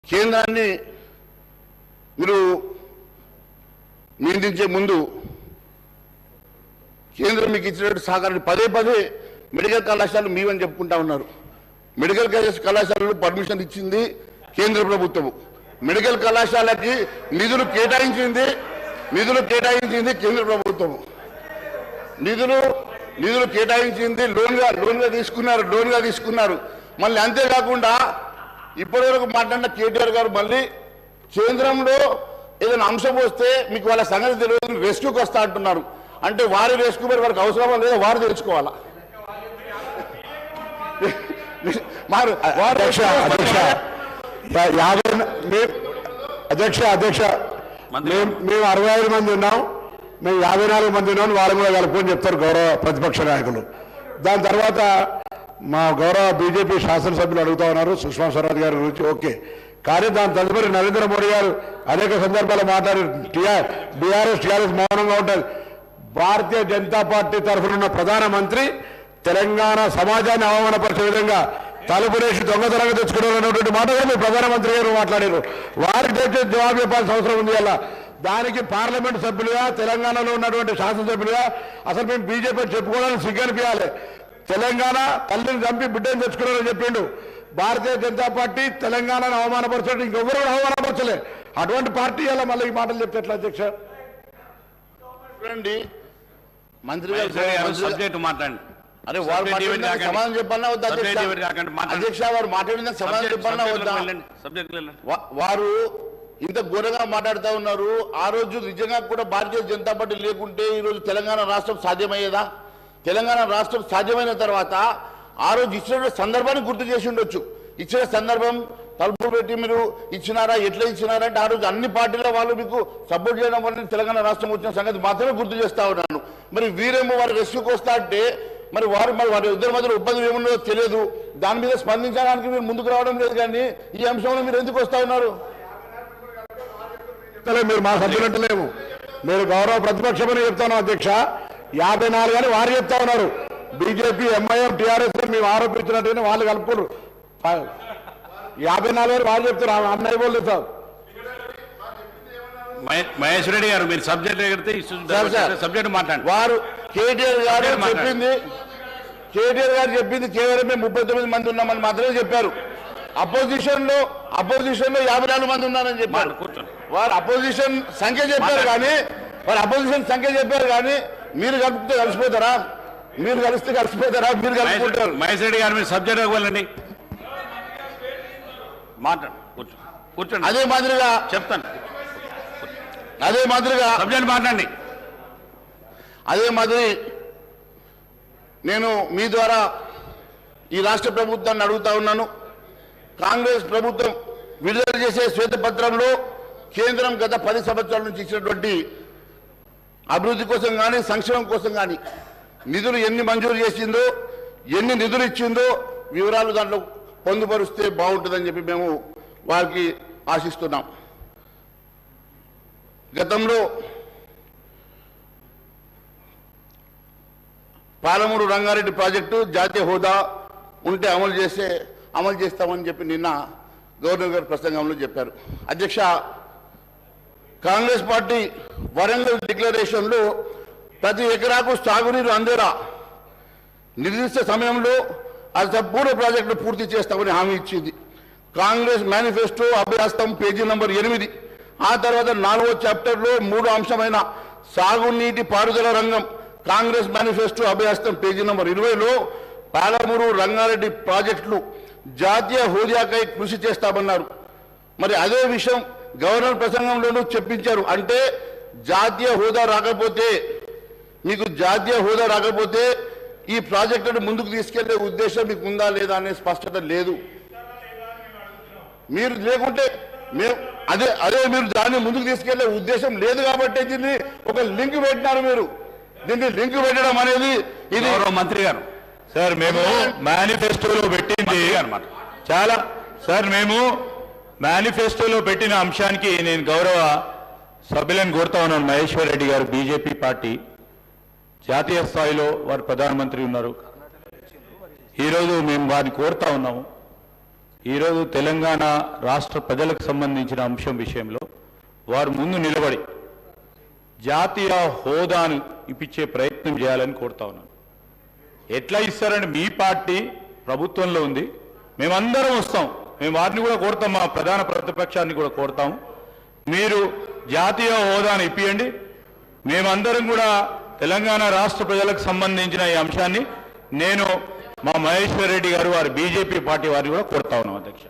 కేంద్రాన్ని మీరు నిందించే ముందు కేంద్రం మీకు ఇచ్చినట్టు సహకారాన్ని పదే పదే మెడికల్ కళాశాలలు మీవని చెప్పుకుంటా ఉన్నారు. మెడికల్ కళాశాలలు పర్మిషన్ ఇచ్చింది కేంద్ర ప్రభుత్వము. మెడికల్ కళాశాలకి నిధులు కేటాయించింది కేంద్ర ప్రభుత్వము. నిధులు కేటాయించింది లోన్గా తీసుకున్నారు. మళ్ళీ అంతేకాకుండా ఇప్పటివరకు మాట్లాడిన కేటీఆర్ గారు మళ్ళీ కేంద్రంలో ఏదైనా అంశం వస్తే మీకు వాళ్ళ సంగతి తెలియదు, రెస్క్యూకి వస్తా అంటున్నారు. అంటే వారి రెస్క్యూ మరి వారికి అవసరమా లేదా వారు తెలుసుకోవాలా? అధ్యక్ష మేము 65 మంది ఉన్నాం, మేము 54 మంది ఉన్నాం. వాళ్ళు కూడా కలుపుకొని చెప్తారు గౌరవ ప్రతిపక్ష నాయకులు. దాని తర్వాత మా గౌరవ బీజేపీ శాసనసభ్యులు అడుగుతా ఉన్నారు సుష్మా స్వరాజ్ గారి గురించి. ఓకే, కానీ దాని తదుపరి నరేంద్ర మోడీ గారు అనేక సందర్భాల్లో మాట్లాడారు. టీఆర్ఎస్ మౌనంగా ఉంటుంది. భారతీయ జనతా పార్టీ తరఫున ఉన్న ప్రధానమంత్రి తెలంగాణ సమాజాన్ని అవమానపరిచే విధంగా తలుపులేసి దొంగతనంగా తెచ్చుకున్నారన్నటువంటి మాట కూడా మీ ప్రధానమంత్రి గారు మాట్లాడారు. వారికి తెచ్చే జవాబు చెప్పాల్సిన అవసరం ఉంది. అలా దానికి పార్లమెంట్ సభ్యులుగా తెలంగాణలో ఉన్నటువంటి శాసనసభ్యులుగా అసలు మేము బీజేపీ చెప్పుకోవడానికి సిగ్గనిపించాలి. తెలంగాణ తల్లిని చంపి బిడ్డను తెచ్చుకున్నారని చెప్పిండు. భారతీయ జనతా పార్టీ తెలంగాణను అవమానపరచడం ఇంకెవరు కూడా అవమానపరచలే. అటువంటి పార్టీ అలా మళ్ళీ ఈ మాటలు చెప్తే ఎట్లా అధ్యక్ష? మంత్రి గారు సబ్జెక్ట్ మాట్లాడండి. అరే వారు సమాధానం చెప్పాలన్నా వద్దా అధ్యక్ష? వారు మాట్లాడిన సమాధానం చెప్పాలన్నా వద్దా? వారు ఇంత ఘోరంగా మాట్లాడుతూ ఉన్నారు. ఆ రోజు నిజంగా కూడా భారతీయ జనతా పార్టీ లేకుంటే ఈరోజు తెలంగాణ రాష్ట్రం సాధ్యమయ్యేదా? తెలంగాణ రాష్ట్రం సాధ్యమైన తర్వాత ఆ రోజు ఇచ్చిన సందర్భాన్ని గుర్తు చేసి ఉండొచ్చు. ఇచ్చిన సందర్భం తలుపు పెట్టి మీరు ఇచ్చినారా, ఎట్లా ఇచ్చినారంటే ఆ రోజు అన్ని పార్టీల వాళ్ళు మీకు సపోర్ట్ చేయడం వల్ల తెలంగాణ రాష్ట్రం వచ్చిన సంగతి మాత్రమే గుర్తు చేస్తా ఉన్నాను. మరి వీరేమో వారు రెస్క్యూకి వస్తా అంటే మరి వారి ఇద్దరి మధ్యలో ఇబ్బంది ఏముందో తెలియదు. దాని మీద స్పందించడానికి మీరు ముందుకు రావడం లేదు. కానీ ఈ అంశంలో మీరు ఎందుకు వస్తా ఉన్నారు? మీరు మా సభ్యులంటలేము, మీరు గౌరవ ప్రతిపక్షమని చెప్తాను అధ్యక్ష. 54 అని వారు చెప్తా ఉన్నారు. బీజేపీ ఎంఐఎం టీఆర్ఎస్ మేము ఆరోపించినట్టుగానే వాళ్ళు కలుపుకోరు. 54 అని వారు చెప్తారు. అన్నయ్య బోల్ సార్ మహేష్ రెడ్డి గారు మీరు సబ్జెక్ట్ మాట్లాడండి. వారు కేటీఆర్ గారు చెప్పింది కేవలం మేము 39 మంది ఉన్నామని మాత్రమే చెప్పారు. అపోజిషన్ లో 54 మంది ఉన్నారని చెప్పారు. వారు అపోజిషన్ సంఖ్య చెప్పారు కానీ మీరు కలిపితే కలిసిపోతారా? మీరు కలిస్తే కలిసిపోతారా? మీరు కలుపుకుంటారు. మహేష్ రెడ్డి గారు మీరు సబ్జెక్ట్ ఇవ్వాలండి. కూర్చోండి. అదే మాదిరిగా చెప్తాను. అదే మాదిరిగా సబ్జెక్ట్ మాట్లాడండి. అదే మాదిరి నేను మీ ద్వారా ఈ రాష్ట్ర ప్రభుత్వాన్ని అడుగుతా ఉన్నాను. కాంగ్రెస్ ప్రభుత్వం విడుదల చేసే శ్వేతపత్రంలో కేంద్రం గత 10 సంవత్సరాల నుంచి ఇచ్చినటువంటి అభివృద్ధి కోసం కానీ సంక్షేమం కోసం కానీ నిధులు ఎన్ని మంజూరు చేసిందో, ఎన్ని నిధులు ఇచ్చిందో వివరాలు దాంట్లో పొందుపరిస్తే బాగుంటుందని చెప్పి మేము వారికి ఆశిస్తున్నాం. గతంలో పాలమూరు రంగారెడ్డి ప్రాజెక్టు జాతీయ హోదా ఉంటే అమలు చేస్తామని చెప్పి నిన్న గవర్నర్ గారు ప్రసంగంలో చెప్పారు. అధ్యక్ష, కాంగ్రెస్ పార్టీ వరంగల్ డిక్లరేషన్లో ప్రతి ఎకరాకు సాగునీరు అందేలా నిర్దిష్ట సమయంలో అది సంపూర్ణ ప్రాజెక్టును పూర్తి చేస్తామని హామీ ఇచ్చింది. కాంగ్రెస్ మేనిఫెస్టో అభ్యాస్తం పేజీ నంబర్ 8. ఆ తర్వాత 4వ చాప్టర్లో 3వ అంశమైన సాగునీటి పారుదల రంగం కాంగ్రెస్ మేనిఫెస్టో అభ్యాస్తం పేజీ నంబర్ 20లో పాలమూరు రంగారెడ్డి ప్రాజెక్టులు జాతీయ హోదాకై కృషి చేస్తామన్నారు. మరి అదే విషయం గవర్నర్ ప్రసంగంలోనూ చెప్పించారు. అంటే జాతీయ హోదా రాకపోతే ఈ ప్రాజెక్టును ముందుకు తీసుకెళ్లే ఉద్దేశం మీకు ఉందా లేదా అనే స్పష్టత లేదు. మీరు లేకుంటే అదే మీరు దాన్ని ముందుకు తీసుకెళ్లే ఉద్దేశం లేదు కాబట్టి దీన్ని ఒక లింక్ పెట్టినారు. మీరు దీన్ని లింక్ పెట్టడం అనేది ఇది మంత్రి గారు సార్ మేము మేనిఫెస్టోలో పెట్టింది చాలా సార్ మేము మేనిఫెస్టోలో పెట్టిన అంశానికి నేను గౌరవ సభ్యులను కోరుతా ఉన్నాను. మహేశ్వర్ రెడ్డి గారు బీజేపీ పార్టీ జాతీయ స్థాయిలో వారు ప్రధానమంత్రి ఉన్నారు. ఈరోజు మేము వారిని కోరుతా ఉన్నాము. ఈరోజు తెలంగాణ రాష్ట్ర ప్రజలకు సంబంధించిన అంశం విషయంలో వారు ముందు నిలబడి జాతీయ హోదాను ఇప్పించే ప్రయత్నం చేయాలని కోరుతా ఉన్నాను. ఎట్లా ఇస్తారని మీ పార్టీ ప్రభుత్వంలో ఉంది, మేమందరం వస్తాం, మేము వారిని కూడా కోరుతాం, మా ప్రధాన ప్రతిపక్షాన్ని కూడా కోరుతాం, మీరు జాతీయ హోదాను ఇప్పియండి. మేమందరం కూడా తెలంగాణ రాష్ట్ర ప్రజలకు సంబంధించిన ఈ అంశాన్ని నేను మా మహేశ్వర్ రెడ్డి గారు వారి బీజేపీ పార్టీ వారిని కూడా కోరుతా ఉన్నాం. అధ్యక్ష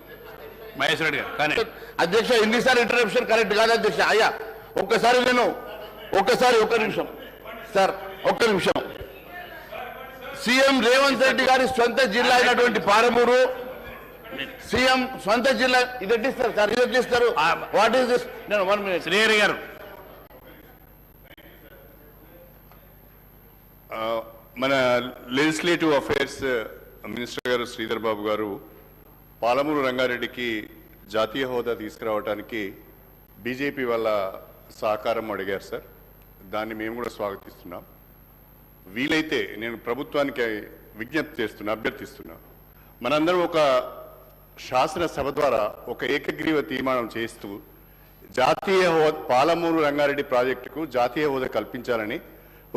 మహేశ్వర్ రెడ్డి గారు కానీ అధ్యక్ష ఎన్నిసార్లు ఇంటరప్షన్ కరెక్ట్ కాదు అధ్యక్ష. అయ్యా ఒక్క నిమిషం సార్, ఒక్క నిమిషం. సీఎం రేవంత్ రెడ్డి గారి సొంత జిల్లా అయినటువంటి పాలమూరు, సీఎం సొంత జిల్లా ఇది ఎట్టిస్తారు సార్, ఇది ఎట్టిస్తారు? What is this? నేను 1 minute. శ్రీహరి గారు, మన లెజిస్లేటివ్ అఫైర్స్ మినిస్టర్ గారు శ్రీధర్ బాబు గారు పాలమూరు రంగారెడ్డికి జాతీయ హోదా తీసుకురావడానికి బీజేపీ వాళ్ళ సహకారం అడిగారు సార్. దాన్ని మేము కూడా స్వాగతిస్తున్నాం. వీలైతే నేను ప్రభుత్వానికి అభ్యర్థిస్తున్నా, మనందరం ఒక శాసనసభ ద్వారా ఒక ఏకగ్రీవ తీర్మానం చేస్తూ జాతీయ హోదా పాలమూరు రంగారెడ్డి ప్రాజెక్టుకు జాతీయ హోదా కల్పించాలని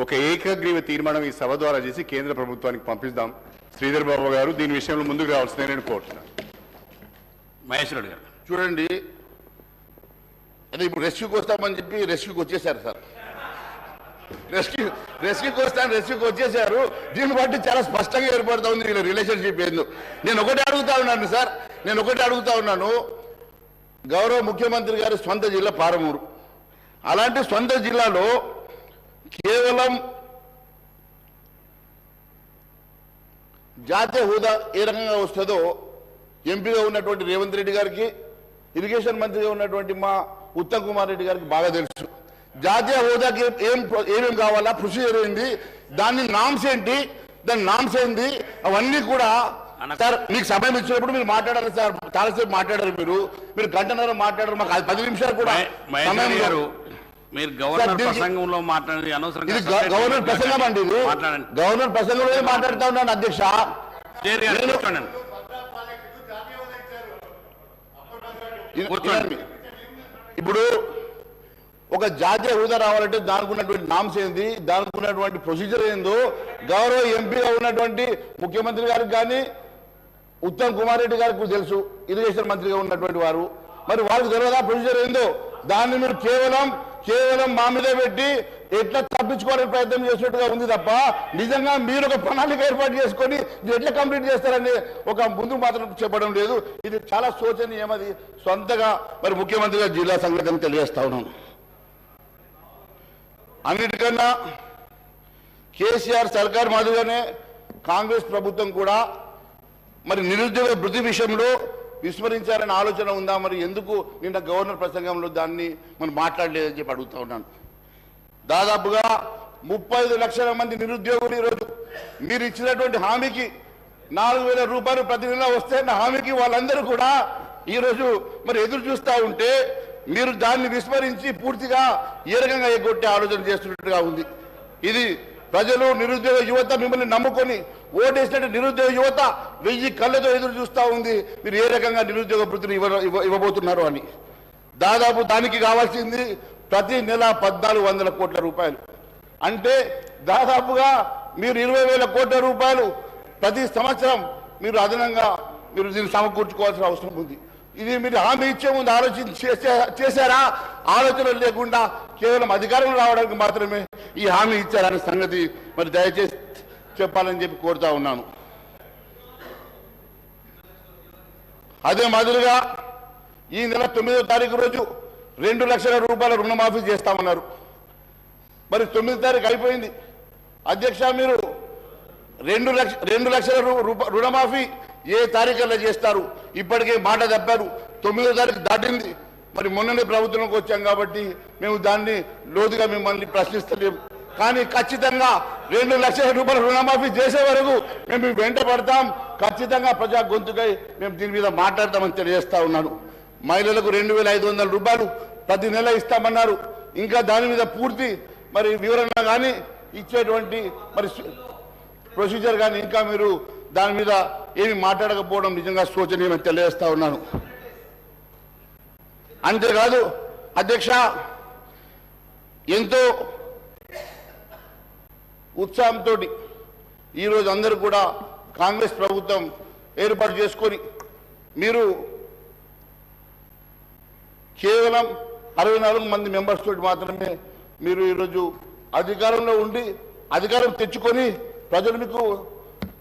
ఒక ఏకగ్రీవ తీర్మానం ఈ సభ ద్వారా చేసి కేంద్ర ప్రభుత్వానికి పంపిస్తాం. శ్రీధర్ బాబు గారు దీని విషయంలో ముందుకు రావాల్సిందని నేను కోరుతున్నాను. మహేశ్వరుడు గారు చూడండి, అదే ఇప్పుడు రెస్క్యూకి వస్తామని చెప్పి రెస్క్యూకి వచ్చేసారు సార్. రెస్క్యూకి వచ్చేసారు. దీన్ని బట్టి చాలా స్పష్టంగా ఏర్పడుతూ ఉంది వీళ్ళ రిలేషన్షిప్ ఏందో. నేను ఒకటి అడుగుతా ఉన్నాను, గౌరవ ముఖ్యమంత్రి గారి సొంత జిల్లా పాలమూరు. అలాంటి సొంత జిల్లాలో కేవలం జాతీయ హోదా ఏ రకంగా వస్తుందో ఎంపీగా ఉన్నటువంటి రేవంత్ రెడ్డి గారికి, ఇరిగేషన్ మంత్రిగా ఉన్నటువంటి మా ఉత్తమ్ కుమార్ రెడ్డి గారికి బాగా తెలుసు. జాతీయ హోదాకి ఏమేమి కావాలా, ప్రొసీజర్ ఏంది, దాని నామ్స్ ఏంటి, అవన్నీ కూడా సార్ మీకు సమయం ఇచ్చినప్పుడు మీరు మాట్లాడారు సార్. చాలాసేపు మాట్లాడారు, మీరు గంటన్నర మాట్లాడారు, మాకు 10 నిమిషాలు కూడా సమయం గారు. మీరు గవర్నర్ ప్రసంగంలో మాట్లాడేది అనవసరంగా. గవర్నర్ ప్రసంగం అండి, ఇది గవర్నర్ ప్రసంగంలో మాట్లాడుతూ ఉన్నాను అధ్యక్ష. ఇప్పుడు ఒక జాతీయ హోదా రావాలంటే దానికి ఉన్నటువంటి నామ్స్ ఏంది, దానికి ఉన్నటువంటి ప్రొసీజర్ ఏందో గౌరవ ఎంపీగా ఉన్నటువంటి ముఖ్యమంత్రి గారికి కానీ ఉత్తమ్ కుమార్ రెడ్డి గారికి తెలుసు, ఇరిగేషన్ మంత్రిగా ఉన్నటువంటి వారు. మరి వారికి తెలియదా ప్రొసీజర్ ఏందో? దాన్ని మీరు కేవలం మా మీద పెట్టి ఎట్లా తప్పించుకోవాలని ప్రయత్నం చేసినట్టుగా ఉంది తప్ప నిజంగా మీరు ఒక ప్రణాళిక ఏర్పాటు చేసుకొని ఎట్లా కంప్లీట్ చేస్తారని ఒక ముందు మాత్రం చెప్పడం లేదు. ఇది చాలా శోచనీయం. అది సొంతగా మరి ముఖ్యమంత్రిగా జిల్లా సంగతిని తెలియజేస్తా ఉన్నాను. అన్నిటికన్నా కేసీఆర్ సర్కార్ మాదిరిగానే కాంగ్రెస్ ప్రభుత్వం కూడా మరి నిరుద్యోగ భృతి విషయంలో విస్మరించారనే ఆలోచన ఉందా? మరి ఎందుకు నిన్న గవర్నర్ ప్రసంగంలో దాన్ని మనం మాట్లాడలేదని చెప్పి అడుగుతా ఉన్నాను. దాదాపుగా 35 లక్షల మంది నిరుద్యోగులు ఈరోజు మీరు ఇచ్చినటువంటి హామీకి 4,000 రూపాయలు ప్రతి నెల వస్తే హామీకి వాళ్ళందరూ కూడా ఈరోజు మరి ఎదురు చూస్తూ ఉంటే మీరు దాన్ని విస్మరించి పూర్తిగా ఏ రకంగా ఎగ్గొట్టే ఆలోచన చేస్తున్నట్టుగా ఉంది. ఇది ప్రజలు, నిరుద్యోగ యువత మిమ్మల్ని నమ్ముకొని ఓటేసినట్టు నిరుద్యోగ యువత 1000 కళ్ళతో ఎదురు చూస్తూ ఉంది మీరు ఏ రకంగా నిరుద్యోగ వృత్తిని ఇవ్వబోతున్నారు అని. దాదాపు దానికి కావాల్సింది ప్రతి నెల 1,400 కోట్ల రూపాయలు. అంటే దాదాపుగా మీరు 20,000 కోట్ల రూపాయలు ప్రతి సంవత్సరం మీరు అదనంగా మీరు దీన్ని సమకూర్చుకోవాల్సిన అవసరం ఉంది. ఇది మీరు హామీ ఇచ్చే ముందు చేశారా? ఆలోచన లేకుండా కేవలం అధికారంలో రావడానికి మాత్రమే ఈ హామీ ఇచ్చారనే సంగతి మరి దయచేసి చెప్పాలని చెప్పి కోరుతా ఉన్నాను. అదే మాదిరిగా ఈ నెల 9వ తారీఖు రోజు 2 లక్షల రూపాయల రుణమాఫీ చేస్తామన్నారు. మరి 9వ తారీఖు అయిపోయింది అధ్యక్ష. మీరు 2 లక్షల రుణమాఫీ ఏ తారీఖుల్లో చేస్తారు? ఇప్పటికే మాట తప్పారు. 9వ తారీఖు దాటింది. మరి మొన్ననే ప్రభుత్వంలోకి వచ్చాం కాబట్టి మేము దాన్ని లోతుగా మిమ్మల్ని ప్రశ్నిస్తలేము. కానీ ఖచ్చితంగా 2 లక్షల రూపాయల రుణమాఫీ చేసే వరకు మేము వెంట పడతాం. ఖచ్చితంగా ప్రజా గొంతుకై మేము దీని మీద మాట్లాడతామని తెలియజేస్తా ఉన్నాను. మహిళలకు 2,500 రూపాయలు ప్రతి నెల ఇస్తామన్నారు. ఇంకా దాని మీద పూర్తి మరి వివరణ కానీ ఇచ్చేటువంటి మరి ప్రొసీజర్ కానీ ఇంకా మీరు దాని మీద ఏమి మాట్లాడకపోవడం నిజంగా శోచనీయమని తెలియజేస్తా ఉన్నాను. అంతేకాదు అధ్యక్ష, ఎంతో ఉత్సాహంతో ఈరోజు అందరూ కూడా కాంగ్రెస్ ప్రభుత్వం ఏర్పాటు చేసుకొని మీరు కేవలం 64 మంది మెంబర్స్ తోటి మాత్రమే మీరు ఈరోజు అధికారంలో ఉండి అధికారం తెచ్చుకొని ప్రజలు మీకు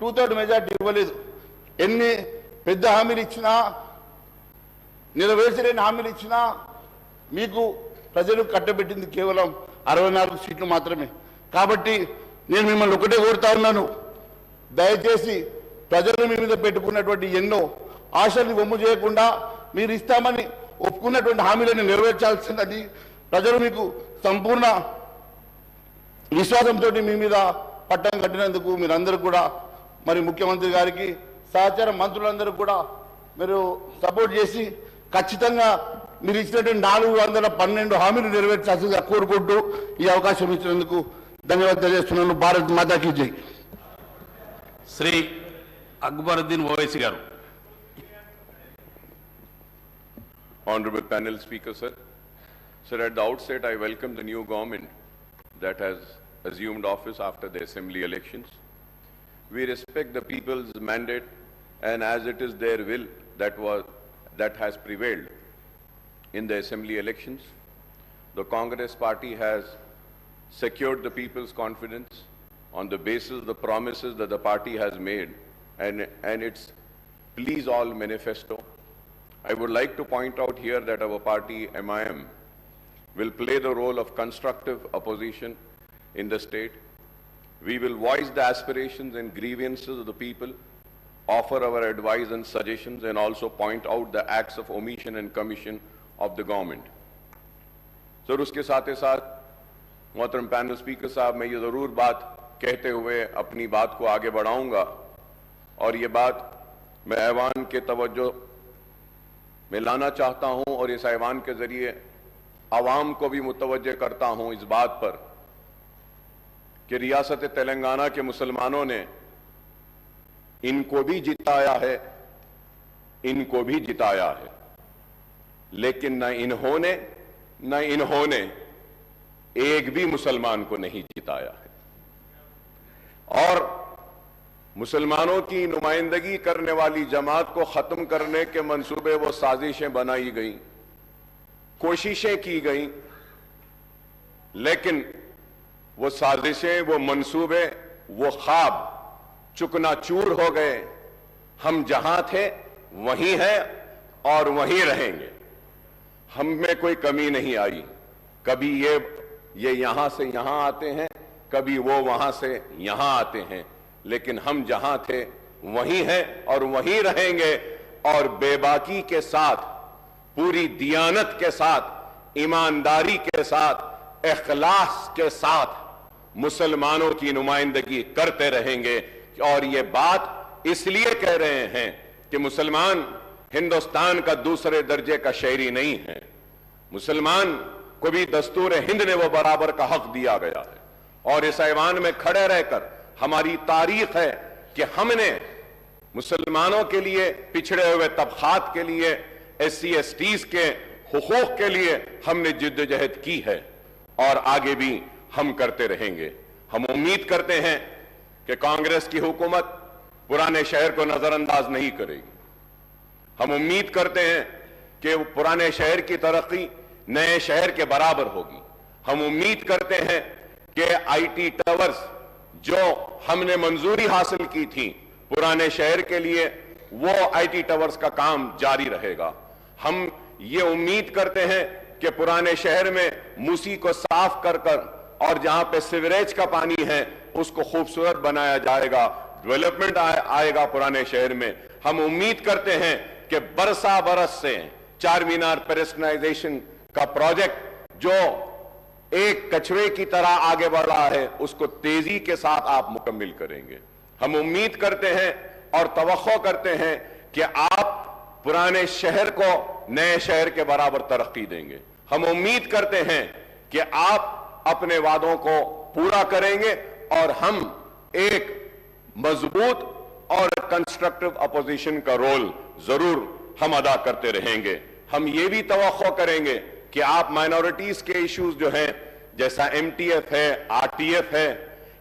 2/3 మెజార్టీ ఇవ్వలేదు. ఎన్ని పెద్ద హామీలు ఇచ్చినా, నెరవేర్చలేని హామీలు ఇచ్చినా మీకు ప్రజలు కట్టబెట్టింది కేవలం 64 సీట్లు మాత్రమే. కాబట్టి నేను మిమ్మల్ని ఒకటే కోరుతా ఉన్నాను, దయచేసి ప్రజలు మీ మీద పెట్టుకున్నటువంటి ఎన్నో ఆశల్ని వమ్ము చేయకుండా మీరు ఇస్తామని ఒప్పుకున్నటువంటి హామీలను నెరవేర్చాల్సినది. ప్రజలు మీకు సంపూర్ణ విశ్వాసంతో మీ మీద పట్టం కట్టినందుకు మీరందరూ కూడా మరి ముఖ్యమంత్రి గారికి సహచార మంత్రులందరూ కూడా మీరు సపోర్ట్ చేసి ఖచ్చితంగా మీరు ఇచ్చినటువంటి 412 హామీలు నెరవేర్చాల్సిందిగా కోరుకుంటూ ఈ అవకాశం ఇచ్చినందుకు ధన్యవాదాలు తెలియజేస్తున్నాను. భారత్ మాతాకి జై. శ్రీ అక్బరుద్దీన్ ఓవైసీ గారు. Honorable panel speaker, sir. Sir, at the outset, I welcome the new government that has assumed office after the assembly elections. We respect the people's mandate, and as it is their will that has prevailed in the assembly elections, the Congress party has secured the people's confidence on the basis of the promises that the party has made and its Please All manifesto. I would like to point out here that our party, MIM, will play the role of constructive opposition in the state. We will voice the aspirations and grievances of the people, offer our advice and suggestions, and also point out the acts of omission and commission of the government. Sir, uske साथ मोहतरम panel speaker साहब, मैं ये जरूर बात कहते हुए अपनी बात को आगे बढ़ाऊंगा, और ये बात मैं ऐवान के तवज्जो में लाना चाहता हूं, और इस ऐवान के जरिए आवाम को भी मुतवज्जे करता हूं इस बात पर कि रियासत तेलंगाना के मुसलमानों ने इनको भी जिताया है, इनको भी जिताया है, लेकिन न इन्होंने एक भी मुसलमान को नहीं जिताया है। और मुसलमानों की नुमाइंदगी करने वाली जमात को खत्म करने के मंसूबे वो साजिशें बनाई गई, कोशिशें की गई, लेकिन वो साजिशें, वो मंसूबे, वो ख्वाब चुकनाचूर हो गए। हम जहां थे वहीं हैं और वहीं रहेंगे। हम में कोई कमी नहीं आई। कभी ये यहां से यहां आते हैं, कभी वो वहां से यहां आते हैं, लेकिन हम जहां थे वहीं हैं और वहीं रहेंगे। और बेबाकी के साथ, पूरी दियानत के साथ, ईमानदारी के साथ, इखलास के साथ मुसलमानों की नुमाइंदगी करते रहेंगे। और ये बात इसलिए कह रहे हैं कि मुसलमान हिंदुस्तान का दूसरे दर्जे का शहरी नहीं है। मुसलमान को भी दस्तूर हिंद ने वो बराबर का हक दिया गया है। और इस ऐवान में खड़े रहकर हमारी तारीख है कि हमने मुसलमानों के लिए, पिछड़े हुए तबकात के लिए, SC STs के हुकूक के लिए हमने जिद्दोजहद की है और आगे भी हम करते रहेंगे। हम उम्मीद करते हैं कि कांग्रेस की हुकूमत पुराने शहर को नजरअंदाज नहीं करेगी। हम उम्मीद करते हैं कि पुराने शहर की तरक्की नए शहर के बराबर होगी। हम उम्मीद करते हैं कि IT टावर्स जो हमने मंजूरी हासिल की थी पुराने शहर के लिए, वो IT टावर्स का काम जारी रहेगा। हम ये उम्मीद करते हैं कि पुराने शहर में मूसी को साफ कर और जहां पे सीवरेज का पानी है उसको खूबसूरत बनाया जाएगा, डेवलपमेंट आएगा पुराने शहर में। हम उम्मीद करते हैं कि बरसा बरस से चार मीनार पेरिस्टनाइजेशन का प्रोजेक्ट जो एक कछुए की तरह आगे बढ़ रहा है उसको तेजी के साथ आप मुकम्मिल करेंगे। हम उम्मीद करते हैं और तवक्को करते हैं कि आप पुराने शहर को नए शहर के बराबर तरक्की देंगे। हम उम्मीद करते हैं कि आप अपने वादों को पूरा करेंगे और हम एक मजबूत और कंस्ट्रक्टिव अपोजिशन का रोल जरूर हम अदा करते रहेंगे। हम ये भी तवक्को करेंगे कि आप माइनॉरिटीज के इश्यूज जो हैं, जैसा MTF है, RTF है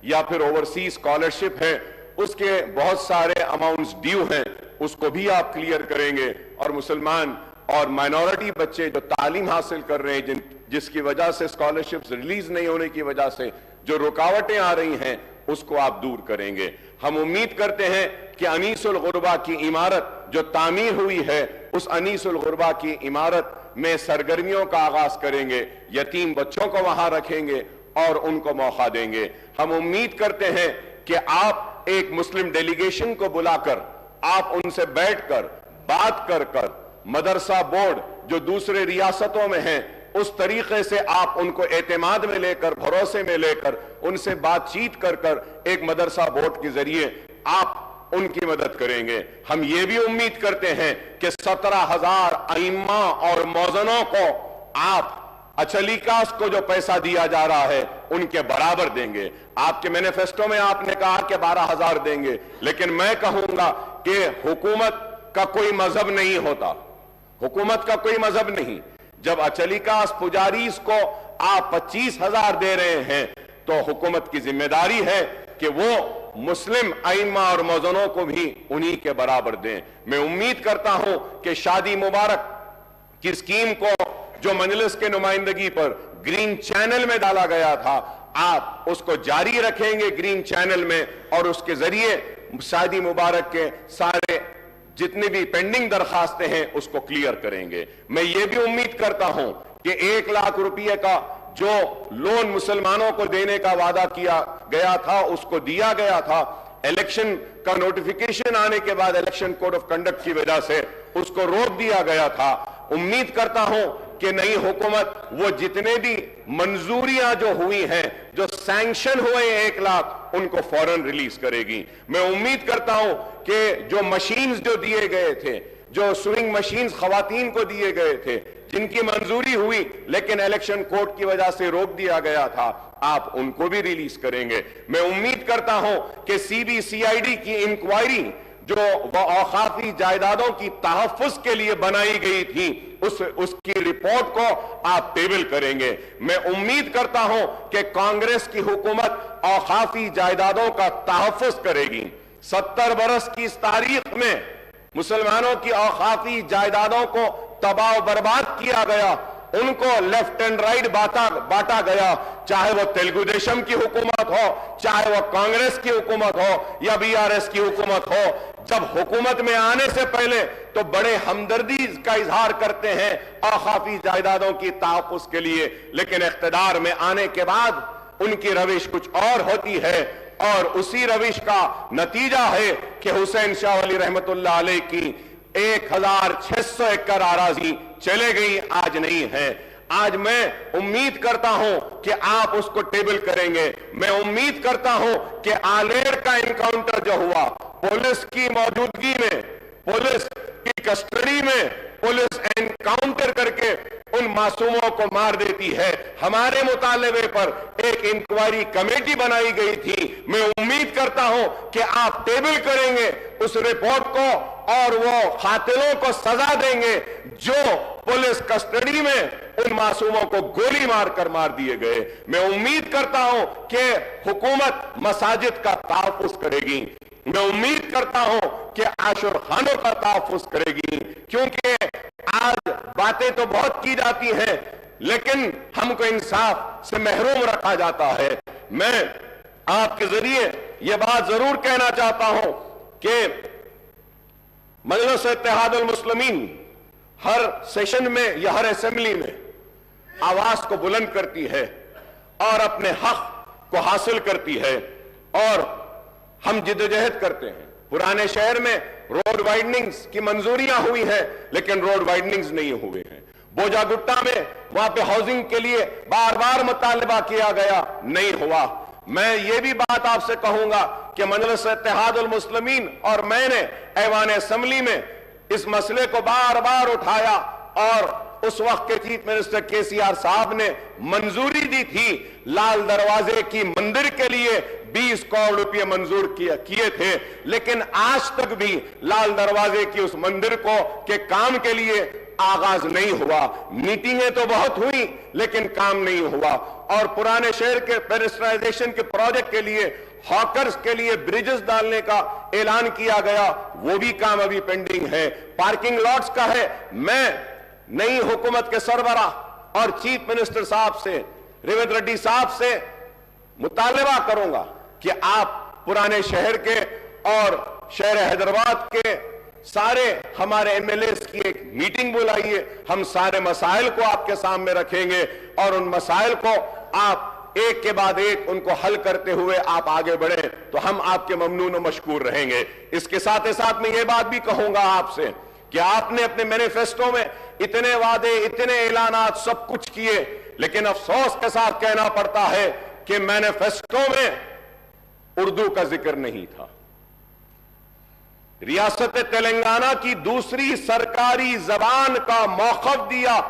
या फिर ओवरसीज स्कॉलरशिप है, उसके बहुत सारे अमाउंट्स ड्यू हैं, उसको भी आप क्लियर करेंगे। और मुसलमान और माइनॉरिटी बच्चे जो तालीम हासिल कर रहे हैं, जिसकी वजह से स्कॉलरशिप्स रिलीज नहीं होने की वजह से जो रुकावटें आ रही हैं, उसको आप दूर करेंगे। हम उम्मीद करते हैं कि अनीसुल गुरबा की इमारत जो तामीर हुई है, उस अनीसुल गुरबा की इमारत में सरगर्मियों का आगाज करेंगे, यतीम बच्चों को वहां रखेंगे और उनको मौका देंगे। हम उम्मीद करते हैं कि आप एक मुस्लिम डेलीगेशन को बुलाकर आप उनसे बैठकर बात कर मदरसा बोर्ड जो दूसरे रियासतों में हैं, उस तरीके से आप उनको एतमाद में लेकर, भरोसे में लेकर, उनसे बातचीत कर एक मदरसा बोर्ड के जरिए आप उनकी मदद करेंगे। हम ये भी उम्मीद करते हैं कि 17,000 अइम्मा और मौजनों को आप अचलीकास को जो पैसा दिया जा रहा है उनके बराबर देंगे। आपके मैनिफेस्टो में आपने कहा कि 12,000 देंगे, लेकिन मैं कहूंगा कि हुकूमत का कोई मजहब नहीं होता, हुकूमत का कोई मजहब नहीं। जब अचलीकास पुजारीस को आप 25,000 दे रहे हैं, तो हुकूमत की जिम्मेदारी है कि वो मुस्लिम अइम्मा और मौजनों को भी उन्हीं के बराबर दें। मैं उम्मीद करता हूं कि शादी मुबारक की स्कीम को जो मजलिस के नुमाइंदगी पर ग्रीन चैनल में डाला गया था, आप उसको जारी रखेंगे ग्रीन चैनल में, और उसके जरिए शादी मुबारक के सारे जितनी भी पेंडिंग दरखास्तें हैं उसको क्लियर करेंगे। मैं ये भी उम्मीद करता हूं कि 1 लाख रुपए का जो लोन मुसलमानों को देने का वादा किया गया था, उसको दिया गया था। इलेक्शन का नोटिफिकेशन आने के बाद इलेक्शन कोड ऑफ कंडक्ट की वजह से उसको रोक दिया गया था। उम्मीद करता हूं कि नई हुकूमत वो जितने भी मंजूरियां जो हुई हैं, जो सैंक्शन हुए 1 लाख, उनको फौरन रिलीज करेगी। मैं उम्मीद करता हूं कि जो मशीन्स जो दिए गए थे, जो स्विंग मशीन्स खवातीन को दिए गए थे, जिनकी मंजूरी हुई लेकिन इलेक्शन कोड की वजह से रोक दिया गया था, आप उनको भी रिलीज करेंगे। मैं उम्मीद करता हूं कि CBCID की इंक्वायरी जो औकाफी जायदादों की तहफ्फुज के लिए बनाई गई थी, उसकी रिपोर्ट को आप टेबल करेंगे। मैं उम्मीद करता हूं कि कांग्रेस की हुकूमत औकाफी जायदादों का तहफ्फुज करेगी। 70 बरस की इस तारीख में मुसलमानों की औकाफी जायदादों को तबाह बर्बाद किया गया, उनको लेफ्ट एंड राइट बांटा गया, चाहे वो तेलुगु देशम की हुकूमत हो, चाहे वो कांग्रेस की हुकूमत हो या BRS की हुकूमत हो। जब हुकूमत में आने से पहले तो बड़े हमदर्दी का इजहार करते हैं औकाफी जायदादों की तहफ्फुज के लिए, लेकिन इख्तिदार में आने के बाद उनकी रविश कुछ और होती है, और उसी रविश का नतीजा है कि हुसैन शाह वली रहमतुल्लाह अलैह की 1,600 एकड़ आराजी चले गई, आज नहीं है। आज मैं उम्मीद करता हूं कि आप उसको टेबल करेंगे। मैं उम्मीद करता हूं कि आलेर का इनकाउंटर जो हुआ, पुलिस की मौजूदगी में, पुलिस की कस्टडी में, पुलिस एनकाउंटर करके उन मासूमों को मार देती है। हमारे मुतालबे पर एक इंक्वायरी कमेटी बनाई गई थी। मैं उम्मीद करता हूं कि आप टेबल करेंगे उस रिपोर्ट को और वो कातिलों को सजा देंगे जो पुलिस कस्टडी में उन मासूमों को गोली मारकर मार दिए गए। मैं उम्मीद करता हूं कि हुकूमत मसाजिद का तहफ्फुज करेगी। मैं उम्मीद करता हूं कि आशुर खानों का तहफ्फुज करेगी, क्योंकि आज बातें तो बहुत की जाती हैं लेकिन हमको इंसाफ से महरूम रखा जाता है। मैं आपके जरिए यह बात जरूर कहना चाहता हूं कि मजलिस इत्तेहादुल मुस्लिमीन हर सेशन में या हर असेंबली में आवाज को बुलंद करती है और अपने हक को हासिल करती है, और हम जिद्दोजहद करते हैं। पुराने शहर में रोड वाइडनिंग्स की मंजूरियां हुई हैं लेकिन रोड वाइडनिंग्स नहीं हुए हैं। बोजागुट्टा में वहां पे हाउसिंग के लिए बार बार मुतालबा किया गया, नहीं हुआ। मैं ये भी बात आपसे कहूंगा कि मजलिस इत्तेहादुल मुस्लिमीन और मैंने ऐवान असेंबली में इस मसले को बार बार उठाया और उस वक्त के चीफ मिनिस्टर केसीआर साहब ने मंजूरी दी थी, लाल दरवाजे की मंदिर के लिए 20 करोड़ रुपए मंजूर किए थे, लेकिन आज तक भी लाल दरवाजे की उस मंदिर के काम के लिए आगाज नहीं हुआ। मीटिंगें तो बहुत हुई लेकिन काम नहीं हुआ। और पुराने शहर के पेडेस्ट्रियलाइजेशन के प्रोजेक्ट के लिए, हॉकर्स के लिए ब्रिजेस डालने का ऐलान किया गया, वो भी काम अभी पेंडिंग है। पार्किंग लॉट्स का है। मैं नई हुकूमत के सरबराह और चीफ मिनिस्टर साहब से, रेवंत रेड्डी साहब से मुतालबा करूंगा कि आप पुराने शहर के और शहर हैदराबाद के सारे हमारे एमएलएस की एक मीटिंग बुलाइए। हम सारे मसाइल को आपके सामने रखेंगे और उन मसाइल को आप एक के बाद एक उनको हल करते हुए आप आगे बढ़े, तो हम आपके ममनून और मशकूर रहेंगे। इसके साथ ही साथ मैं ये बात भी कहूंगा आपसे कि आपने अपने मैनिफेस्टो में इतने वादे, इतने ऐलानात सब कुछ किए, लेकिन अफसोस के साथ कहना पड़ता है कि मैनिफेस्टो में उर्दू का जिक्र नहीं था। रियासत तेलंगाना की दूसरी सरकारी जबान का मौक़िफ़ दिया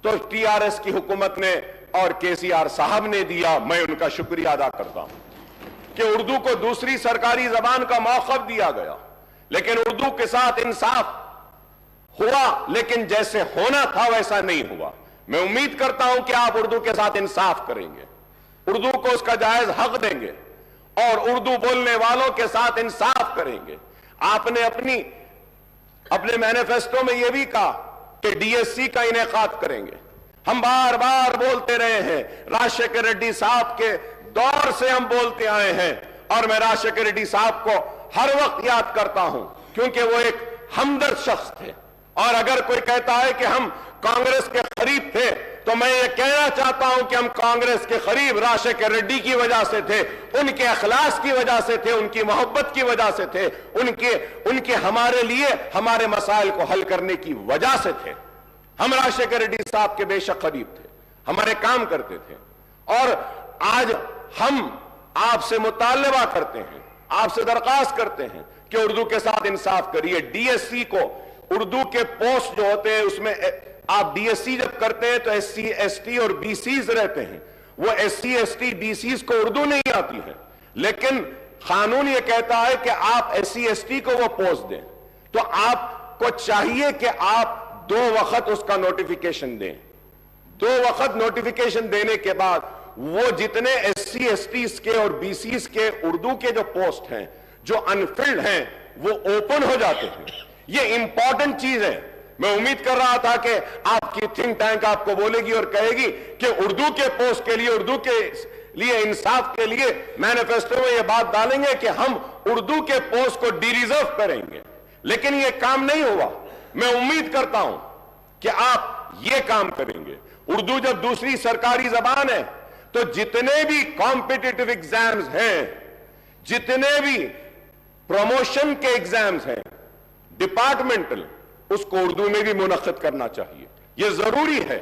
तो टीआरएस की हुकूमत ने और केसीआर साहब ने दिया। मैं उनका शुक्रिया अदा करता हूं कि उर्दू को दूसरी सरकारी जबान का मौक़िफ़ दिया गया, लेकिन उर्दू के साथ इंसाफ हुआ, लेकिन जैसे होना था वैसा नहीं हुआ। मैं उम्मीद करता हूं कि आप उर्दू के साथ इंसाफ करेंगे, उर्दू को उसका जायज हक देंगे और उर्दू बोलने वालों के साथ इंसाफ करेंगे। आपने अपने मैनिफेस्टो में यह भी कहा कि डीएससी का इनेकाद करेंगे। हम बार बार बोलते रहे हैं, राजशेखर रेड्डी साहब के दौर से हम बोलते आए हैं, और मैं राजशेखर रेड्डी साहब को हर वक्त याद करता हूं क्योंकि वो एक हमदर्द शख्स थे। और अगर कोई कहता है कि हम कांग्रेस के करीब थे, तो मैं ये कहना चाहता हूं कि हम कांग्रेस के करीब राजशेखर रेड्डी की वजह से थे, उनके अखलास की वजह से थे, उनकी मोहब्बत की वजह से थे, उनके हमारे लिए हमारे मसाइल को हल करने की वजह से थे। हम राजशेखर रेड्डी साहब के बेशक करीब थे, हमारे काम करते थे। और आज हम आपसे मुतालबा करते हैं, आपसे दरख्वास्त करते हैं कि उर्दू के साथ इंसाफ करिए। डीएससी को, उर्दू के पोस्ट जो होते हैं उसमें आप डीएससी जब करते हैं तो एससी, एसटी और बीसीज रहते हैं। वो एससी, एसटी, बीसीज को उर्दू नहीं आती है, लेकिन कानून ये कहता है कि आप एससी, एसटी को वो पोस्ट दें, तो आपको चाहिए कि आप 2 वक्त उसका नोटिफिकेशन दें। 2 वक्त नोटिफिकेशन देने के बाद वो जितने एससी, एसटी के और बीसीज के उर्दू के जो पोस्ट हैं जो अनफिल्ड हैं वो ओपन हो जाते हैं। ये इंपॉर्टेंट चीज है। मैं उम्मीद कर रहा था कि आपकी थिंक टैंक आपको बोलेगी और कहेगी कि उर्दू के पोस्ट के लिए, उर्दू के लिए इंसाफ के लिए मैनिफेस्टो में यह बात डालेंगे कि हम उर्दू के पोस्ट को डिरिजर्व करेंगे, लेकिन यह काम नहीं हुआ। मैं उम्मीद करता हूं कि आप यह काम करेंगे। उर्दू जब दूसरी सरकारी जबान है तो जितने भी कॉम्पिटिटिव एग्जाम्स हैं, जितने भी प्रमोशन के एग्जाम्स हैं डिपार्टमेंटल, उसको उर्दू में भी मुनक्किद करना चाहिए। यह जरूरी है,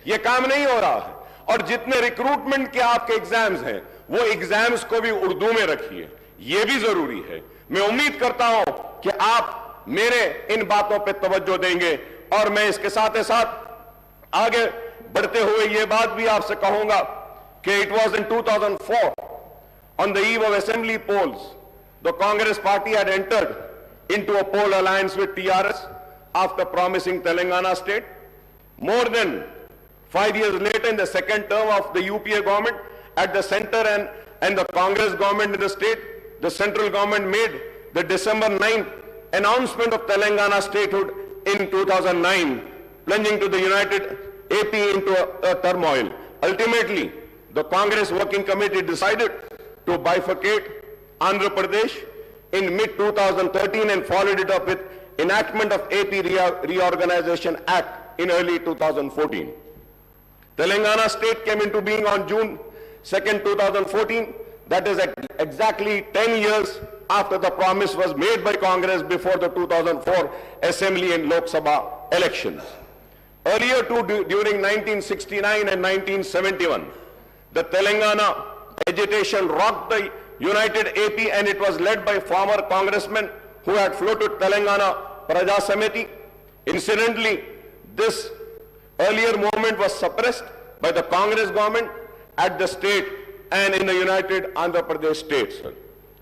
यह काम नहीं हो रहा है। और जितने रिक्रूटमेंट के आपके एग्जाम्स हैं वो एग्जाम्स को भी उर्दू में रखिए, यह भी जरूरी है। मैं उम्मीद करता हूं कि आप मेरे इन बातों पे तवज्जो देंगे। और मैं इसके साथ ही साथ आगे बढ़ते हुए यह बात भी आपसे कहूंगा कि it was in 2004 on the eve of assembly polls, the Congress party had entered into a poll alliance with TRS after promising Telangana state. More than 5 years later, in the second term of the UPA government, at the center and the Congress government in the state, the central government made the December 9th announcement of Telangana statehood in 2009, plunging to the united AP into a turmoil. Ultimately, the Congress working committee decided to bifurcate Andhra Pradesh in mid-2013 and followed it up with enactment of AP Reorganization Act in early 2014. Telangana state came into being on June 2nd, 2014. That is exactly 10 years after the promise was made by Congress before the 2004 Assembly and Lok Sabha elections. Earlier too, during 1969 and 1971, the Telangana agitation rocked the united AP, and it was led by former congressmen who had floated Telangana Praja Samiti. Incidentally, this Earlier movement was suppressed by the Congress government at the state and in the United Andhra Pradesh state, sir.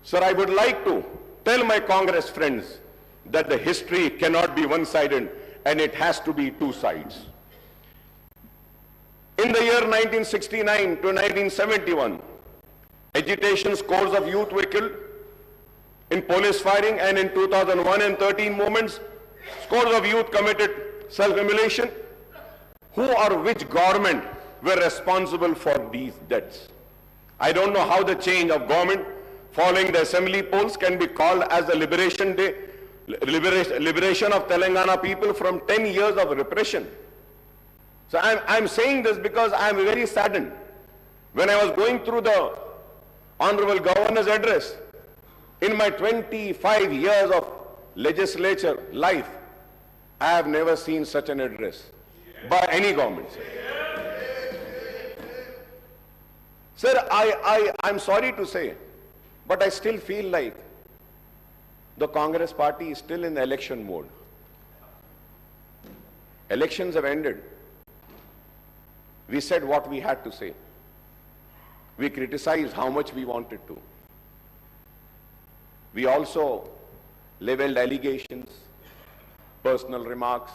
Sir, I would like to tell my Congress friends that the history cannot be one-sided and it has to be two sides. In the year 1969 to 1971, agitation scores of youth were killed. In police firing, and in 2001 and 13 movements, scores of youth committed self-immolation. Who or which government were responsible for these deaths? I don't know how the change of government following the assembly polls can be called as the liberation day, liberation of Telangana people from 10 years of repression. So I'm saying this because I'm very saddened. When I was going through the Honorable Governor's address, in my 25 years of legislature life, I have never seen such an address by any government. Sir, I'm sorry to say, but I still feel like the Congress party is still in election mode. Elections have ended. We said what we had to say. We criticized how much we wanted to. We also leveled allegations, personal remarks.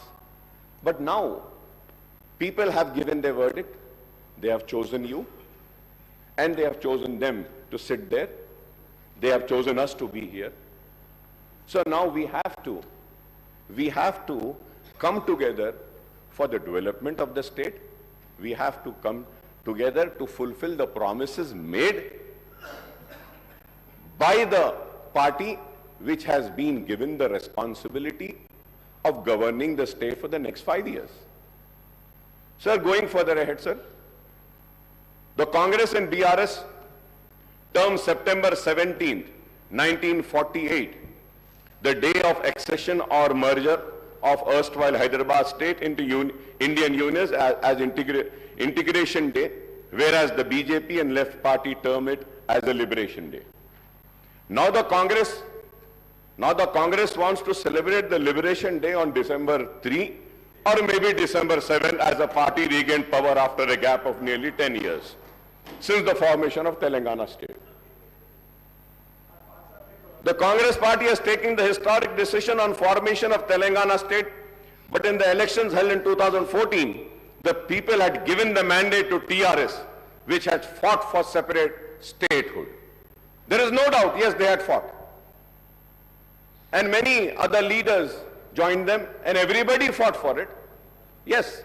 But now, people have given their verdict. They have chosen you, and they have chosen them to sit there. They have chosen us to be here. So now we have to come together for the development of the state. We have to come together to fulfill the promises made by the party which has been given the responsibility of governing the state for the next 5 years. Sir, going further ahead, sir, the Congress and BRS term September 17th, 1948, the day of accession or merger of erstwhile Hyderabad state into Indian Union as integration day, whereas the BJP and left party term it as a liberation day. Now the Congress wants to celebrate the liberation day on December 3 or maybe December 7 as the party regained power after a gap of nearly 10 years since the formation of Telangana state. The Congress party has taken the historic decision on formation of Telangana state, but in the elections held in 2014, the people had given the mandate to TRS, which had fought for separate statehood. There is no doubt, yes, they had fought. And many other leaders joined them, and everybody fought for it. Yes,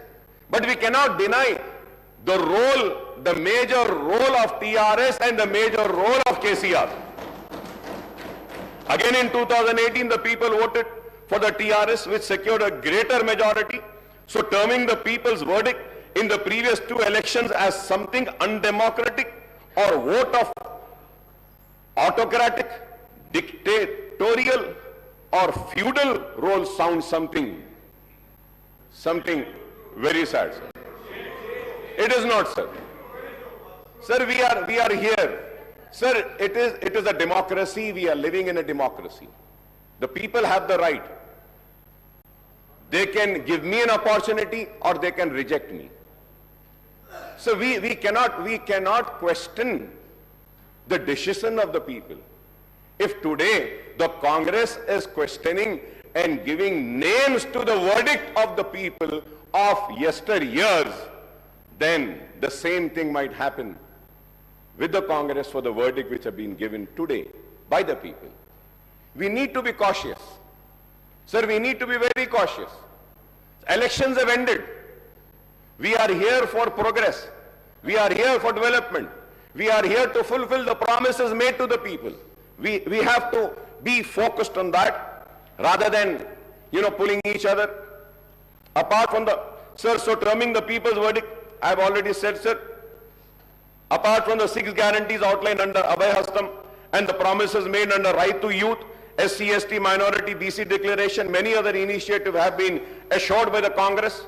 but we cannot deny the role, the major role of TRS and the major role of KCR. Again in 2018, the people voted for the TRS, which secured a greater majority. So terming the people's verdict in the previous two elections as something undemocratic or vote of autocratic, dictatorial or feudal role sounds something very sad, sir. It is not, sir. Sir, we are here. Sir, it is a democracy. We are living in a democracy. The people have the right. They can give me an opportunity or they can reject me. So we cannot question the decision of the people. If today the Congress is questioning and giving names to the verdict of the people of yesteryears, then the same thing might happen with the Congress for the verdict which have been given today by the people. We need to be cautious. Sir, we need to be very cautious. Elections have ended. We are here for progress. We are here for development. We are here to fulfill the promises made to the people. We have to be focused on that rather than, pulling each other apart from the, sir, so terming the people's verdict, I have already said, sir, apart from the 6 guarantees outlined under Abhay Hastam and the promises made under Right to Youth, SC, ST, Minority, BC Declaration, many other initiatives have been assured by the Congress.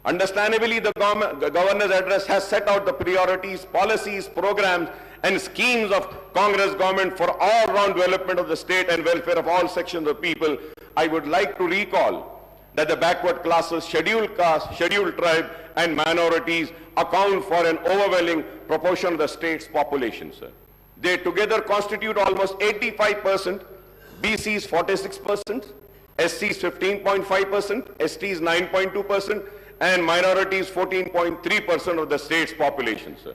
Understandably, the Governor's address has set out the priorities, policies, programs and schemes of Congress government for all-round development of the state and welfare of all sections of people. I would like to recall that the backward classes, scheduled caste, scheduled tribe, and minorities account for an overwhelming proportion of the state's population, sir. They together constitute almost 85%, BCs 46%, SCs 15.5%, STs 9.2%, and minorities 14.3% of the state's population, sir.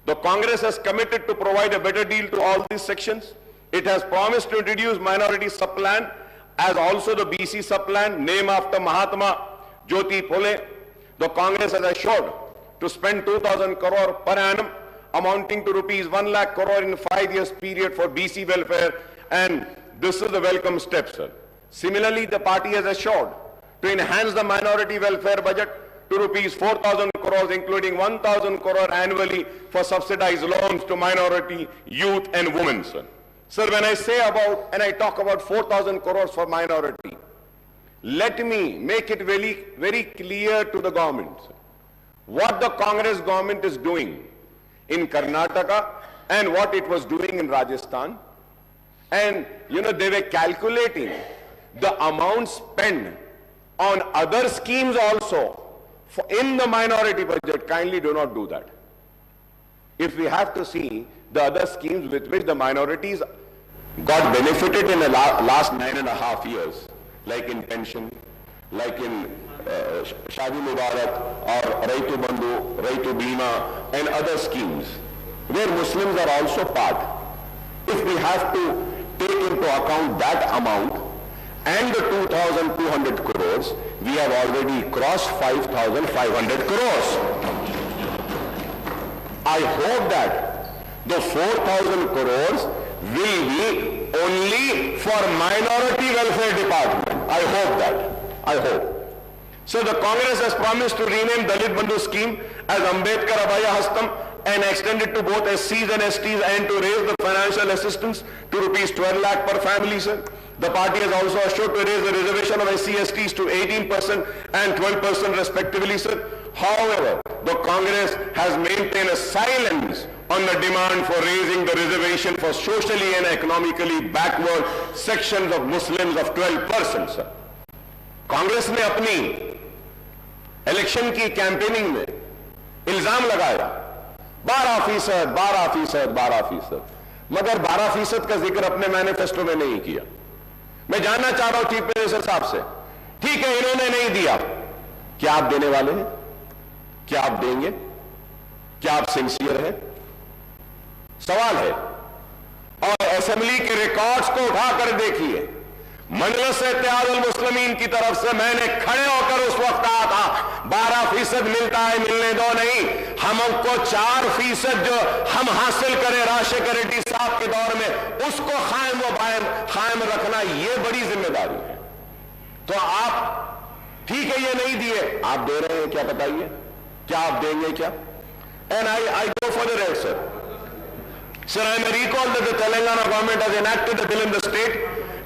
The Congress has committed to provide a better deal to all these sections. It has promised to introduce minority sub-plan as also the BC sub-plan, named after Mahatma Jyoti Phule. The Congress has assured to spend 2,000 crore per annum, amounting to rupees 1 lakh crore in a 5 years period for BC welfare, and this is a welcome step, sir. Similarly, the party has assured to enhance the minority welfare budget to rupees 4,000 crores, including 1,000 crore annually for subsidized loans to minority, youth and women, sir. Sir, when I say about, and I talk about 4,000 crores for minority, let me make it very, very clear to the government, sir, what the Congress government is doing in Karnataka and what it was doing in Rajasthan. And, you know, they were calculating the amount spent on other schemes also in the minority budget. Kindly do not do that. If we have to see the other schemes with which the minorities got benefited in the last 9.5 years, like in pension, like in Shadi Mubarak or Raitu Bandhu, Raitu Bima and other schemes, where Muslims are also part. If we have to take into account that amount and the 2,200 crores, we have already crossed 5,500 crores. I hope that the 4,000 crores will be only for minority welfare department. I hope that. I hope. So the Congress has promised to rename Dalit Bandhu scheme as Ambedkar Abhaya Hastam and extend it to both SCs and STs, and to raise the financial assistance to rupees 12 lakh per family, sir. The party has also assured to raise the reservation of SC, STs to 18% and 12% respectively, sir. However, the Congress has maintained a silence on the demand for raising the reservation for socially and economically backward sections of Muslims of 12%, sir. Congress ने अपनी election की campaigning में इल्जाम लगाया 12%, मगर 12% का जिक्र अपने मैनिफेस्टो में नहीं किया। मैं जानना चाह रहा हूं चीफ मिनिस्टर साहब से, ठीक है इन्होंने नहीं दिया, क्या आप देने वाले हैं? क्या आप देंगे? क्या आप सिंसियर हैं? सवाल है। और असेंबली के रिकॉर्ड्स को उठाकर देखिए, मजलिस इत्तेहादुल मुस्लिमीन की तरफ से मैंने खड़े होकर उस वक्त कहा था 12% मिलता है, मिलने दो नहीं, हमको 4% जो हम हासिल करें राजशेखर रेड्डी साहब के दौर में, उसको कायम रखना, ये बड़ी जिम्मेदारी है। तो आप ठीक है ये नहीं दिए, आप दे रहे हैं क्या बताइए? क्या आप देंगे क्या? And I go for the red, sir. Sir, I may recall that the Telangana government has enacted a bill in the state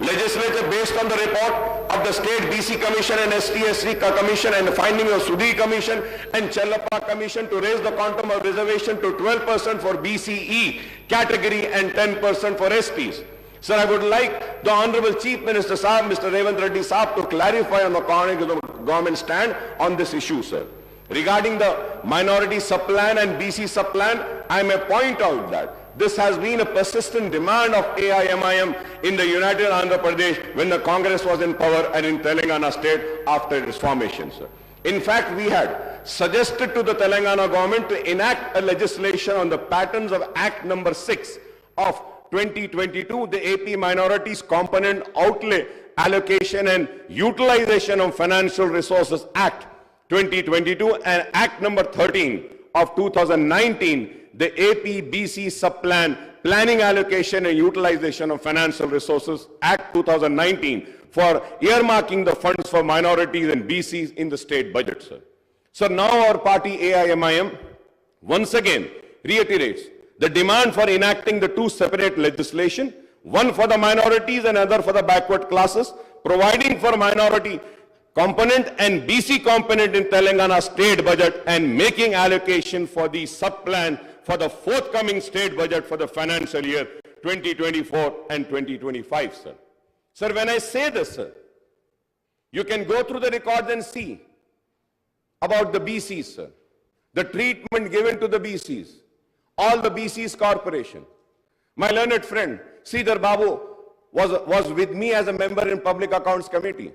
legislature based on the report of the state BC Commission and ST/SC Commission and the finding of Sudhi Commission and Chellappa Commission to raise the quantum of reservation to 12% for BCE category and 10% for STs. Sir, I would like the Honorable Chief Minister Sahab, Mr. Revanth Reddy Sahab, to clarify on the government stand on this issue, sir. Regarding the minority sub-plan and BC sub-plan, I may point out that this has been a persistent demand of AIMIM in the United Andhra Pradesh when the Congress was in power and in Telangana state after its formation, sir. In fact, we had suggested to the Telangana government to enact a legislation on the patterns of Act number 6 of 2022, the AP Minorities Component Outlay Allocation and Utilization of Financial Resources Act 2022, and Act number 13 of 2019, the AP BC Sub-Plan Planning Allocation and Utilization of Financial Resources Act 2019 for earmarking the funds for minorities and BCs in the state budget, sir. So now our party AIMIM once again reiterates the demand for enacting the two separate legislation, one for the minorities and other for the backward classes, providing for minority component and BC component in Telangana state budget, and making allocation for the sub-plan for the forthcoming state budget for the financial year 2024 and 2025, sir. Sir, when I say this, sir, You can go through the records and see about the BCs, sir. The treatment given to the BCs, all the BCs corporation. My learned friend, Sridhar Babu, was with me as a member in Public Accounts Committee.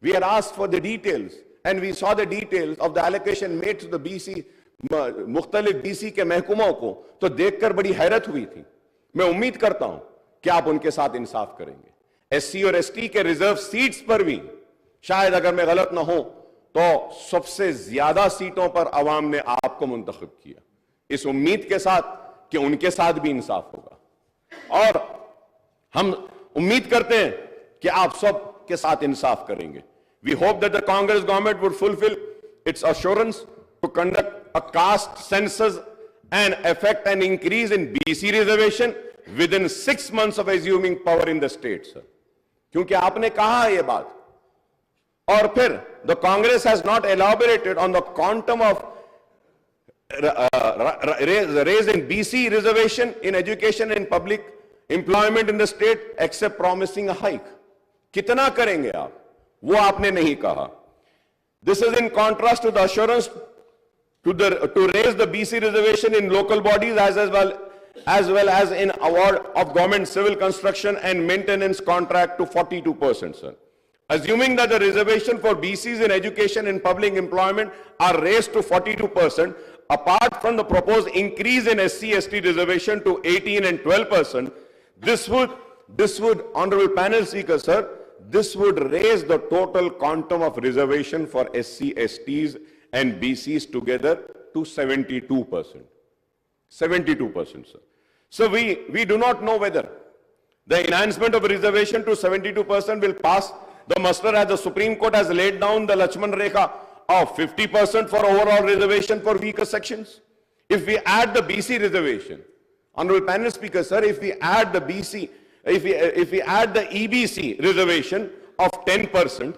We had asked for the details, and we saw the details of the allocation made to the BC, मुख्तलिफ BC के महकुमों को, तो देखकर बड़ी हैरत हुई थी. मैं उम्मीद करता हूं कि आप उनके साथ इंसाफ करेंगे. SC और ST के रिजर्व सीट्स पर भी, शायद अगर मैं गलत ना हो, तो सबसे ज्यादा सीटों पर अवाम ने आपको मुंतखब किया. इस उम्मीद के साथ कि उनके साथ भी इंसाफ होगा, और हम उम्मीद करते हैं कि आप सब के साथ इंसाफ करेंगे. We hope that the Congress government would fulfill its assurance to conduct a caste census and effect an increase in BC reservation within 6 months of assuming power in the state, sir. क्योंकि आपने कहा ये बात, और फिर the Congress has not elaborated on the quantum of raise in BC reservation in education and public employment in the state except promising a hike. कितना करेंगे आप, वो आपने नहीं कहा. This is in contrast to the assurance to raise the BC reservation in local bodies as well as in award of government civil construction and maintenance contract to 42%, sir. Assuming that the reservation for BCs in education and public employment are raised to 42%, apart from the proposed increase in SC/ST reservation to 18 and 12%, this would, Honorable Panel Speaker, sir, this would raise the total quantum of reservation for SC/STs and BCs together to 72%. 72%, sir. So we do not know whether the enhancement of reservation to 72% will pass the muster, as the Supreme Court has laid down the Lakshman Rekha of 50% for overall reservation for weaker sections. If we add the BC reservation, Honorable Panel Speaker, sir, if we add the BC, if we add the EBC reservation of 10%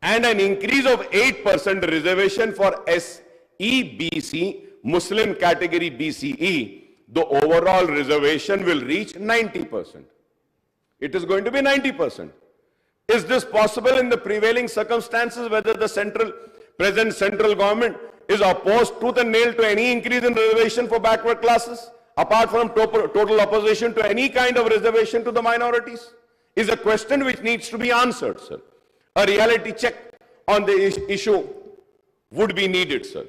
and an increase of 8% reservation for SEBC, Muslim category BCE, the overall reservation will reach 90%. It is going to be 90%. Is this possible in the prevailing circumstances, whether the present central government is opposed tooth and nail to any increase in reservation for backward classes, apart from total opposition to any kind of reservation to the minorities? Is a question which needs to be answered, sir. A reality check on the issue would be needed, sir.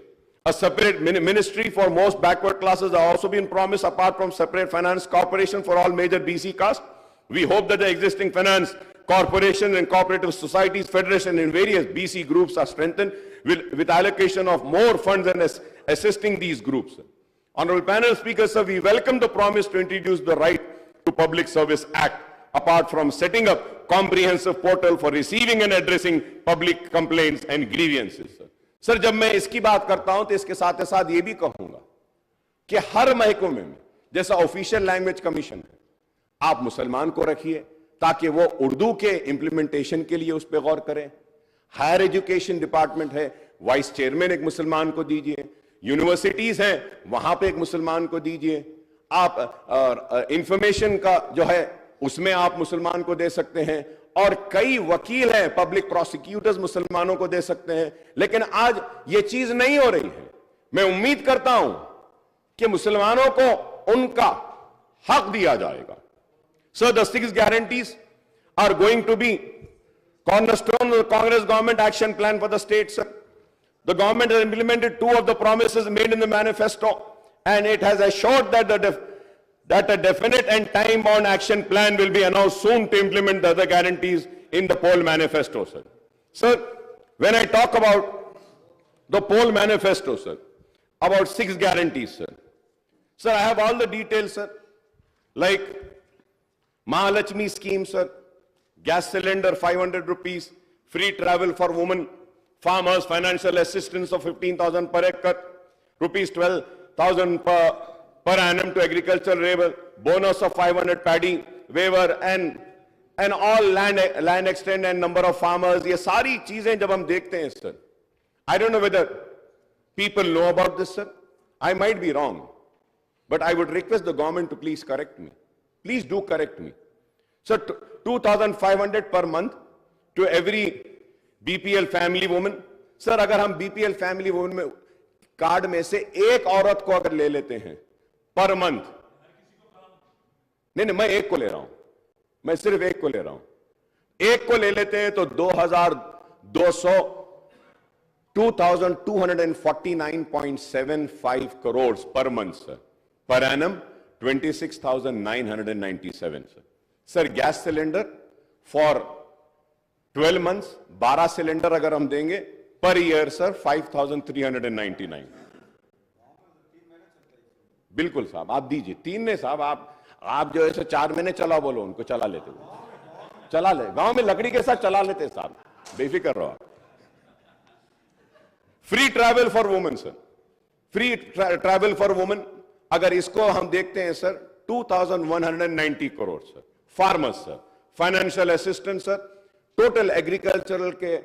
A separate ministry for most backward classes are also being promised, apart from separate finance corporation for all major BC castes. We hope that the existing finance corporation and cooperative societies, federation and various BC groups are strengthened with allocation of more funds and assisting these groups. Honorable Panel Speaker, sir, we welcome the promise to introduce the Right to Public Service Act, apart from setting up comprehensive portal for receiving and addressing public complaints and grievances. Sir, जब मैं इसकी बात करता हूं तो इसके साथ साथ ये भी कहूंगा कि हर महकमे में जैसा ऑफिशियल लैंग्वेज कमीशन है, आप मुसलमान को रखिए ताकि वो उर्दू के इंप्लीमेंटेशन के लिए उस पर गौर करें. हायर एजुकेशन डिपार्टमेंट है, वाइस चेयरमैन एक मुसलमान को दीजिए. यूनिवर्सिटीज हैं, वहां पे एक मुसलमान को दीजिए. आप इंफॉर्मेशन का जो है उसमें आप मुसलमान को दे सकते हैं, और कई वकील हैं, पब्लिक प्रोसिक्यूटर्स मुसलमानों को दे सकते हैं. लेकिन आज ये चीज नहीं हो रही है. मैं उम्मीद करता हूं कि मुसलमानों को उनका हक दिया जाएगा. So the 6 guarantees are going to be cornerstone of the Congress government action plan for the state, sir. The government has implemented 2 of the promises made in the manifesto, and it has assured that a definite and time-bound action plan will be announced soon to implement the other guarantees in the poll manifesto, sir. Sir, when I talk about the poll manifesto, sir, about 6 guarantees, sir, I have all the details, sir, like Mahalakshmi scheme, sir, gas cylinder 500 rupees, free travel for women, farmers, financial assistance of 15,000 per acre, rupees 12,000 per annum to agricultural labor, bonus of 500 paddy waiver, and all land extent and number of farmers. ये सारी चीजें जब हम देखते हैं, sir, I don't know whether people know about this, sir. I might be wrong, but I would request the government to please correct me. Please do correct me. So 2,500 per month to every BPL family women, sir अगर हम BPL family women में card में से एक औरत को अगर ले लेते हैं पर मंथ, नहीं मैं एक को ले रहा हूं, मैं सिर्फ एक को ले रहा हूं, एक को ले लेते हैं तो 2,249.75 crore per month sir, per annum 26,997 sir. Sir gas cylinder for 12 months 12 cylinder अगर हम देंगे पर ईयर सर 5,399. बिल्कुल साहब आप दीजिए, 3 ने साहब आप जो ऐसे 4 महीने चला बोलो उनको चला लेते हो, चला ले, गांव में लकड़ी के साथ चला लेते साहब, बेफिक्र रहो आप. Free travel for women sir, free travel for women अगर इसको हम देखते हैं sir 2,190 crore sir. Farmers sir, financial assistance sir, total agricultural के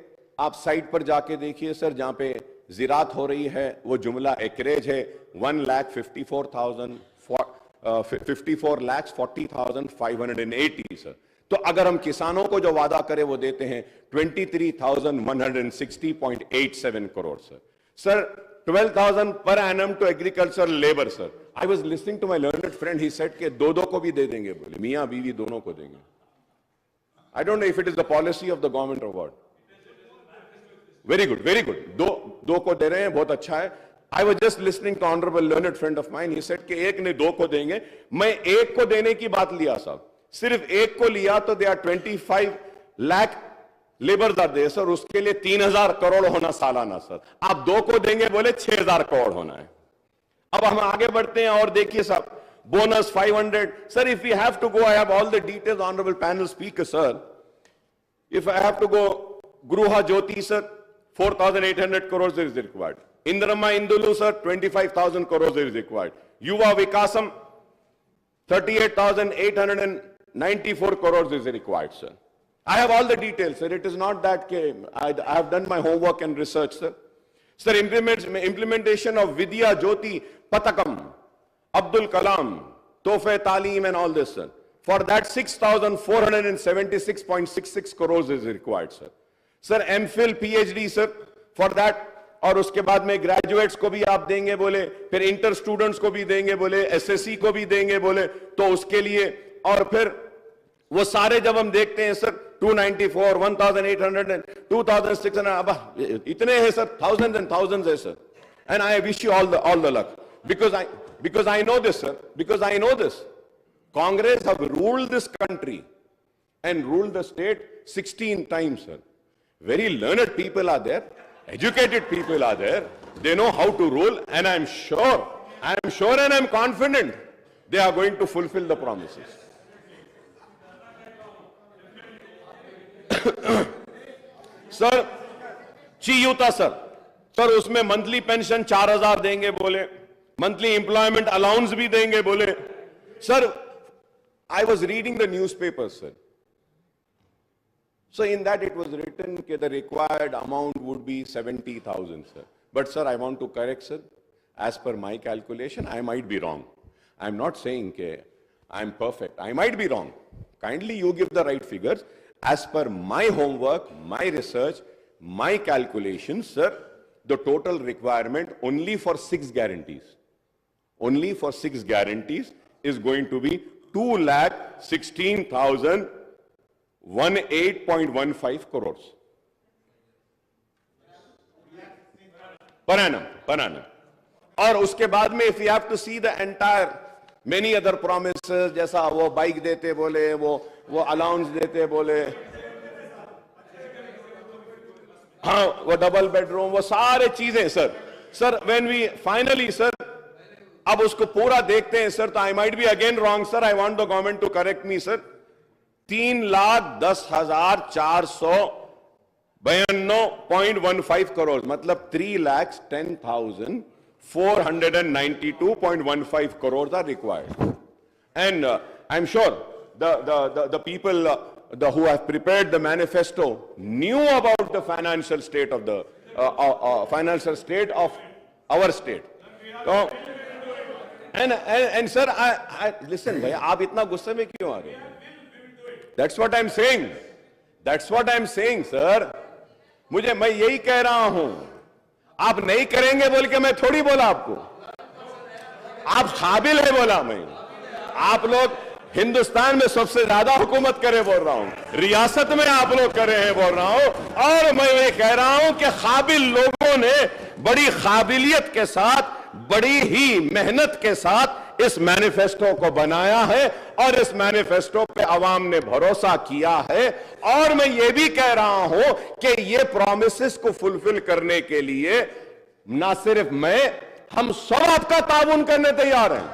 आप साइट पर जाके देखिए सर, जहां पे ज़राअत हो रही है वो जुमला एकरेज है 1,54,40,580 सर. तो अगर हम किसानों को जो वादा करें वो देते हैं 23,160.87 crore sir. Sir 12,000 per annum to agriculture labour sir. I was listening to my learned friend, he said के दो को भी दे देंगे, बोले मियां बीवी दोनों को देंगे. I don't know if it is the policy of the government or what. Very good, very good. दो को दे रहे हैं, बहुत अच्छा है. I was just listening to honorable learned friend of mine. He said कि एक ने 2 को देंगे. मैं एक को देने की बात लिया साहब, सिर्फ एक को लिया तो they are 25 lakh labour they sir, उसके लिए 3,000 करोड़ होना सालाना सर. आप 2 को देंगे बोले 6,000 करोड़ होना है. अब हम आगे बढ़ते हैं और देखिए साहब, bonus 500 sir. If we have to go, I have all the details, honorable panel speaker sir. If I have to go, Gruha Jyoti sir 4,800 crores is required. Indrama Indulu sir 25,000 crores is required. Yuva Vikasam 38,894 crores is required sir. I have all the details sir. It is not that I have done my homework and research sir. Sir, implementation of Vidya Jyoti Patakam, Abdul Kalam, Tofe Talim and all this, sir. For that 6,476.66 crores is required, sir. Sir, MPhil, PhD, sir, for that, और उसके बाद में graduates को भी आप देंगे बोले, फिर इंटर स्टूडेंट्स को भी देंगे बोले, एसएससी को भी देंगे बोले, तो उसके लिए और फिर वो सारे जब हम देखते हैं सर 294, 1,800, 2,600, अब इतने हैं सर, thousands and thousands है sir. And I wish you all the luck. Because I know this, sir. Because I know this. Congress have ruled this country and ruled the state 16 times, sir. Very learned people are there. Educated people are there. They know how to rule, and I'm sure and I'm confident they are going to fulfill the promises. Sir, Chiyuta, sir. Sir, उसमें monthly pension 4,000 देंगे बोले. Monthly employment allowance भी देंगे बोले. Sir, I was reading the newspapers, sir. So in that it was written that the required amount would be 70,000, sir. But sir, I want to correct, sir. As per my calculation, I might be wrong. I'm not saying that I'm perfect. I might be wrong. Kindly you give the right figures. As per my homework, my research, my calculations, sir, the total requirement only for 6 guarantees. Only for 6 guarantees is going to be 2,16,018.15 crores. Per annum. और उसके बाद में if we have to see the entire many other promises, जैसा वो bike देते बोले, वो allowance देते बोले, हाँ वो डबल बेडरूम, वो सारे चीजें sir when we finally sir अब उसको पूरा देखते हैं सर, तो I might be again wrong sir. I want the government to correct me sir. 3,10,492.15 crore, मतलब 3,10,492.15 crores are required. And I'm sure the people who have prepared the manifesto knew about the financial state of the our state. So, and sir, I listen, bhaiya, aap itna gusse mein kyun aa rahe ho? That's what I'm saying, sir. मैं यही कह रहा हूं, आप नहीं करेंगे बोल के मैं थोड़ी बोला आपको, आप काबिल है बोला मैं। आप लोग हिंदुस्तान में सबसे ज्यादा हुकूमत करे बोल रहा हूं, रियासत में आप लोग करे हैं बोल रहा हूं, और मैं ये कह रहा हूं कि काबिल लोगों ने बड़ी काबिलियत के साथ, बड़ी ही मेहनत के साथ इस मैनिफेस्टो को बनाया है, और इस मैनिफेस्टो पे अवाम ने भरोसा किया है। और मैं ये भी कह रहा हूं कि ये प्रॉमिसेस को फुलफिल करने के लिए ना सिर्फ मैं, हम सब आपका ताउन करने तैयार हैं।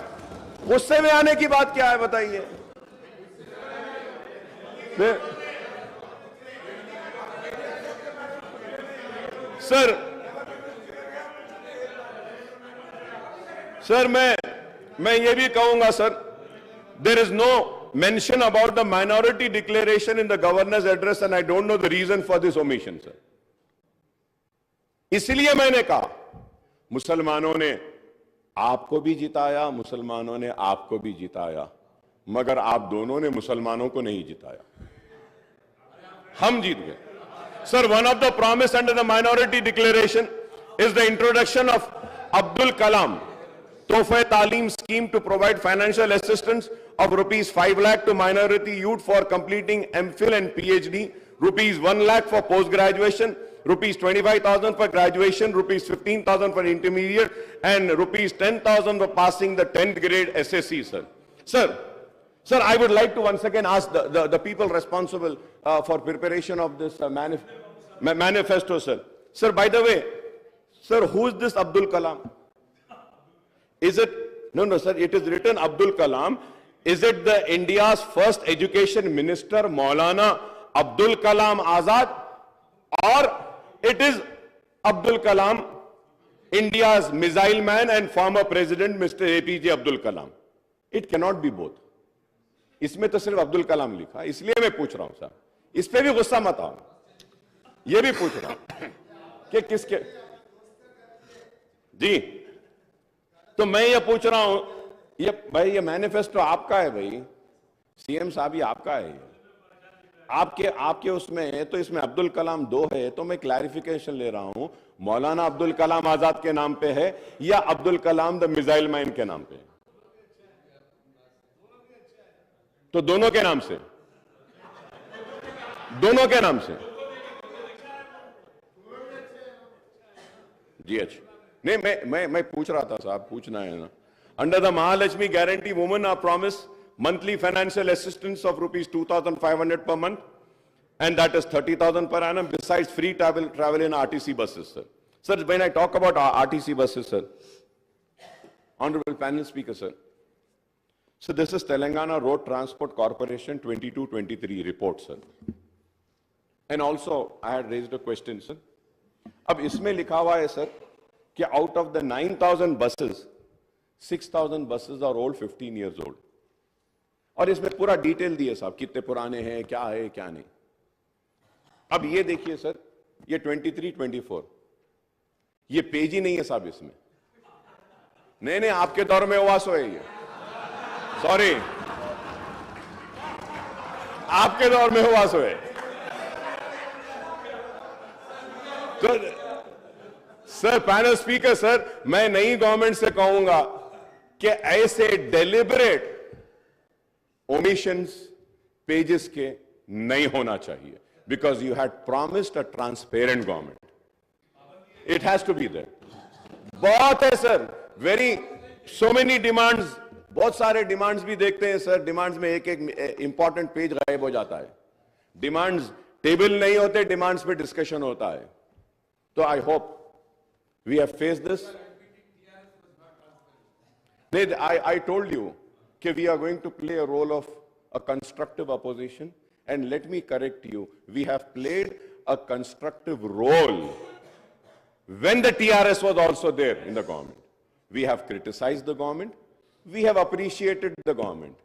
गुस्से में आने की बात क्या है बताइए? सर मैं ये भी कहूंगा sir, there is no mention about the minority declaration in the governor's address, and I don't know the reason for this omission, sir. इसलिए मैंने कहा, मुसलमानों ने आपको भी जिताया, मुसलमानों ने आपको भी जिताया, मगर आप दोनों ने मुसलमानों को नहीं जिताया, हम जीत गए। Sir, one of the promise under the minority declaration is the introduction of Abdul Kalam Tohfa Talim scheme to provide financial assistance of rupees 5 lakh to minority youth for completing MPhil and PhD, rupees 1 lakh for post-graduation, rupees 25,000 for graduation, rupees 15,000 for intermediate, and rupees 10,000 for passing the 10th grade SSC, sir. Sir, I would like to once again ask the people responsible for preparation of this manifesto, sir. Sir, by the way, sir, who is this Abdul Kalam? Is it, no, sir, it is written Abdul Kalam. Is it the India's first education minister, Maulana Abdul Kalam Azad? Or it is Abdul Kalam, India's missile man and former president, Mr. APJ Abdul Kalam? It cannot be both. इसमें तो सिर्फ अब्दुल कलाम लिखा, इसलिए मैं पूछ रहा हूं साहब, इस पे भी गुस्सा मत आओ, ये भी पूछ रहा हूं कि किसके जी। तो मैं ये पूछ रहा हूं, ये भाई ये मैनिफेस्टो आपका है भाई, सीएम साहब ये आपका है, आपके उसमें है, तो इसमें अब्दुल कलाम 2 है, तो मैं क्लैरिफिकेशन ले रहा हूं, मौलाना अब्दुल कलाम आजाद के नाम पे है या Abdul Kalam the missile man के नाम पे है? तो दोनों के नाम से, दोनों के नाम से जी। अच्छा, नहीं मैं पूछ रहा था साहब, पूछना है ना। Under the Mahalakshmi guarantee women are promise monthly financial assistance of rupees 2,500 per month, and that is 30,000 per annum, besides free travel in RTC buses, sir. Sir, when I talk about RTC buses, sir, honorable panel speaker, sir, so this is Telangana Road Transport Corporation 22-23 report, sir. And also I had raised a question, sir. अब इसमें लिखा हुआ है sir कि out of the 9,000 buses, 6,000 buses are old, 15 years old. और इसमें पूरा detail दिए साहब, कितने पुराने हैं, क्या है क्या नहीं। अब ये देखिए सर, ये 23-24, ये पेज ही नहीं है साहब इसमें। नहीं आपके दौर में हुआ सो है ये, सॉरी, आपके दौर में हुआ सो है। तो सर, पैनल स्पीकर सर, मैं नई गवर्नमेंट से कहूंगा कि ऐसे डेलिबरेट omissions pages के नहीं होना चाहिए, because you had promised a transparent government. It has to be there. बहुत है सर, so many demands, बहुत सारे demands भी देखते हैं सर, demands में एक important page गायब हो जाता है, demands table नहीं होते, demands पे discussion होता है। तो I hope we have faced this. I told you we are going to play a role of a constructive opposition, and let me correct you, we have played a constructive role when the TRS was also there in the government. We have criticized the government, we have appreciated the government,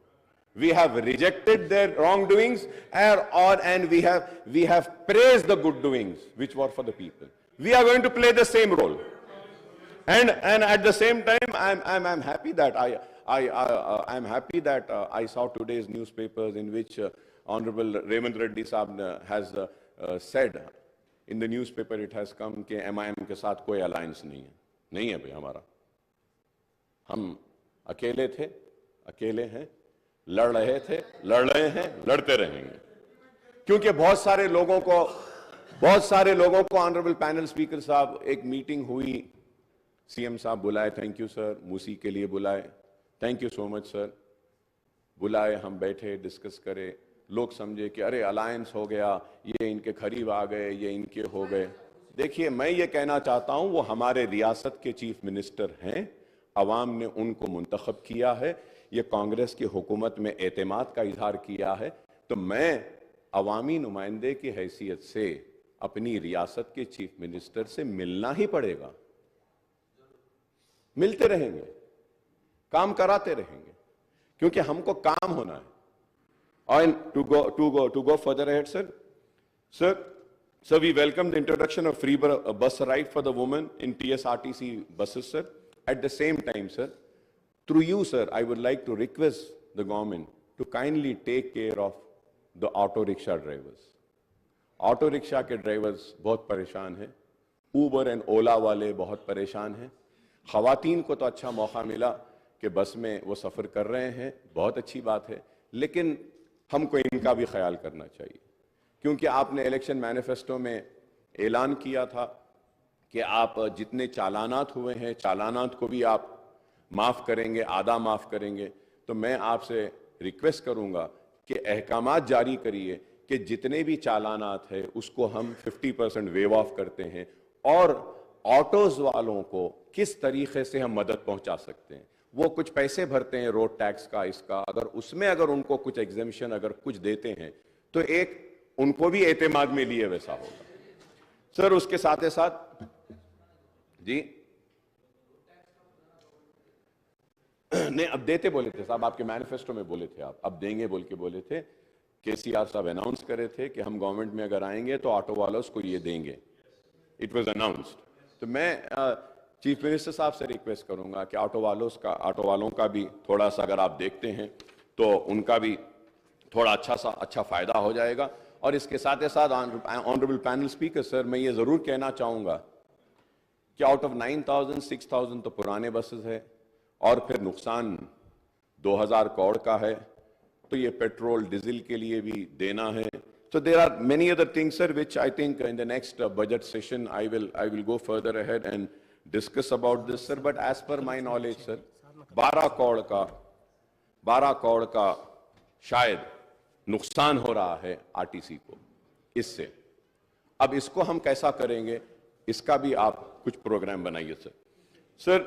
we have rejected their wrongdoings, and we have praised the good doings which were for the people. We are going to play the same role, and at the same time I'm happy that I'm happy that I saw today's newspapers in which Honorable Raymond Reddy Saab has said in the newspaper it has come कि MIM के साथ कोई alliance नहीं है भाई हमारा। हम अकेले थे, अकेले हैं, लड़ रहे थे, लड़ रहे हैं, लड़ते रहेंगे। क्योंकि बहुत सारे लोगों को ऑनरेबल पैनल स्पीकर साहब, एक मीटिंग हुई, CM साहब बुलाए, थैंक यू सर, मूसी के लिए बुलाए, thank you so much sir, बुलाए, हम बैठे, डिस्कस करे, लोग समझे कि अरे अलायंस हो गया, ये इनके करीब आ गए, ये इनके हो गए। देखिए, मैं ये कहना चाहता हूं, वो हमारे रियासत के चीफ मिनिस्टर हैं, अवाम ने उनको मुंतखब किया है, ये कांग्रेस की हुकूमत में एतमाद का इजहार किया है, तो मैं अवामी नुमाइंदे की हैसियत से अपनी रियासत के चीफ मिनिस्टर से मिलना ही पड़ेगा। मिलते रहेंगे, काम कराते रहेंगे, क्योंकि हमको काम होना है। And to go further ahead, sir, we welcome the introduction of free bus ride for the women in TSRTC buses, sir. At the same time, sir, through you, sir, I would like to request the government to kindly take care of the auto rickshaw drivers. Auto rickshaw के drivers बहुत परेशान हैं, Uber and ओला वाले बहुत परेशान हैं। ख़वातीन को तो अच्छा मौका मिला कि बस में वो सफ़र कर रहे हैं, बहुत अच्छी बात है, लेकिन हमको इनका भी ख्याल करना चाहिए, क्योंकि आपने इलेक्शन मैनिफेस्टो में ऐलान किया था कि आप जितने चालानात हुए हैं, चालानात को भी आप माफ़ करेंगे, आधा माफ़ करेंगे। तो मैं आपसे रिक्वेस्ट करूंगा कि अहकामात जारी करिए कि जितने भी चालानात है उसको हम 50% वेव ऑफ करते हैं, और ऑटोज वालों को किस तरीके से हम मदद पहुंचा सकते हैं। वो कुछ पैसे भरते हैं रोड टैक्स का, इसका, अगर उसमें अगर उनको कुछ एग्जेम्पशन अगर कुछ देते हैं तो एक उनको भी एतमाद में लिए वैसा होगा। सर, उसके साथ साथ जी नहीं, अब देते बोले थे साहब, आपके मैनिफेस्टो में बोले थे, आप अब देंगे बोल के बोले थे। KCR साहब अनाउंस करे थे कि हम गवर्नमेंट में अगर आएंगे तो ऑटो वालों को ये देंगे, इट वाज अनाउंस्ड। तो मैं चीफ मिनिस्टर साहब से रिक्वेस्ट करूंगा कि ऑटो वालों का भी थोड़ा सा अगर आप देखते हैं तो उनका भी थोड़ा अच्छा फायदा हो जाएगा। और इसके साथ साथ ऑनरेबल पैनल स्पीकर सर, मैं ये जरूर कहना चाहूंगा कि आउट ऑफ 9,000 6,000 तो पुराने बसेस है, और फिर नुकसान 2,000 करोड़ का है, तो ये पेट्रोल डीजल के लिए भी देना है। So there are many other things, sir, which I think in the next budget session I will go further ahead and discuss about this, sir. But as per my knowledge, sir, 12 crore का शायद नुकसान हो रहा है RTC को इससे। अब इसको हम कैसा करेंगे, इसका भी आप कुछ प्रोग्राम बनाइए sir. Sir,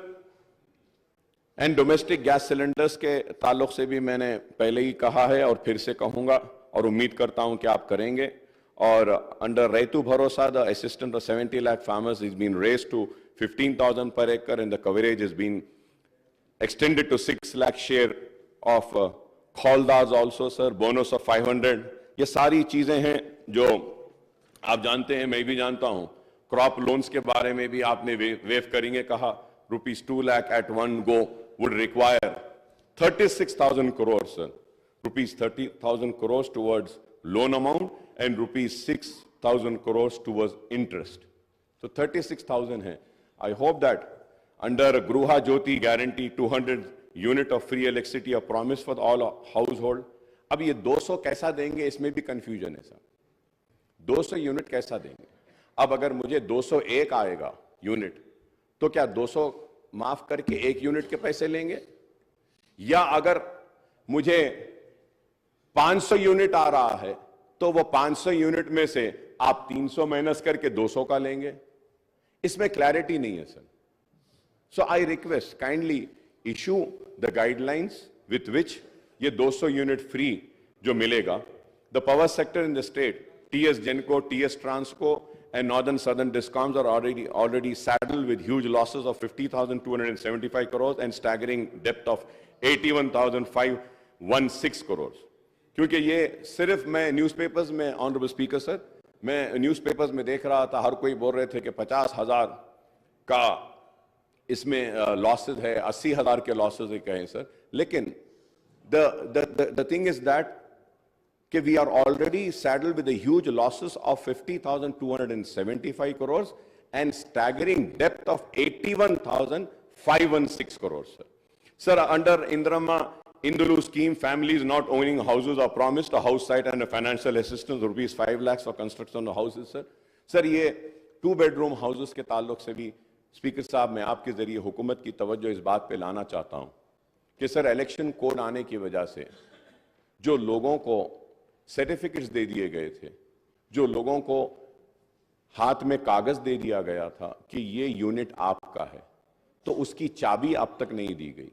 and domestic gas cylinders के ताल्लुक से भी मैंने पहले ही कहा है और फिर से कहूंगा, और उम्मीद करता हूं कि आप करेंगे। और under Rythu Bharosa the assistant of 70 lakh farmers is been raised to 15,000 per acre and the coverage has been extended to 6 lakh share of खौलदास also, sir, bonus of 500। ये सारी चीजें हैं जो आप जानते हैं, मैं भी जानता हूं। क्रॉप लोन्स के बारे में भी आपने वेव करेंगे कहा, ₹2 lakh at one go would require 36,000 crores, sir. ₹30,000 crores towards loan amount and ₹6,000 crores towards interest. So 36,000 है। I hope that under Gruha Jyoti guarantee 200 unit of free electricity a promise for all household। अब ये 200 कैसा देंगे, इसमें भी confusion है sir. 200 unit कैसा देंगे? अब अगर मुझे 201 आएगा यूनिट, तो क्या 200 माफ करके 1 यूनिट के पैसे लेंगे? या अगर मुझे 500 यूनिट आ रहा है तो वो 500 यूनिट में से आप 300 माइनस करके 200 का लेंगे? इसमें क्लैरिटी नहीं है sir. So I request kindly issue the guidelines with which ये 200 यूनिट फ्री जो मिलेगा। The power sector in the state, TS Genco, TS Transco and Northern Southern Discoms are already saddled with huge losses of 50,275 crores and staggering debt of 81,516 crores। क्योंकि ये सिर्फ मैं newspapers में, honourable speaker sir, मैं newspapers में देख रहा था, हर कोई बोल रहे थे कि 50,000 का इसमें लॉसेज है, 80,000 के लॉसेज है कहें सर। लेकिन द थिंग इज दैट कि we are already saddled with the huge losses of 50,275 crores and staggering debt of 81,516 crores. Sir, under Indulu scheme, families not owning houses are promised a house site and a financial assistance rupees 5 lakhs for construction of houses, sir. Sir, ये 2-bedroom houses के ताल्लुक से भी speaker साहब मैं आपके जरिए हुकूमत की तवज्जो इस बात पे लाना चाहता हूं कि सर इलेक्शन कोड आने की वजह से जो लोगों को सर्टिफिकेट्स दे दिए गए थे, जो लोगों को हाथ में कागज दे दिया गया था कि ये यूनिट आपका है, तो उसकी चाबी अब तक नहीं दी गई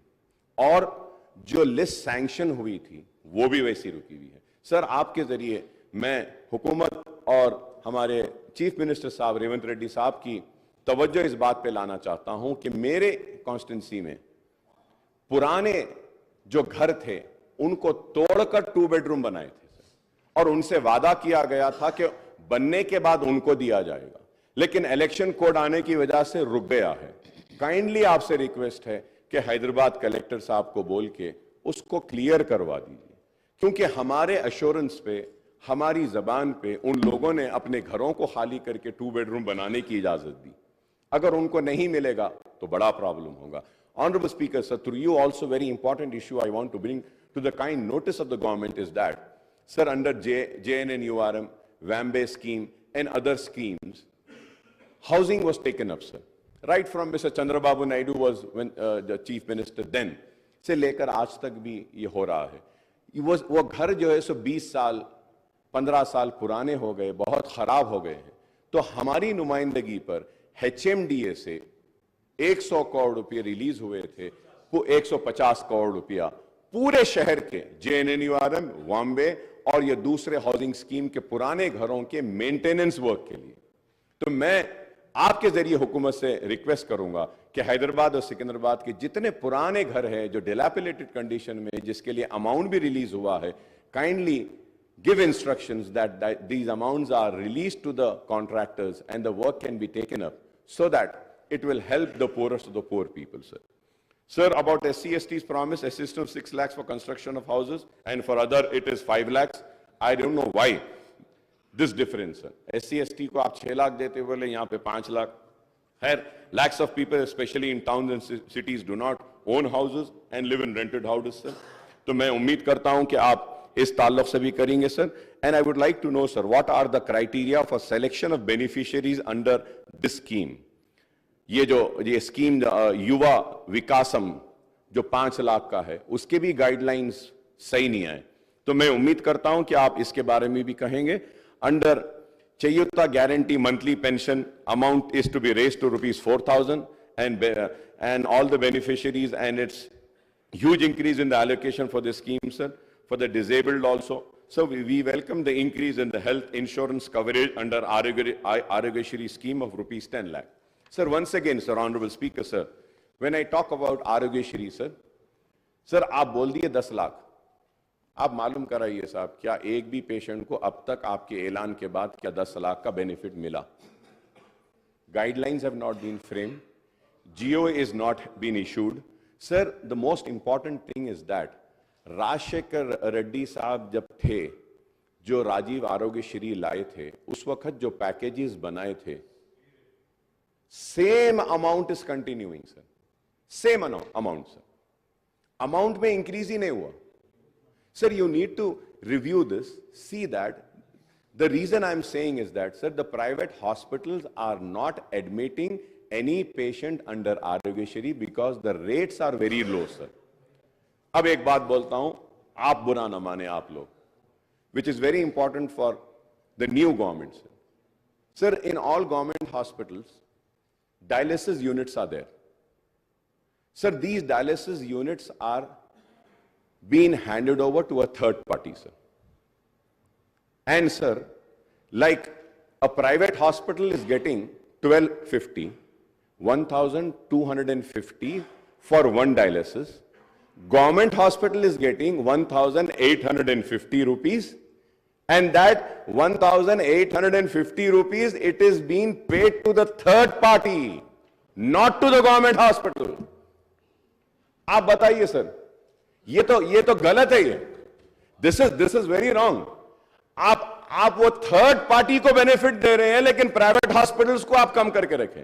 और जो लिस्ट सैंक्शन हुई थी वो भी वैसी रुकी हुई है। सर, आपके जरिए मैं हुकूमत और हमारे चीफ मिनिस्टर साहब रेवंत रेड्डी साहब की तवज्जो इस बात पे लाना चाहता हूं कि मेरे कॉन्स्टिट्यूंसी में पुराने जो घर थे उनको तोड़कर 2-bedroom बनाए थे और उनसे वादा किया गया था कि बनने के बाद उनको दिया जाएगा, लेकिन इलेक्शन कोड आने की वजह से रुक गया है। काइंडली आपसे रिक्वेस्ट है कि हैदराबाद कलेक्टर साहब को बोल के उसको क्लियर करवा दीजिए, क्योंकि हमारे एश्योरेंस पे, हमारी जबान पे उन लोगों ने अपने घरों को खाली करके 2-bedroom बनाने की इजाजत दी। अगर उनको नहीं मिलेगा तो बड़ा प्रॉब्लम होगा। Honorable Speaker, sir, through you also very important issue I want to bring to the kind notice of the government is that, sir, under JNNURM, WAMBE scheme and other schemes, housing was taken up, sir. Right from Mr. Chandrababu Naidu was the chief minister then, से लेकर आज तक भी ये हो रहा है। वो घर जो है सो 20 साल 15 साल पुराने हो गए, बहुत खराब हो गए हैं। तो हमारी नुमाइंदगी पर HMDA से 100 करोड़ रुपए रिलीज हुए थे, वो 150 करोड़ रुपया पूरे शहर के JNNURM, वाम्बे और ये दूसरे हाउसिंग स्कीम के पुराने घरों के मेंटेनेंस वर्क के लिए। तो मैं आपके जरिए हुकूमत से रिक्वेस्ट करूंगा कि हैदराबाद और सिकंदराबाद के जितने पुराने घर हैं जो डिलैपिलेटेड कंडीशन में, जिसके लिए अमाउंट भी रिलीज हुआ है, kindly give instructions that these amounts are released to the contractors and the work can be taken up so that it will help the poorest of the poor people, sir. Sir, about SC/ST's promise, assistance of 6 lakhs for construction of houses and for other it is 5 lakhs. I don't know why this difference, sir. SC/ST को आप 6 लाख देते बोले, यहाँ पे 5 लाख है. Lakhs of people, especially in towns and cities, do not own houses and live in rented houses, sir. तो मैं उम्मीद करता हूँ कि आप इस ताल्लुक से भी करेंगे, sir. And I would like to know, sir, what are the criteria for selection of beneficiaries under this scheme? ये स्कीम युवा विकासम जो 5 लाख का है, उसके भी गाइडलाइंस सही नहीं आए, तो मैं उम्मीद करता हूं कि आप इसके बारे में भी कहेंगे. Under Cheyutha guarantee monthly pension amount is to be raise to ₹4,000 and all the beneficiaries, and it's huge increase in the allocation for this scheme, sir. For the disabled also, so we welcome the increase in the health insurance coverage under Arogyashri scheme of ₹10 lakh. Sir, once again, sir, Honorable Speaker, sir, when I talk about Arogyashri, sir, आप बोल दिए 10 लाख. आप मालूम कराइए साहब, क्या एक भी पेशेंट को अब तक आपके ऐलान के बाद क्या 10 लाख का बेनिफिट मिला? Guidelines have not been framed. GOA is not been issued. Sir, the most important thing is that Rajshekhar Reddy साहब जब थे, जो राजीव आरोग्यश्री लाए थे, उस वक्त जो पैकेजेस बनाए थे, same amount is continuing, sir. Same amount, sir. Amount में इंक्रीज ही नहीं हुआ. Sir, you need to review this, see that. The reason I am saying is that, sir, the private hospitals are not admitting any patient under Aarogyasri because the rates are very low, sir. अब एक बात बोलता हूं, आप बुरा ना माने आप लोग, which is very important for the new government, sir. Sir, in all government hospitals, dialysis units are there. Sir, these dialysis units are being handed over to a third party, sir. And sir, like a private hospital is getting 1,250, 1,250 for one dialysis. Government hospital is getting 1,850 rupees, and that 1,850 rupees, it is being paid to the third party, not to the government hospital. आप बताइए sir, ये तो गलत है. ये This is very wrong. आप वो third party को बेनिफिट दे रहे हैं, लेकिन प्राइवेट हॉस्पिटल्स को आप कम करके रखें.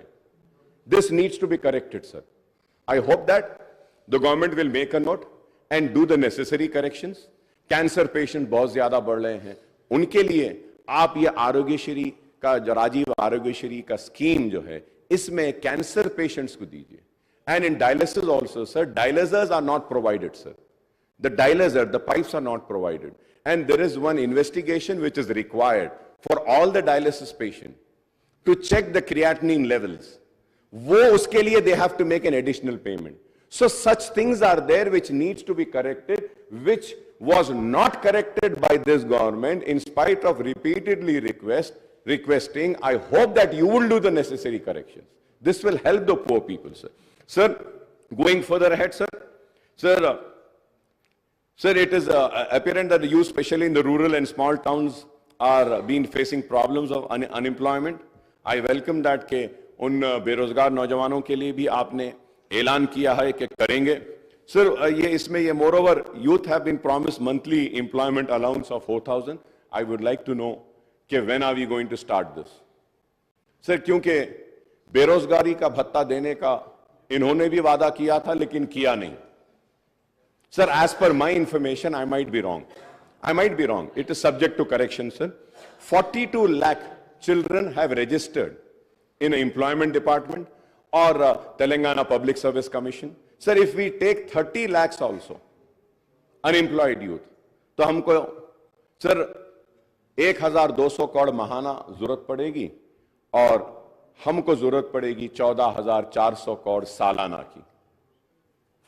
This needs to be corrected, sir. I hope that the government will make a note and do the necessary corrections. Cancer patient बहुत ज्यादा बढ़ रहे हैं, उनके लिए आप ये आरोग्यश्री का जो राजीव आरोग्यश्री का स्कीम जो है, इसमें कैंसर पेशेंट्स को दीजिए. And in dialysis also, sir, dialyzers are not provided, sir. The dialyzer, the pipes are not provided. And there is one investigation which is required for all the dialysis patients to check the creatinine levels. वो उसके लिए they have to make an additional payment. So such things are there which needs to be corrected, which was not corrected by this government in spite of repeatedly requesting. I hope that you will do the necessary corrections. This will help the poor people, sir. Sir, going further ahead, sir, it is apparent that you, especially in the rural and small towns, are being facing problems of unemployment. I welcome that के उन बेरोजगार नौजवानों के लिए भी आपने ऐलान किया है कि करेंगे. Sir, ये इसमें ये moreover, youth have been promised monthly employment allowance of 4,000. I would like to know कि when are we going to start this? Sir, क्योंकि बेरोजगारी का भत्ता देने का इन्होंने भी वादा किया था, लेकिन किया नहीं. Sir, as per my information, I might be wrong. It is subject to correction, sir. 42 lakh children have registered in an employment department or Telangana Public Service Commission. Sir, if we take 30 lakhs also, unemployed youth, तो हमको, sir, 1,200 crore महाना जरूरत पड़ेगी और हमको जरूरत पड़ेगी 14,400 करोड़ सालाना की.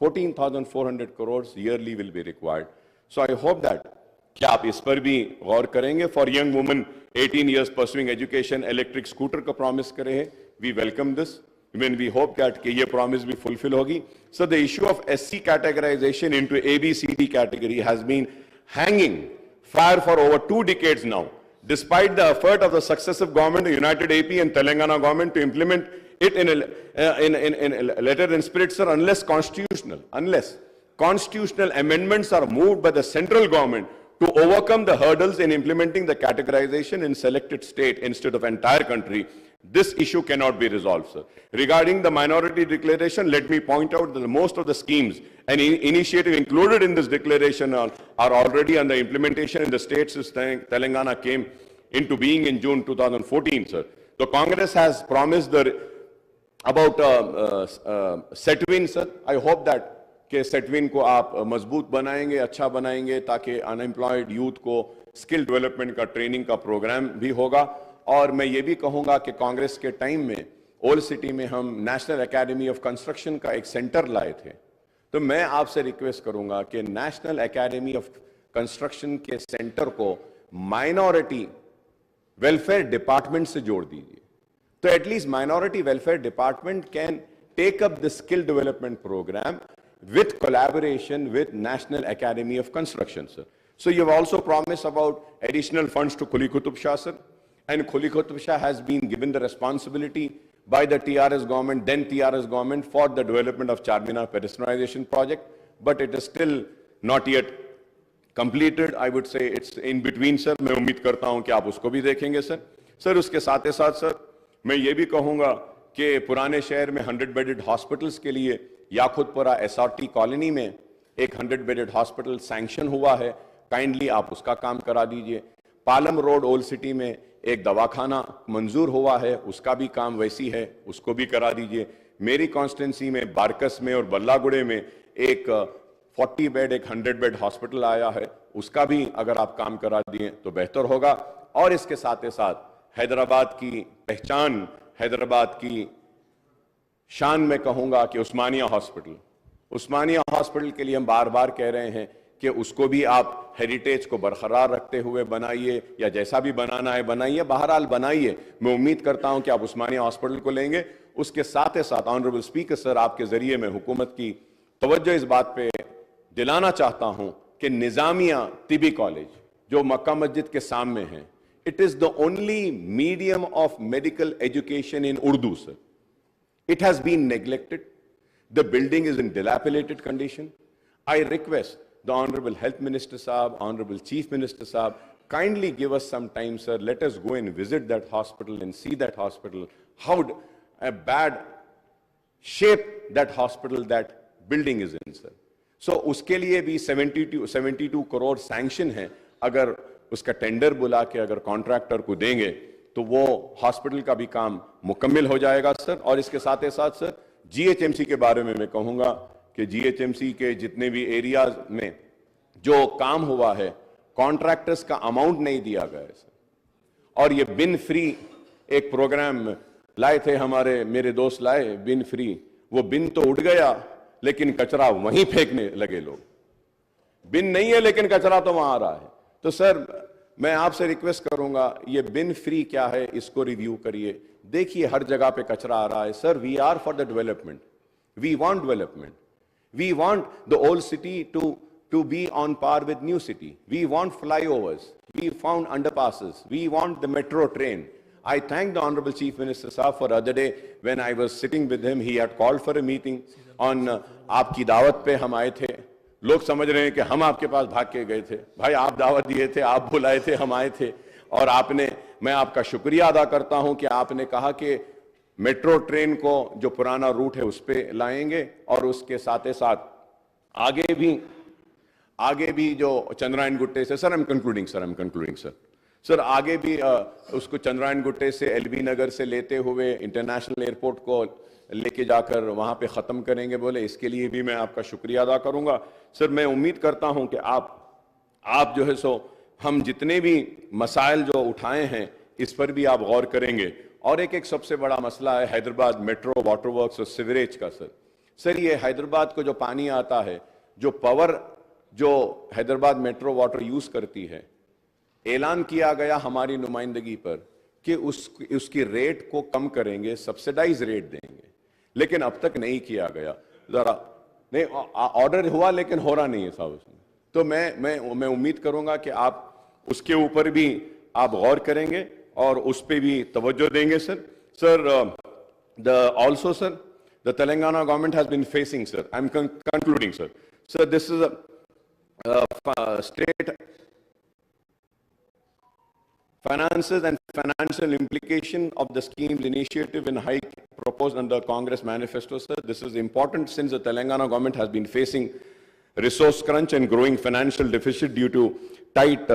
14,400 crores yearly will be required. So I hope that क्या आप इस पर भी गौर करेंगे. For young women 18 years pursuing education, electric scooter का promise करे हैं. We welcome this. When we hope that कि ये promise भी fulfill होगी. So the issue of SC categorization into ABCD category has been hanging fire for over 2 decades now. Despite the effort of the successive government, the United AP and Telangana government to implement it in a letter and spirit, sir, unless constitutional amendments are moved by the central government to overcome the hurdles in implementing the categorization in selected state instead of entire country, this issue cannot be resolved, sir. Regarding the minority declaration, let me point out that most of the schemes and initiative included in this declaration are already under implementation in the states since Telangana came into being in June 2014, sir. The Congress has promised about Setwin, sir. I hope that कि सेटविन को आप मजबूत बनाएंगे, अच्छा बनाएंगे, ताकि unemployed youth को skill development का ट्रेनिंग का प्रोग्राम भी होगा. और मैं ये भी कहूँगा कि कांग्रेस के टाइम में ओल्ड सिटी में हम नेशनल एकेडमी ऑफ कंस्ट्रक्शन का एक सेंटर लाए थे. तो मैं आपसे रिक्वेस्ट करूँगा कि नेशनल एकेडमी ऑफ कंस्ट्रक्शन के सेंटर को माइनॉरिटी वेलफेयर डिपार्टमेंट से जोड़ दीजिए. तो at least minority welfare department can take up the skill development programme with collaboration with National Academy of Construction, sir. So you have also promised about additional funds to Khuli Qutub Shah, sir. And Khuli Qutub Shah has been given the responsibility by the TRS government, then TRS government, for the development of Charminar pedestrianization project. But it is still not yet completed. I would say it's in between, sir. मैं उम्मीद करता हूं कि आप उसको भी देखेंगे, sir. Sir, उसके साथ ही साथ, sir, मैं ये भी कहूँगा कि पुराने शहर में 100 bedded hospitals के लिए याखुदपुरा एसआरटी कॉलोनी में एक 100 बेडेड हॉस्पिटल सैंक्शन हुआ है. काइंडली आप उसका काम करा दीजिए. पालम रोड ओल्ड सिटी में एक दवाखाना मंजूर हुआ है, उसका भी काम वैसी है, उसको भी करा दीजिए. मेरी कॉन्स्टिट्यूंसी में बारकस में और बल्लागुड़े में एक 40 बेड एक 100 बेड हॉस्पिटल आया है, उसका भी अगर आप काम करा दिए तो बेहतर होगा. और इसके साथ ही साथ हैदराबाद की पहचान, हैदराबाद की शान में कहूंगा कि उस्मानिया हॉस्पिटल के लिए हम बार बार कह रहे हैं कि उसको भी आप हेरिटेज को बरकरार रखते हुए बनाइए, या जैसा भी बनाना है बनाइए, बहरहाल बनाइए. मैं उम्मीद करता हूं कि आप उस्मानिया हॉस्पिटल को लेंगे. उसके साथ ही साथ ऑनरेबल स्पीकर सर, आपके जरिए मैं हुकूमत की तवज्जो इस बात पे दिलाना चाहता हूं कि निजामिया तिबी कॉलेज जो मक्का मस्जिद के सामने है, it is the only medium of medical education in Urdu, sir. It has been neglected. The building is in dilapidated condition. I request the Honorable Health Minister Saab, Honorable Chief Minister Saab, kindly give us some time, sir. Let us go and visit that hospital and see that hospital, how a bad shape that hospital, that building is in, sir. So उसके लिए भी 72 crore sanction है. अगर उसका tender बुला के अगर contractor को देंगे तो वो हॉस्पिटल का भी काम मुकम्मल हो जाएगा सर. और इसके साथ ही साथ सर जीएचएमसी के बारे में मैं कहूंगा कि जीएचएमसी के जितने भी एरियाज में जो काम हुआ है, कॉन्ट्रैक्टर्स का अमाउंट नहीं दिया गया है सर. और ये बिन फ्री एक प्रोग्राम लाए थे हमारे, मेरे दोस्त लाए बिन फ्री. वो बिन तो उड़ गया लेकिन कचरा वहीं फेंकने लगे लोग. बिन नहीं है लेकिन कचरा तो वहां आ रहा है. तो सर मैं आपसे रिक्वेस्ट करूंगा, ये बिन फ्री क्या है इसको रिव्यू करिए. देखिए हर जगह पे कचरा आ रहा है sir. We are for the development, we want development, we want the old city to be on par with new city. We want flyovers, we found underpasses, we want the metro train. I thank the Honorable Chief Minister Saab for other day when I was sitting with him, he had called for a meeting on आपकी दावत पे हम आए थे. लोग समझ रहे हैं कि हम आपके पास भाग के गए थे. भाई आप दावत दिए थे, आप बुलाए थे, हम आए थे. और आपने, मैं आपका शुक्रिया अदा करता हूं कि आपने कहा कि मेट्रो ट्रेन को जो पुराना रूट है उस पर लाएंगे और उसके साथ ही साथ आगे भी जो चंद्रायन गुट्टे से, sir I am concluding sir, sir आगे भी उसको चंद्रायन गुट्टे से एलबी नगर से लेते हुए इंटरनेशनल एयरपोर्ट को लेके जाकर वहां पे खत्म करेंगे बोले. इसके लिए भी मैं आपका शुक्रिया अदा करूंगा सर. मैं उम्मीद करता हूं कि आप जो है सो हम जितने भी मसाइल जो उठाए हैं इस पर भी आप गौर करेंगे. और एक सबसे बड़ा मसला है हैदराबाद मेट्रो वाटर वर्क्स और सीवरेज का सर. सर ये हैदराबाद को जो पानी आता है, जो पावर जो हैदराबाद मेट्रो वाटर यूज करती है, ऐलान किया गया हमारी नुमाइंदगी पर कि उसकी रेट को कम करेंगे, सब्सिडाइज रेट देंगे, लेकिन अब तक नहीं किया गया. जरा नहीं ऑर्डर हुआ लेकिन हो रहा नहीं है साहब उसमें. तो मैं उम्मीद करूंगा कि आप उसके ऊपर भी आप गौर करेंगे और उस पर भी तवज्जो देंगे sir. Sir also sir, the Telangana government has been facing, sir, I'm concluding sir. So this is a state finances and financial implication of the scheme's initiative and hike proposed under Congress manifesto, sir. This is important since the Telangana government has been facing resource crunch and growing financial deficit due to tight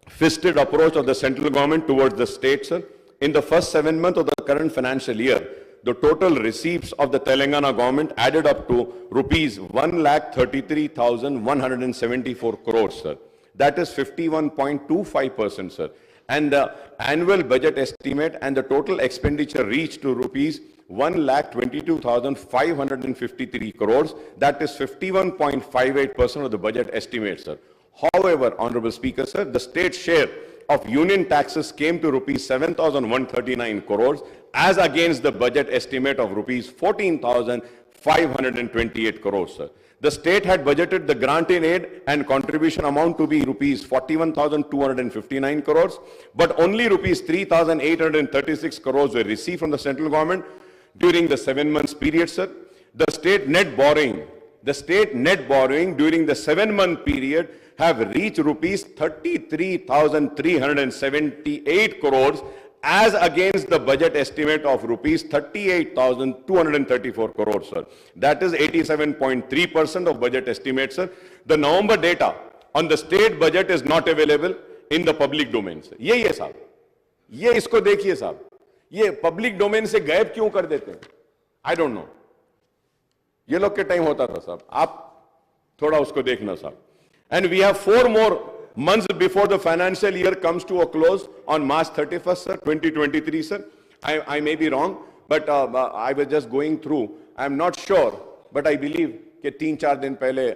fisted approach of the central government towards the state, sir. In the first 7 months of the current financial year, the total receipts of the Telangana government added up to rupees 1,33,174 crores, sir. That is 51.25%, sir. And the annual budget estimate and the total expenditure reached to rupees 1,22,553 crores. That is 51.58% of the budget estimate, sir. However, Honorable Speaker, sir, the state share of union taxes came to rupees 7,139 crores as against the budget estimate of rupees 14,528 crores, sir. The state had budgeted the grant in aid and contribution amount to be rupees 41,259 crores, but only rupees 3,836 crores were received from the central government during the 7 months period, sir. The state net borrowing during the 7-month period have reached rupees 33,378 crores as against the budget estimate of rupees 38,234 crores, sir. That is 87.3% of budget estimate, sir. The November data on the state budget is not available in the public domain, sir. ये साहब, ये इसको देखिए साहब, ये public domain से गायब क्यों कर देते हैं? I don't know. ये लोग के टाइम होता था साहब, आप थोड़ा उसको देखना साहब. And we have 4 more months before the financial year comes to a close on March 31st, sir, 2023, sir. I may be wrong, but I was just going through. I'm not sure, but I believe कि 3-4 दिन पहले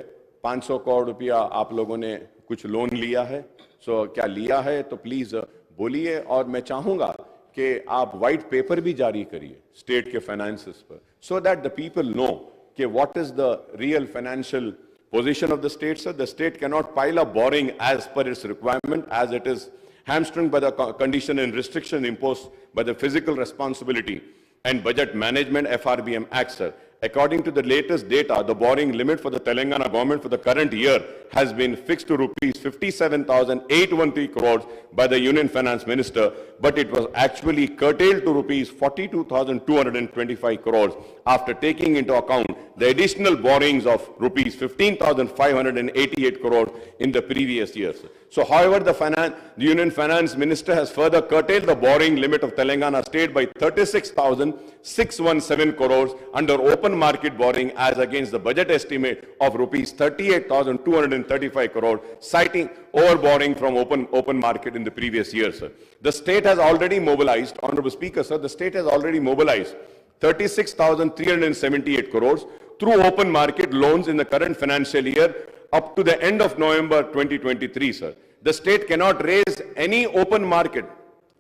500 करोड़ रुपया आप लोगों ने कुछ loan लिया है. So क्या लिया है तो प्लीज बोलिए. और मैं चाहूंगा कि आप व्हाइट पेपर भी जारी करिए स्टेट के फाइनेंसेस पर, so that the people know कि what is the real financial position of the state, sir. The state cannot pile up borrowing as per its requirement, as it is hamstrung by the condition and restriction imposed by the Physical Responsibility and Budget Management FRBM Act, sir. According to the latest data, the borrowing limit for the Telangana government for the current year has been fixed to rupees 57,813 crores by the Union Finance Minister, but it was actually curtailed to rupees 42,225 crores after taking into account the additional borrowings of rupees 15,588 crores in the previous years. So, however, the Union Finance Minister has further curtailed the borrowing limit of Telangana state by 36,617 crores under open market borrowing as against the budget estimate of rupees 38,235 crores, citing overborrowing from open market in the previous year, sir. The state has already mobilized, Honorable Speaker, sir, the state has already mobilized 36,378 crores through open market loans in the current financial year up to the end of November 2023, sir. The state cannot raise any open market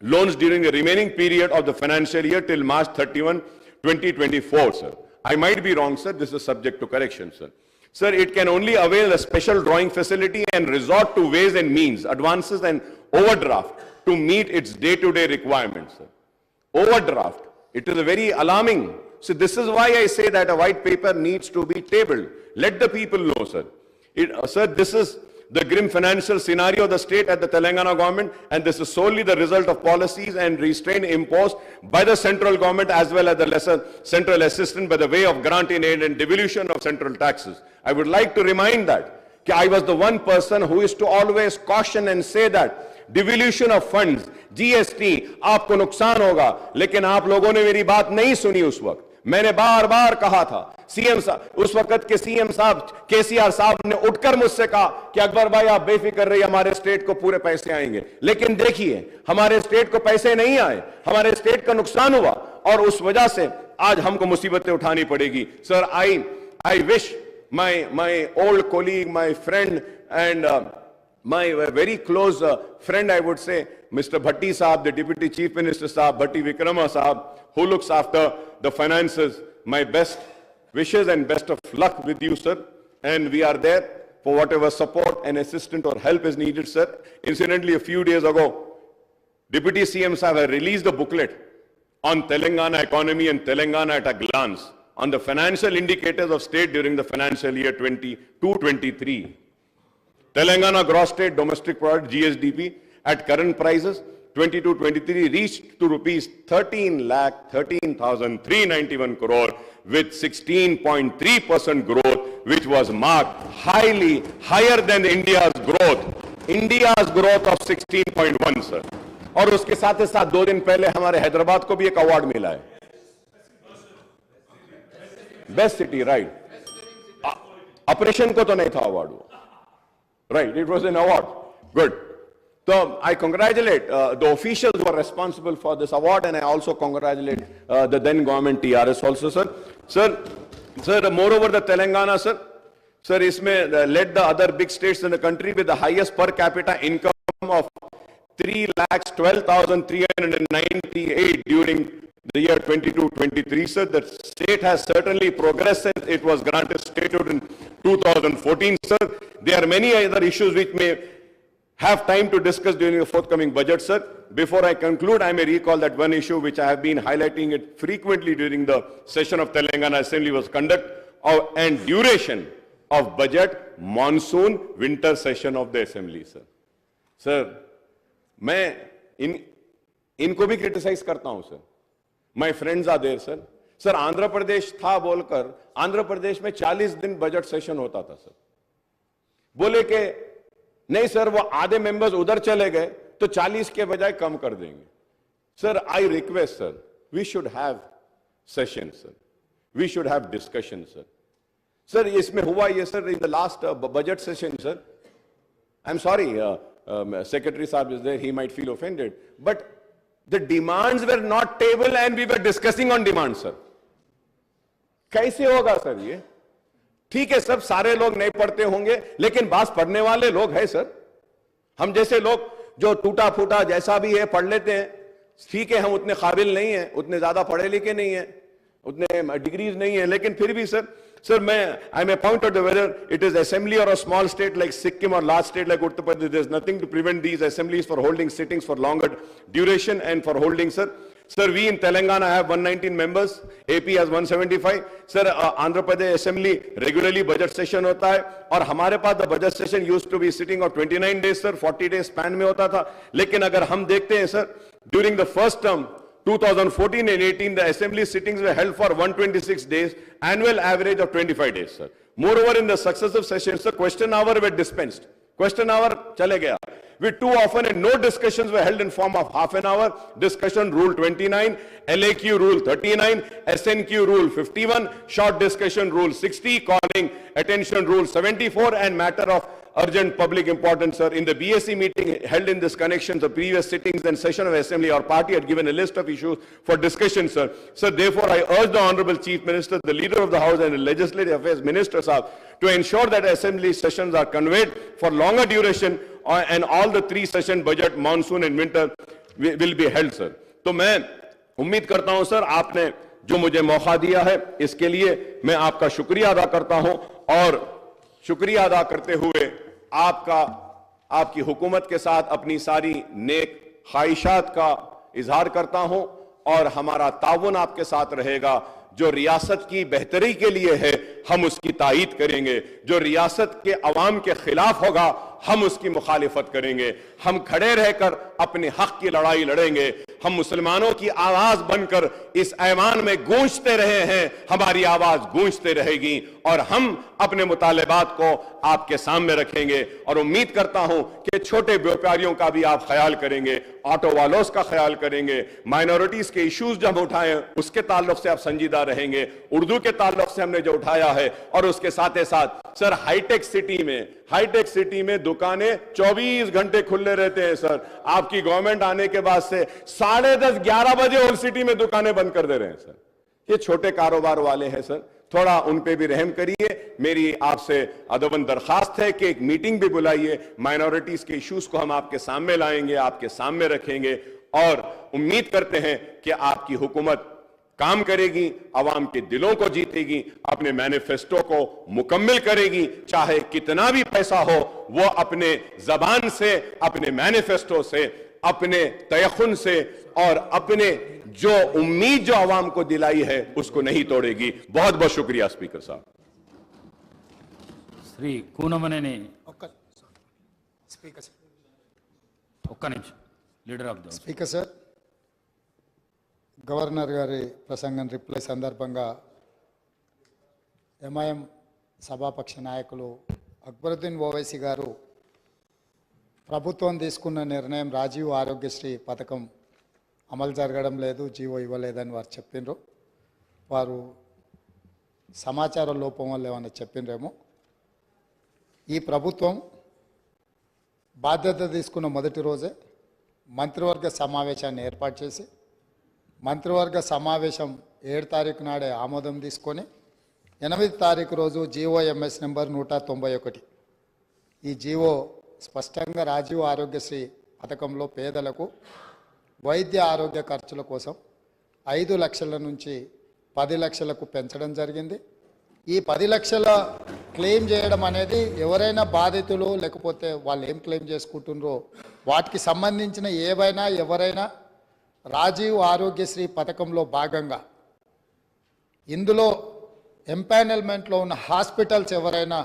loans during the remaining period of the financial year till March 31, 2024, sir. I might be wrong, sir. This is subject to correction, sir. Sir, it can only avail a special drawing facility and resort to ways and means, advances and overdraft to meet its day-to-day requirements, sir. Overdraft. It is a very alarming. So this is why I say that a white paper needs to be tabled. Let the people know, sir. Sir, this is the grim financial scenario of the state at the Telangana government, and this is solely the result of policies and restraint imposed by the central government as well as the lesser central assistance by the way of grant in aid and devolution of central taxes. I would like to remind that I was the one person who is to always caution and say that devolution of funds, GST, आपको नुकसान होगा, लेकिन आप लोगों ने मेरी बात नहीं सुनी उस वक्त. मैंने बार बार कहा था, सीएम साहब, उस वक्त के सीएम साहब केसीआर साहब ने उठकर मुझसे कहा कि अकबर भाई आप बेफिक्र रहिए, हमारे स्टेट को पूरे पैसे आएंगे. लेकिन देखिए, हमारे स्टेट को पैसे नहीं आए, हमारे स्टेट का नुकसान हुआ, और उस वजह से आज हमको मुसीबतें उठानी पड़ेगी. Sir, I wish my old colleague, my friend, and my very close friend, I would say, Mr. Bhatti Saab, the Deputy Chief Minister Saab, Bhatti Vikrama Saab, who looks after the finances, my best wishes and best of luck with you, sir. And we are there for whatever support and assistance or help is needed, sir. Incidentally, a few days ago, Deputy CM Saab had released a booklet on Telangana economy and Telangana at a glance on the financial indicators of state during the financial year 22-23. Telangana gross state domestic product GSDP at current prices 22-23 reached to rupees 13,13,391 crore with 16.3% growth, which was marked higher than India's growth of 16.1, sir. और उसके साथ 2 दिन पहले हमारे हैदराबाद को भी एक award मिला है, बेस्ट सिटी, राइट. ऑपरेशन को तो नहीं था अवार्ड वो, right? It was an award. Good. So I congratulate the officials who are responsible for this award, and I also congratulate the then government TRS also, sir. Sir, moreover, the Telangana, sir, isme led the other big states in the country with the highest per capita income of 3,12,398 during the year 22-23, sir. The state has certainly progressed since it was granted statehood in 2014, sir. There are many other issues which may have time to discuss during the forthcoming budget, sir. Before I conclude, I may recall that one issue which I have been highlighting it frequently during the session of Telangana Assembly was conduct and duration of budget monsoon winter session of the Assembly, sir. Sir, मैं इनको भी criticise करता हूं, sir. My friends are there, sir. Sir, Andhra Pradesh था बोलकर आंध्र प्रदेश में 40 दिन budget session होता था, सर. बोले कि नहीं सर, वो आधे मेंबर्स उधर चले गए तो 40 के बजाय कम कर देंगे. Sir, I request, sir, we should have session, sir. We should have discussion, sir. Sir, इसमें हुआ ये, sir, in the last budget session, sir. I am sorry, Secretary Saab is there, he might feel offended, but the demands were not tabled and we were discussing on demands, sir. कैसे होगा sir ये? ठीक है, सब सारे लोग नहीं पढ़ते होंगे, लेकिन बात पढ़ने वाले लोग हैं, सर. हम जैसे लोग जो टूटा फूटा जैसा भी है पढ़ लेते हैं. ठीक है, हम उतने काबिल नहीं हैं, उतने ज्यादा पढ़े लिखे नहीं हैं, उतने डिग्रीज नहीं है, लेकिन फिर भी sir, I may point out whether it is assembly or a small state like Sikkim or large state like Uttar Pradesh, there is nothing to prevent these assemblies for holding sittings for longer duration and for holding, sir. Sir, we in Telangana have 119 members, AP has 175. Sir, Andhra Pradesh Assembly regularly budget session hota hai, aur hamare paas the budget session used to be sitting on 29 days, sir, 40 days span mein hota tha. Lekin agar hum dekhte hain, sir, during the first term, 2014 and 18, the assembly sittings were held for 126 days, annual average of 25 days, sir. Moreover, in the successive sessions, sir, question hour were dispensed. Question hour chale gaya. With too often and no discussions were held in form of half an hour. Discussion rule 29, LAQ rule 39, SNQ rule 51, short discussion rule 60, calling attention rule 74, and matter of urgent public importance, sir. In the BSc meeting held in this connection, the previous sittings and session of Assembly, our party had given a list of issues for discussion, sir. Sir, therefore, I urge the Honorable Chief Minister, the Leader of the House and the Legislative Affairs Minister, sir, to ensure that Assembly sessions are conveyed for longer duration and all the 3 session budget, monsoon and winter will be held, sir. तो मैं उम्मीद करता हूं sir, आपने जो मुझे मौका दिया है इसके लिए मैं आपका शुक्रिया अदा करता हूं, और शुक्रिया अदा करते हुए आपकी हुकूमत के साथ अपनी सारी नेक ख्वाहिशात का इजहार करता हूं, और हमारा ताउन आपके साथ रहेगा। जो रियासत की बेहतरी के लिए है हम उसकी तायीद करेंगे, जो रियासत के अवाम के खिलाफ होगा हम उसकी मुखालिफत करेंगे। हम खड़े रहकर अपने हक की लड़ाई लड़ेंगे। हम मुसलमानों की आवाज बनकर इस ऐवान में गूंजते रहे हैं, हमारी आवाज गूंजते रहेगी, और हम अपने मुतालिबात को आपके सामने रखेंगे। और उम्मीद करता हूं कि छोटे व्यापारियों का भी आप ख्याल करेंगे, ऑटो वालों का ख्याल करेंगे, माइनॉरिटीज के इश्यूज जब उठाए उसके ताल्लुक से आप संजीदा रहेंगे, उर्दू के ताल्लुक से हमने जो उठाया है, और उसके साथ ही साथ सर हाईटेक सिटी में दुकानें 24 घंटे खुले रहते हैं सर। आपकी गवर्नमेंट आने के बाद से 10:30 11 बजे और सिटी में दुकानें बंद कर दे रहे हैं सर। ये छोटे कारोबार वाले हैं सर, थोड़ा उन पे भी रहम करिए। मेरी आपसे अदबन दरखास्त है कि एक मीटिंग भी बुलाइए, माइनॉरिटीज के इश्यूज को हम आपके सामने लाएंगे, आपके सामने रखेंगे, और उम्मीद करते हैं कि आपकी हुकूमत काम करेगी, आवाम के दिलों को जीतेगी, अपने मैनिफेस्टो को मुकम्मल करेगी। चाहे कितना भी पैसा हो, वो अपने जबान से, अपने मैनिफेस्टो से, अपने तयखुन से और अपने जो उम्मीद जो आवाम को दिलाई है उसको नहीं तोड़ेगी। बहुत बहुत शुक्रिया स्पीकर साहब। శ్రీ కూనమనేని స్పీకర్ ఒక్క నిమిషం leader of the speaker sir, governor గారి ప్రసంగం రిప్లై సందర్భంగా ఎంఐఎం సభాపక్ష నాయకులు అక్బరుద్దీన్ ఓవైసీ గారు ప్రభుత్వం తీసుకున్న నిర్ణయం రాజీవ్ ఆరోగ్యశ్రీ పథకం అమలు జరగడం లేదు, జీవో ఇవ్వలేదని వారు చెప్పిండ్రు. వారు సమాచార లోపం వల్ల ఏమన్నా చెప్పిండ్రేమో. ఈ ప్రభుత్వం బాధ్యత తీసుకున్న మొదటి రోజే మంత్రివర్గ సమావేశాన్ని ఏర్పాటు చేసి, మంత్రివర్గ సమావేశం 7 తారీఖు నాడే ఆమోదం తీసుకొని 8 తారీఖు రోజు జీఓఎంఎస్ నెంబర్ 191, ఈ జీవో స్పష్టంగా రాజీవ్ ఆరోగ్యశ్రీ పథకంలో పేదలకు వైద్య ఆరోగ్య ఖర్చుల కోసం 5 లక్షల నుంచి 10 లక్షలకు పెంచడం జరిగింది. ఈ 10 లక్షల క్లెయిమ్ చేయడం అనేది ఎవరైనా బాధితులు లేకపోతే వాళ్ళు ఏం క్లెయిమ్ చేసుకుంటున్నారో వాటికి సంబంధించిన ఏవైనా ఎవరైనా రాజీవ్ ఆరోగ్యశ్రీ పథకంలో భాగంగా ఇందులో ఎంపానల్మెంట్లో ఉన్న హాస్పిటల్స్ ఎవరైనా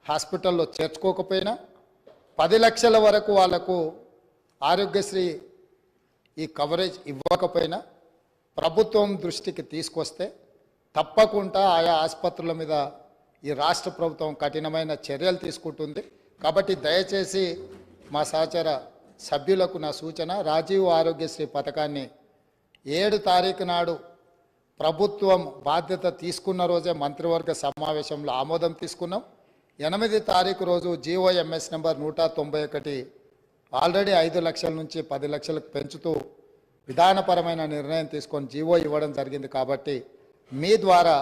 హాస్పిటల్లో చేర్చుకోకపోయినా 10 లక్షల వరకు వాళ్లకు ఆరోగ్యశ్రీ ఈ కవరేజ్ ఇవ్వకపోయినా ప్రభుత్వం దృష్టికి తీసుకొస్తే తప్పకుండా ఆయా ఆసుపత్రుల మీద ఈ రాష్ట్ర ప్రభుత్వం కఠినమైన చర్యలు తీసుకుంటుంది. కాబట్టి దయచేసి మా సహచర సభ్యులకు నా సూచన, రాజీవ్ ఆరోగ్యశ్రీ పథకాన్ని 7 తారీఖు నాడు ప్రభుత్వం బాధ్యత తీసుకున్న రోజే మంత్రివర్గ సమావేశంలో ఆమోదం తీసుకున్నాం. 8 తారీఖు రోజు జీఓఎంఎస్ నెంబర్ 191 ఆల్రెడీ 5 లక్షల నుంచి 10 లక్షలకు పెంచుతూ విధానపరమైన నిర్ణయం తీసుకొని జీవో ఇవ్వడం జరిగింది. కాబట్టి మీ ద్వారా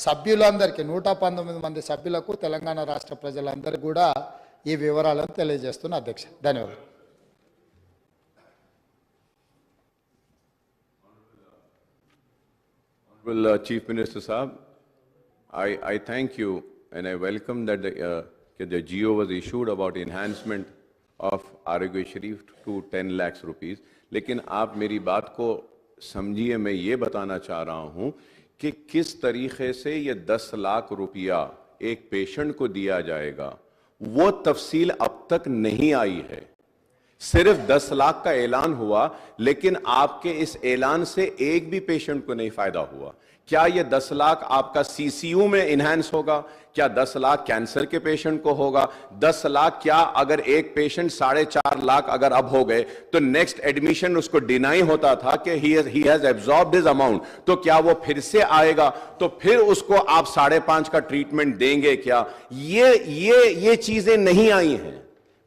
సభ్యులందరికీ 119 మంది సభ్యులకు తెలంగాణ రాష్ట్ర ప్రజలందరికీ కూడా ఈ వివరాలను తెలియజేస్తున్న అధ్యక్ష. ధన్యవాదాలు. Well, Chief Minister Saab, I thank you and I welcome that the GO was issued about enhancement of Arogya Sharif to 10 lakhs rupees. लेकिन आप मेरी बात को समझिए, मैं ये बताना चाह रहा हूं कि किस तरीके से ये 10 लाख रुपया एक पेशेंट को दिया जाएगा, वो तफसील अब तक नहीं आई है। सिर्फ 10 लाख का ऐलान हुआ, लेकिन आपके इस ऐलान से एक भी पेशेंट को नहीं फायदा हुआ। क्या ये 10 लाख आपका सीसीयू में इनहैंस होगा? क्या 10 लाख कैंसर के पेशेंट को होगा? 10 लाख क्या अगर एक पेशेंट 4.5 लाख अगर अब हो गए तो नेक्स्ट एडमिशन उसको डिनाई होता था कि he has absorbed his amount, तो क्या वो फिर से आएगा? तो फिर उसको आप 5.5 का ट्रीटमेंट देंगे क्या? ये चीजें नहीं आई हैं।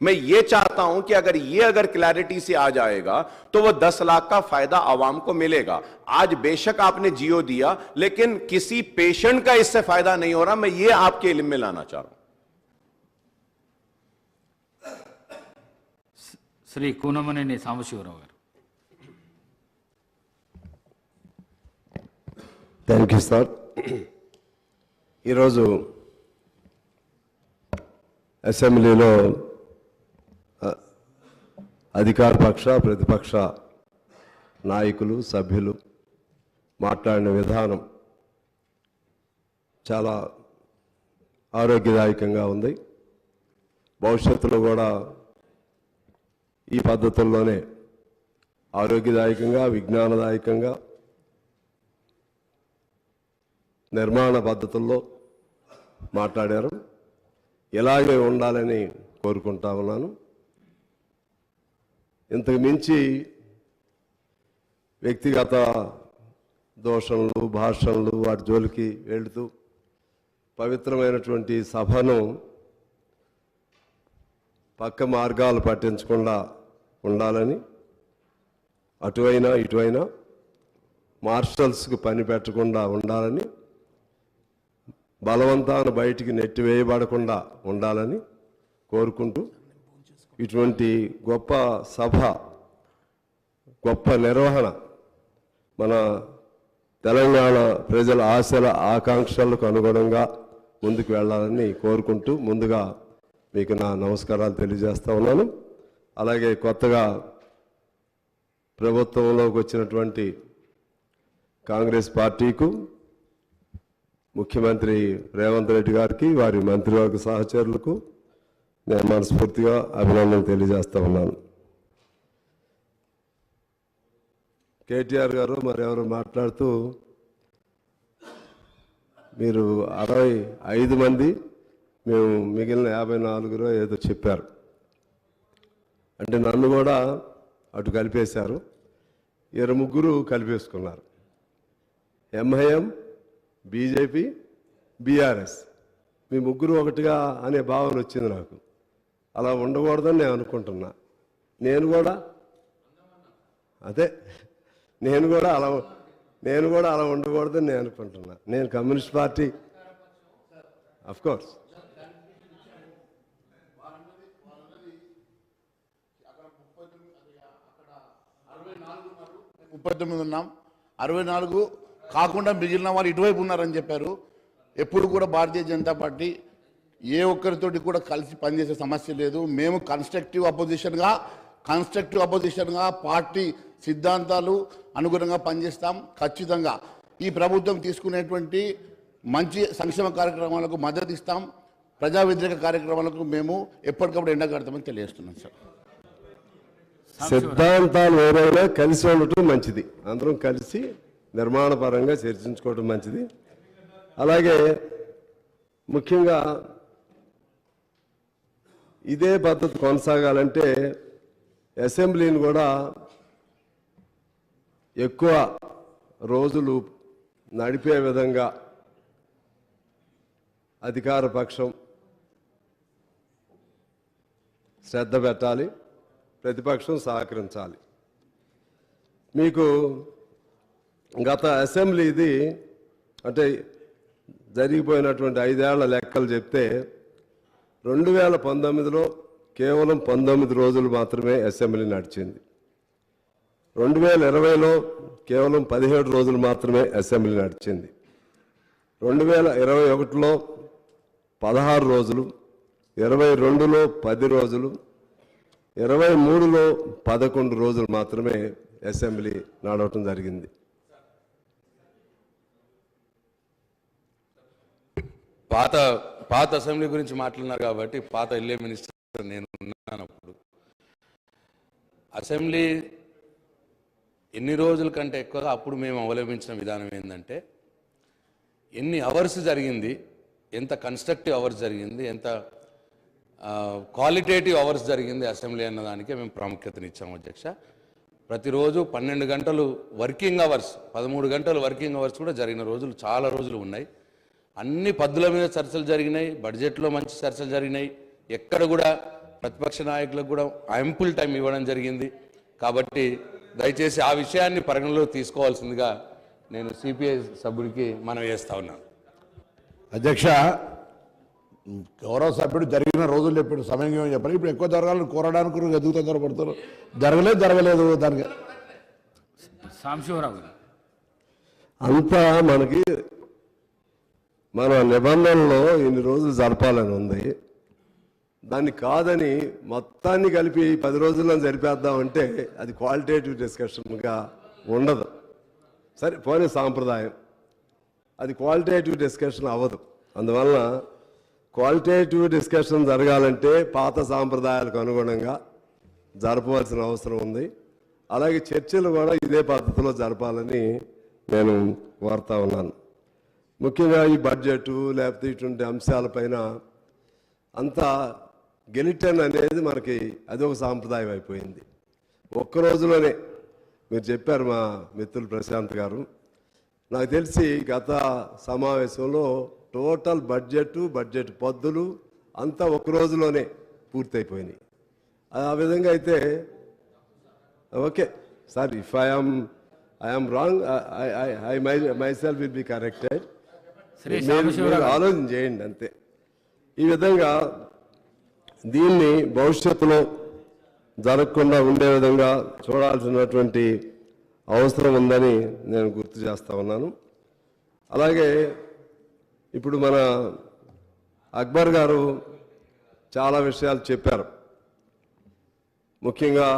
मैं ये चाहता हूं कि अगर क्लैरिटी से आ जाएगा तो वो 10 लाख का फायदा आवाम को मिलेगा। आज बेशक आपने जियो दिया, लेकिन किसी पेशेंट का इससे फायदा नहीं हो रहा। मैं ये आपके इल्म में लाना चाह रहा हूं। శ్రీ కూనమనేని సాంబశివరావు గారు. Thank you sir. ఈరోజు అసెంబ్లీలో అధికార పక్ష ప్రతిపక్ష నాయకులు సభ్యులు మాట్లాడిన విధానం చాలా ఆరోగ్యదాయకంగా ఉంది. భవిష్యత్తులో కూడా ఈ పద్ధతుల్లోనే ఆరోగ్యదాయకంగా, విజ్ఞానదాయకంగా, నిర్మాణ పద్ధతుల్లో మాట్లాడారు. ఇలాగే ఉండాలని కోరుకుంటా ఉన్నాను. ఇంతకు మించి వ్యక్తిగత దోషణలు, భాషణలు వాటి జోలికి వెళుతూ పవిత్రమైనటువంటి సభను పక్క మార్గాలు పట్టించకుండా ఉండాలని, అటువైనా ఇటువైనా మార్షల్స్కి పని పెట్టకుండా ఉండాలని, బలవంతాన బయటికి నెట్టివేయబడకుండా ఉండాలని కోరుకుంటూ, ఇటువంటి గొప్ప సభ, గొప్ప నిర్వహణ మన తెలంగాణ ప్రజల ఆశల ఆకాంక్షలకు అనుగుణంగా ముందుకు వెళ్ళాలని కోరుకుంటూ ముందుగా మీకు నా నమస్కారాలు తెలియజేస్తా ఉన్నాను. అలాగే కొత్తగా ప్రభుత్వంలోకి వచ్చినటువంటి కాంగ్రెస్ పార్టీకు, ముఖ్యమంత్రి రేవంత్ రెడ్డి గారికి, వారి మంత్రివర్గ సహచరులకు నేను మనస్ఫూర్తిగా అభినందనలు తెలియజేస్తా ఉన్నాను. కేటీఆర్ గారు మరెవరు మాట్లాడుతూ మీరు 65 మంది, మేము మిగిలిన 54 ఏదో చెప్పారు. అంటే నన్ను కూడా అటు కలిపేశారు. 23 కలిపేసుకున్నారు. ఎంఐఎం, బీజేపీ, బీఆర్ఎస్, మీ ముగ్గురు ఒకటిగా అనే భావన వచ్చింది నాకు. అలా ఉండకూడదని నేను అనుకుంటున్నా. నేను కూడా అలా ఉండకూడదని నేను అనుకుంటున్నా. నేను కమ్యూనిస్ట్ పార్టీ అఫ్కోర్స్ ఉన్నాం. 64 కాకుండా మిగిలిన వాళ్ళు ఇటువైపు ఉన్నారని చెప్పారు. ఎప్పుడు కూడా భారతీయ జనతా పార్టీ ఏ ఒక్కరితోటి కూడా కలిసి పనిచేసే సమస్య లేదు. మేము కన్స్ట్రక్టివ్ అపోజిషన్గా పార్టీ సిద్ధాంతాలు అనుగుణంగా పనిచేస్తాం. ఖచ్చితంగా ఈ ప్రభుత్వం తీసుకునేటువంటి మంచి సంక్షేమ కార్యక్రమాలకు మద్దతు ఇస్తాం. ప్రజా వ్యతిరేక కార్యక్రమాలకు మేము ఎప్పటికప్పుడు ఎండగడతామని తెలియజేస్తున్నాం సార్. సిద్ధాంతాలు ఏవైనా కలిసి ఉండటం మంచిది. అందరం కలిసి నిర్మాణపరంగా చర్చించుకోవడం మంచిది. అలాగే ముఖ్యంగా ఇదే పద్ధతి కొనసాగాలంటే అసెంబ్లీని కూడా ఎక్కువ రోజులు నడిపే విధంగా అధికార పక్షం శ్రద్ధ పెట్టాలి, ప్రతిపక్షం సహకరించాలి. మీకు గత అసెంబ్లీ ఇది అంటే జరిగిపోయినటువంటి 5 ఏళ్ల లెక్కలు చెప్తే 2019లో కేవలం 19 రోజులు మాత్రమే అసెంబ్లీ నడిచింది. 2020లో కేవలం 17 రోజులు మాత్రమే అసెంబ్లీ నడిచింది. 2021లో 16 రోజులు, 22లో 10 రోజులు, 23లో 11 రోజులు మాత్రమే అసెంబ్లీ నడవటం జరిగింది. పాత అసెంబ్లీ గురించి మాట్లాడినారు కాబట్టి పాత ఎల్ఏ మినిస్టర్ నేను ఉన్నాను. అప్పుడు అసెంబ్లీ ఎన్ని రోజుల కంటే ఎక్కువగా అప్పుడు మేము అవలంబించిన విధానం ఏంటంటే ఎన్ని అవర్స్ జరిగింది, ఎంత కన్స్ట్రక్టివ్ అవర్స్ జరిగింది, ఎంత క్వాలిటేటివ్ అవర్స్ జరిగింది అసెంబ్లీ అన్నదానికే మేము ప్రాముఖ్యతనిచ్చాము అధ్యక్ష. ప్రతిరోజు 12 గంటలు వర్కింగ్ అవర్స్, 13 గంటలు వర్కింగ్ అవర్స్ కూడా జరిగిన రోజులు చాలా రోజులు ఉన్నాయి. అన్ని పద్దుల మీద చర్చలు జరిగినాయి, బడ్జెట్లో మంచి చర్చలు జరిగినాయి. ఎక్కడ కూడా ప్రతిపక్ష నాయకులకు కూడా యాంపుల్ టైం ఇవ్వడం జరిగింది. కాబట్టి దయచేసి ఆ విషయాన్ని పరిగణలోకి తీసుకోవాల్సిందిగా నేను సిపిఐ సభ్యుడికి మనవి చేస్తా ఉన్నాను. అధ్యక్ష, గౌరవ సభ్యుడు జరిగిన రోజులు చెప్పాడు, సమయం ఏమని చెప్పారు. ఇప్పుడు ఎక్కువ జరగాలని కోరడానికి ఎందుకు తొందరపడతారు? జరగలేదు దానికి. సాంబశివరావు గారు అంతా మనకి మన నిబంధనలో ఇన్ని రోజులు జరపాలని ఉంది. దాన్ని కాదని మొత్తాన్ని కలిపి 10 రోజుల్లో జరిపేద్దామంటే అది క్వాలిటేటివ్ డిస్కషన్గా ఉండదు. సరే పోనీ సాంప్రదాయం, అది క్వాలిటేటివ్ డిస్కషన్ అవ్వదు. అందువలన క్వాలిటేటివ్ డిస్కషన్ జరగాలంటే పాత సాంప్రదాయాలకు అనుగుణంగా జరపవలసిన అవసరం ఉంది. అలాగే చర్చలు కూడా ఇదే పద్ధతిలో జరపాలని నేను కోరుతా ఉన్నాను. ముఖ్యంగా ఈ బడ్జెట్ లేకపోతే ఇటువంటి అంశాలపైన అంతా గెలిటన్ అనేది మనకి అదొక సాంప్రదాయం అయిపోయింది. ఒక్క రోజులోనే మీరు చెప్పారు మా మిత్రులు ప్రశాంత్ గారు, నాకు తెలిసి గత సమావేశంలో టోటల్ బడ్జెట్ పద్దులు అంతా ఒక్క రోజులోనే పూర్తయిపోయినాయి. ఆ విధంగా అయితే okay sir, if I'm wrong I myself will be corrected. మీరు ఆలోచన చేయండి అంతే. ఈ విధంగా దీన్ని భవిష్యత్తులో జరగకుండా ఉండే విధంగా చూడాల్సినటువంటి అవసరం ఉందని నేను గుర్తు చేస్తా ఉన్నాను. అలాగే ఇప్పుడు మన అక్బర్ గారు చాలా విషయాలు చెప్పారు. ముఖ్యంగా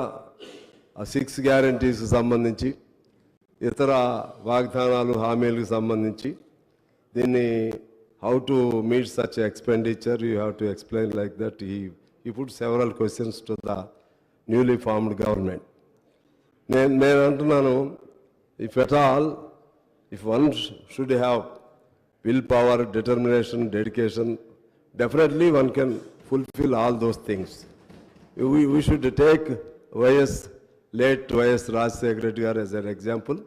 ఆ 6 గ్యారంటీస్కి సంబంధించి, ఇతర వాగ్దానాలు హామీలకు సంబంధించి దీన్ని how to meet such expenditure, you have to explain like that. He put several questions to the newly formed government. నేను అంటున్నాను, if at all, if one should have willpower, determination, dedication, definitely one can fulfill all those things. We should take late YS Rajశేఖర Reddy garu as an example.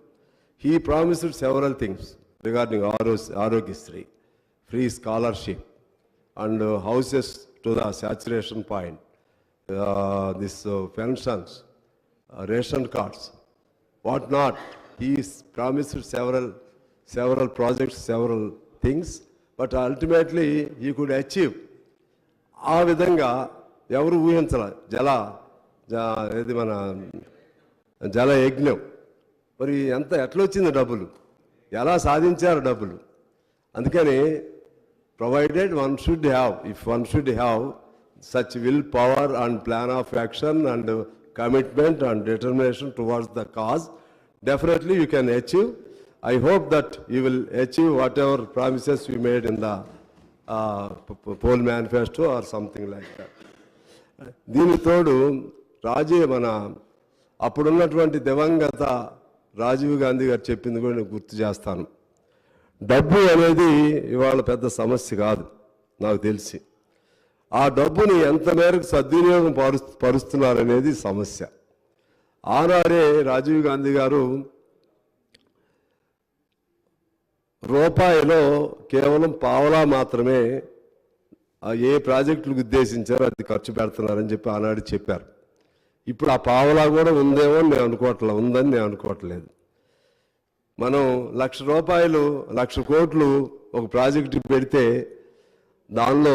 He promised several things regarding Arogyasri, free scholarship and houses to the saturation point, this pensions, ration cards, what not. He promised several projects, several things, but ultimately he could achieve. ఆ విధంగా ఎవరు ఊహించాల ఇది మన జల యజ్ఞం. మరి ఎట్లా వచ్చింది డబ్బులు, ఎలా సాధించారు డబ్బులు? అందుకని provided one should have such willpower and plan of action and commitment and determination towards the cause, definitely you can achieve. I hope that you will achieve whatever promises you made in the poll manifesto or something like that. దీని తోడు మన అప్పుడున్నటువంటి దివంగత రాజీవ్ గాంధీ గారు చెప్పింది కూడా నేను గుర్తు చేస్తాను. డబ్బు అనేది ఇవాళ పెద్ద సమస్య కాదు నాకు తెలిసి. ఆ డబ్బుని ఎంత మేరకు సద్వినియోగం పరుస్తున్నారనేది సమస్య. ఆనాడే రాజీవ్ గాంధీ గారు రూపాయిలో కేవలం పావలా మాత్రమే ఏ ప్రాజెక్టులకు ఉద్దేశించారో అది ఖర్చు పెడుతున్నారని చెప్పి ఆనాడు చెప్పారు. ఇప్పుడు ఆ పావలా కూడా ఉందేమో ఉందని నేను అనుకోవట్లేదు. మనం ₹1,00,000 1,00,000 కోట్లు ఒక ప్రాజెక్టు పెడితే దానిలో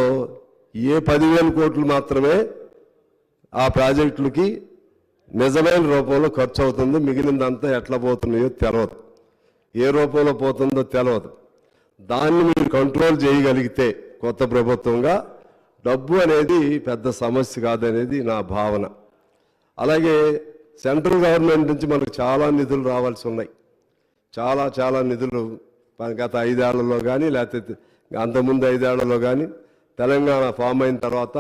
10,000 కోట్లు మాత్రమే ఆ ప్రాజెక్టులకి నిజమైన రూపంలో ఖర్చు అవుతుంది. మిగిలిందంతా ఎట్లా పోతున్నాయో తెలియదు, ఏ రూపంలో పోతుందో తెలియదు. దాన్ని మీరు కంట్రోల్ చేయగలిగితే కొత్త ప్రభుత్వంగా డబ్బు అనేది పెద్ద సమస్య కాదనేది నా భావన. అలాగే సెంట్రల్ గవర్నమెంట్ నుంచి మనకు చాలా నిధులు రావాల్సి ఉన్నాయి. చాలా నిధులు గత 5 ఏళ్లలో కానీ లేకపోతే అంతకుముందు 5 ఏళ్లలో కానీ తెలంగాణ ఫామ్ అయిన తర్వాత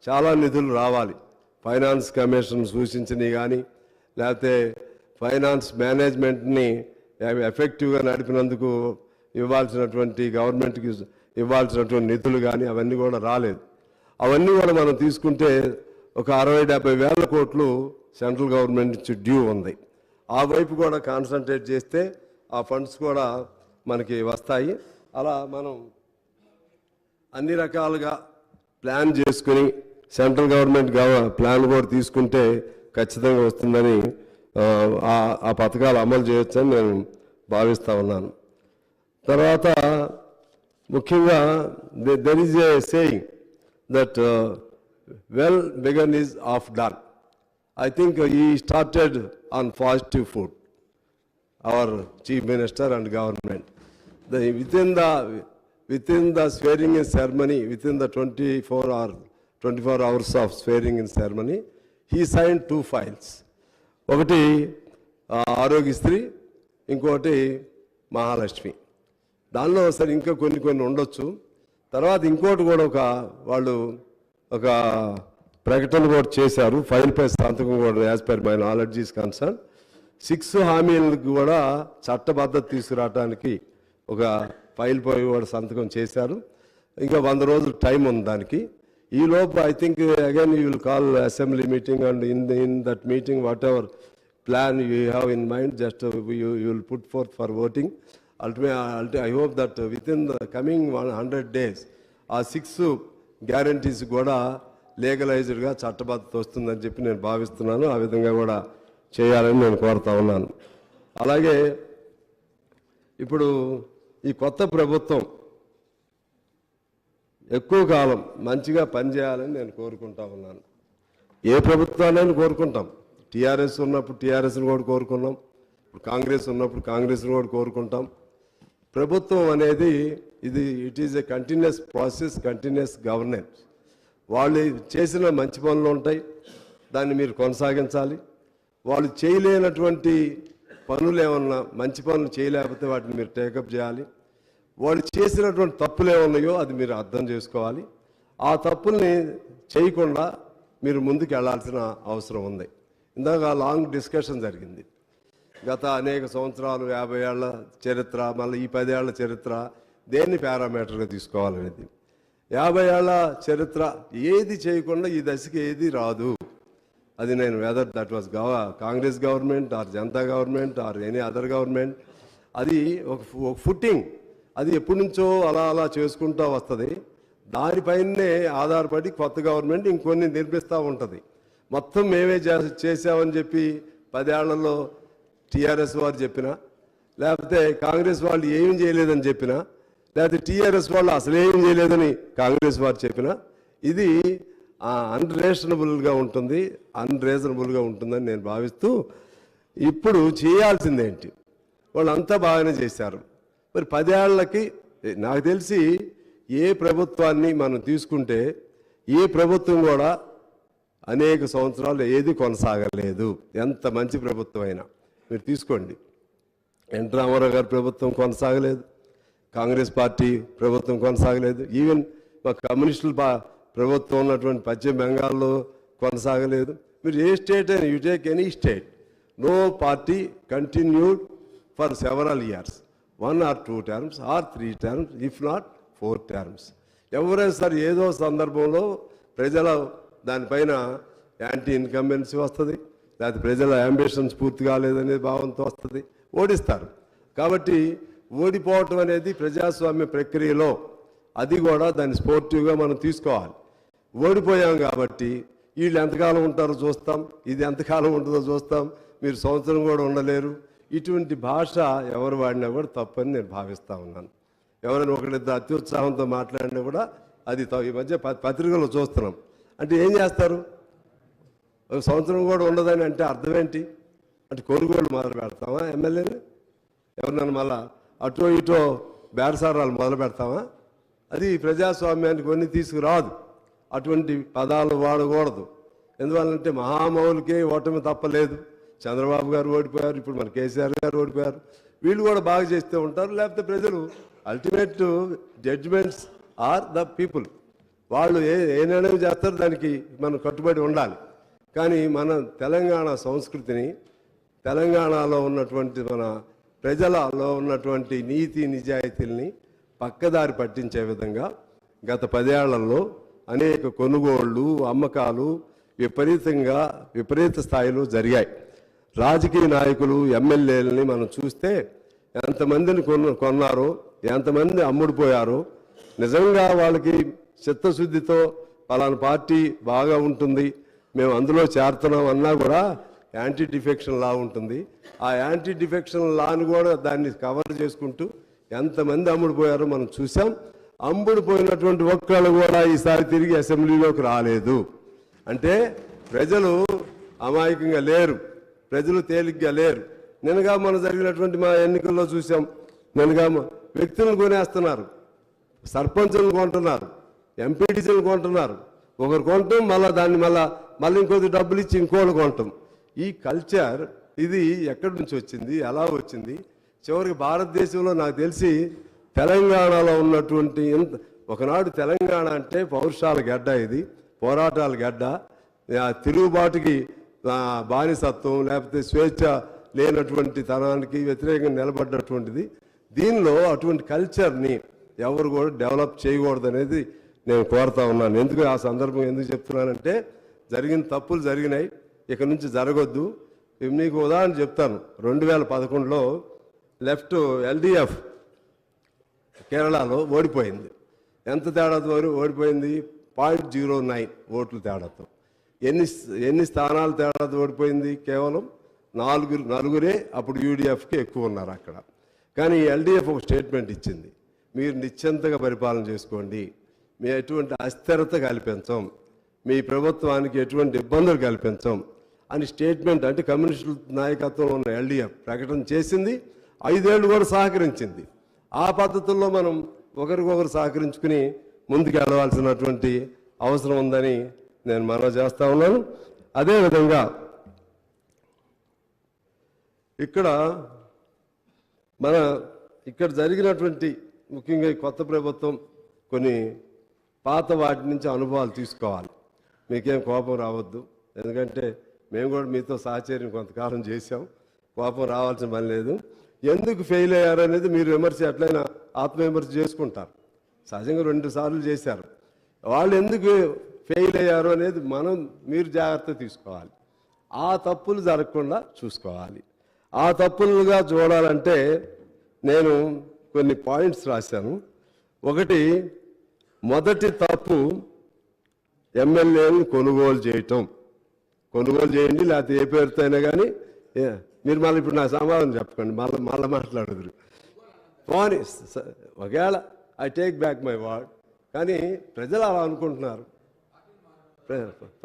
చాలా నిధులు రావాలి. ఫైనాన్స్ కమిషన్ సూచించినవి కానీ లేకపోతే ఫైనాన్స్ మేనేజ్మెంట్ని ఎఫెక్టివ్గా నడిపినందుకు ఇవ్వాల్సినటువంటి గవర్నమెంట్కి ఇవ్వాల్సినటువంటి నిధులు కానీ అవన్నీ కూడా రాలేదు. అవన్నీ కూడా మనం తీసుకుంటే ఒక 60-70 వేల కోట్లు సెంట్రల్ గవర్నమెంట్ నుంచి డ్యూ ఉంది. ఆ వైపు కూడా కాన్సన్ట్రేట్ చేస్తే ఆ ఫండ్స్ కూడా మనకి వస్తాయి. అలా మనం అన్ని రకాలుగా ప్లాన్ చేసుకుని సెంట్రల్ గవర్నమెంట్ ప్లాన్ కూడా తీసుకుంటే ఖచ్చితంగా వస్తుందని ఆ పథకాలు అమలు చేయొచ్చని నేను భావిస్తూ ఉన్నాను. తర్వాత ముఖ్యంగా there is a saying that well begun is half done. I think he started on positive foot, our Chief Minister and government. Within the swearing-in ceremony, within the 24 hours of swearing-in ceremony, he signed 2 files. ఒకటి ఆరోగ్యశ్రీ, ఇంకోటి మహాలక్ష్మి. దానిలో సరే ఇంకా కొన్ని ఉండొచ్చు. తర్వాత ఇంకోటి కూడా వాళ్ళు ఒక ప్రకటన కూడా చేశారు. ఫైల్పై సంతకం కూడా as per my knowledge is concern 6 హామీలకు కూడా చట్టబద్ధత తీసుకురావడానికి ఒక ఫైల్పై కూడా సంతకం చేశారు. ఇంకా 100 రోజులు టైం ఉంది దానికి. ఈ లోపు I think again you will call assembly meeting and in that meeting what ever plan you have in mind just you will put forth for voting. I hope that within the coming 100 days ఆ 6 guarantees కూడా లీగలైజ్డ్గా చట్టబద్ధత వస్తుందని చెప్పి నేను భావిస్తున్నాను. ఆ విధంగా కూడా చేయాలని నేను కోరుతా ఉన్నాను. అలాగే ఇప్పుడు ఈ కొత్త ప్రభుత్వం ఎక్కువ కాలం మంచిగా పనిచేయాలని నేను కోరుకుంటా ఉన్నాను. ఏ ప్రభుత్వాన్ని కోరుకుంటాం. టీఆర్ఎస్ ఉన్నప్పుడు టీఆర్ఎస్ని కూడా కోరుకున్నాం, కాంగ్రెస్ ఉన్నప్పుడు కాంగ్రెస్ని కూడా కోరుకుంటాం. ప్రభుత్వం అనేది it is a continuous process, continuous governance. వాళ్ళు చేసిన మంచి పనులు ఉంటాయి, దాన్ని మీరు కొనసాగించాలి. వాళ్ళు చేయలేనటువంటి పనులు ఏమన్నా, మంచి పనులు చేయలేకపోతే వాటిని మీరు టేకప్ చేయాలి. వాళ్ళు చేసినటువంటి తప్పులు ఏమన్నాయో అది మీరు అర్థం చేసుకోవాలి. ఆ తప్పుల్ని చేయకుండా మీరు ముందుకు వెళ్లాల్సిన అవసరం ఉంది. ఇందాక లాంగ్ డిస్కషన్ జరిగింది. గత అనేక సంవత్సరాలు 50 ఏళ్ల చరిత్ర, మళ్ళీ ఈ 10 ఏళ్ల చరిత్ర దేన్ని పారామీటర్గా తీసుకోవాలనేది. 50 ఏళ్ల చరిత్ర ఏది చేయకుండా ఈ దశకి ఏది రాదు. అది నేను weather that was Congress government are Janata government or any other government, అది ఒక ఫుట్టింగ్, అది ఎప్పటి నుంచో అలా చేసుకుంటూ వస్తుంది. దానిపైనే ఆధారపడి కొత్త గవర్నమెంట్ ఇంకొన్ని నిర్మిస్తూ ఉంటుంది. మొత్తం మేమే చేసామని చెప్పి 10 ఏళ్లలో టీఆర్ఎస్ వారు చెప్పినా, లేకపోతే కాంగ్రెస్ వాళ్ళు ఏం చేయలేదని చెప్పినా, లేకపోతే టీఆర్ఎస్ వాళ్ళు అసలు ఏం చేయలేదని కాంగ్రెస్ వారు చెప్పినా, ఇది అన్రీజనబుల్గా ఉంటుందని నేను భావిస్తూ, ఇప్పుడు చేయాల్సిందేంటి? వాళ్ళంతా బాగానే చేశారు. మరి 10 ఏళ్లకి నాకు తెలిసి ఏ ప్రభుత్వాన్ని మనం తీసుకుంటే ఏ ప్రభుత్వం కూడా అనేక సంవత్సరాలు ఏది కొనసాగలేదు. ఎంత మంచి ప్రభుత్వం అయినా మీరు తీసుకోండి. ఎన్ రామారావు గారి ప్రభుత్వం కొనసాగలేదు, కాంగ్రెస్ పార్టీ ప్రభుత్వం కొనసాగలేదు, ఈవెన్ మా కమ్యూనిస్టుల ప్రభుత్వం ఉన్నటువంటి పశ్చిమ బెంగాల్లో కొనసాగలేదు. మీరు ఏ స్టేట్ అయినా, you take any state, no party continued for several years, 1 or 2 terms or 3 terms, if not 4 terms. ఎవరైనా సరే ఏదో సందర్భంలో ప్రజల దానిపైన యాంటీ ఇన్కంబెన్సీ వస్తుంది, లేకపోతే ప్రజల అంబిషన్స్ పూర్తి కాలేదనే భావంతో వస్తుంది, ఓడిస్తారు. కాబట్టి ఓడిపోవటం అనేది ప్రజాస్వామ్య ప్రక్రియలో అది కూడా దాన్ని స్పోర్టివ్గా మనం తీసుకోవాలి. ఓడిపోయాం కాబట్టి వీళ్ళు ఎంతకాలం ఉంటారో చూస్తాం, ఇది ఎంతకాలం ఉంటుందో చూస్తాం, మీరు సంవత్సరం కూడా ఉండలేరు, ఇటువంటి భాష ఎవరు వాడినా కూడా తప్పని నేను భావిస్తూ ఉన్నాను. ఎవరైనా ఒకరిద్దరు అత్యుత్సాహంతో మాట్లాడినా కూడా అది ఈ మధ్య పత్రికల్లో చూస్తున్నాం. అంటే ఏం చేస్తారు? ఒక సంవత్సరం కూడా ఉండదని అంటే అర్థం ఏంటి? అంటే కొనుగోలు మొదలు పెడతామా? ఎమ్మెల్యేని ఎవరినైనా మళ్ళా అటో ఇటో బేరసారాలు మొదలు పెడతామా? అది ప్రజాస్వామ్యానికి కొన్ని తీసుకురాదు. అటువంటి పదాలు వాడకూడదు. ఎందువల్లంటే మహామౌలికే ఓటమి తప్పలేదు. చంద్రబాబు గారు ఓడిపోయారు, ఇప్పుడు మన కేసీఆర్ గారు ఓడిపోయారు. వీళ్ళు కూడా బాగా చేస్తూ ఉంటారు. లేకపోతే ప్రజలు ultimate judgements are the people. వాళ్ళు ఏ నిర్ణయం చేస్తారో దానికి మనం కట్టుబడి ఉండాలి. కానీ మన తెలంగాణ సంస్కృతిని, తెలంగాణలో ఉన్నటువంటి మన ప్రజలలో ఉన్నటువంటి నీతి నిజాయితీల్ని పక్కదారి పట్టించే విధంగా గత 10 ఏళ్లలో అనేక కొనుగోళ్లు, అమ్మకాలు విపరీత స్థాయిలో జరిగాయి. రాజకీయ నాయకులు, ఎమ్మెల్యేలని మనం చూస్తే ఎంతమందిని కొన్నారో, ఎంతమంది అమ్ముడుపోయారో, నిజంగా వాళ్ళకి చిత్తశుద్ధితో పలానా పార్టీ బాగా ఉంటుంది, మేము అందులో చేరుతున్నాం అన్నా కూడా యాంటీ డిఫెక్షన్ లా ఉంటుంది. ఆ యాంటీ డిఫెక్షన్ లాను కూడా దాన్ని కవర్ చేసుకుంటూ ఎంతమంది అమ్ముడుపోయారో మనం చూసాం. అమ్ముడుపోయినటువంటి ఒక్కళ్ళు కూడా ఈసారి తిరిగి అసెంబ్లీలోకి రాలేదు. అంటే ప్రజలు అమాయకంగా లేరు, ప్రజలు తేలిగ్గా లేరు. నిన్నగా మనం జరిగినటువంటి మా ఎన్నికల్లో చూసాం. నిన్నగా వ్యక్తులను కొనేస్తున్నారు, సర్పంచులను కొంటున్నారు, ఎంపీటీసీలు కొంటున్నారు. ఒకరు కొంటాం, మళ్ళీ దాన్ని మళ్ళీ ఇంకొద్ది డబ్బులు ఇచ్చి ఇంకోళ్ళు కొంటాం. ఈ కల్చర్ ఇది ఎక్కడి నుంచి వచ్చింది, ఎలా వచ్చింది? చివరికి భారతదేశంలో నాకు తెలిసి తెలంగాణలో ఉన్నటువంటి ఒకనాడు తెలంగాణ అంటే పౌరుషాల గడ్డ, ఇది పోరాటాల గడ్డ, తిరుగుబాటుకి బానిసత్వం లేకపోతే స్వేచ్ఛ లేనటువంటి తనానికి వ్యతిరేకంగా నిలబడ్డటువంటిది. దీనిలో అటువంటి కల్చర్ని ఎవరు కూడా డెవలప్ చేయకూడదు అనేది నేను కోరుతా ఉన్నాను. ఎందుకు ఆ సందర్భం ఎందుకు చెప్తున్నానంటే, జరిగిన తప్పులు జరిగినాయి, ఇక నుంచి జరగొద్దు. మీకు ఉదాహరణ చెప్తాను. 2011లో లెఫ్ట్ ఎల్డిఎఫ్ కేరళలో ఓడిపోయింది. ఎంత తేడాతో ఓడిపోయింది? 0.09 ఓట్ల తేడాతో. ఎన్ని స్థానాలు తేడాతో ఓడిపోయింది? కేవలం నలుగురే అప్పుడు యూడిఎఫ్కి ఎక్కువ ఉన్నారు అక్కడ. కానీ ఎల్డిఎఫ్ ఒక స్టేట్మెంట్ ఇచ్చింది, మీరు నిశ్చింతగా పరిపాలన చేసుకోండి, మీ ఎటువంటి అస్థిరత కల్పించం, మీ ప్రభుత్వానికి ఎటువంటి ఇబ్బందులు కల్పించం అని స్టేట్మెంట్, అంటే కమ్యూనిస్టు నాయకత్వంలో ఉన్న ఎల్డిఎఫ్ ప్రకటన చేసింది. 5 ఏళ్ళు కూడా సహకరించింది. ఆ పద్ధతుల్లో మనం ఒకరికొకరు సహకరించుకుని ముందుకు వెళ్ళవలసినటువంటి అవసరం ఉందని నేను మనవి చేస్తా ఉన్నాను. అదేవిధంగా ఇక్కడ జరిగినటువంటి ముఖ్యంగా ఈ కొత్త ప్రభుత్వం కొన్ని పాత వాటి నుంచి అనుభవాలు తీసుకోవాలి. మీకేం కోపం రావద్దు, ఎందుకంటే మేము కూడా మీతో సహచర్యం కొంతకాలం చేశాం, కోపం రావాల్సిన పని లేదు. ఎందుకు ఫెయిల్ అయ్యారు అనేది మీరు విమర్శ ఎట్లయినా ఆత్మవిమర్శ చేసుకుంటారు. సహజంగా 2 సార్లు చేశారు. వాళ్ళు ఎందుకు ఫెయిల్ అయ్యారు అనేది మీరు జాగ్రత్త తీసుకోవాలి. ఆ తప్పులు జరగకుండా చూసుకోవాలి. ఆ తప్పులుగా చూడాలంటే నేను కొన్ని పాయింట్స్ రాశాను. ఒకటి, మొదటి తప్పు ఎమ్మెల్యేలను కొనుగోలు చేయటం. కొనుగోలు చేయండి, లేకపోతే ఏ పేరుతో అయినా కానీ మీరు మళ్ళీ ఇప్పుడు నా సమాధానం చెప్పకండి, మళ్ళీ మాట్లాడదురు. పోనీ ఒకవేళ I take back my word, కానీ ప్రజలు అలా అనుకుంటున్నారు.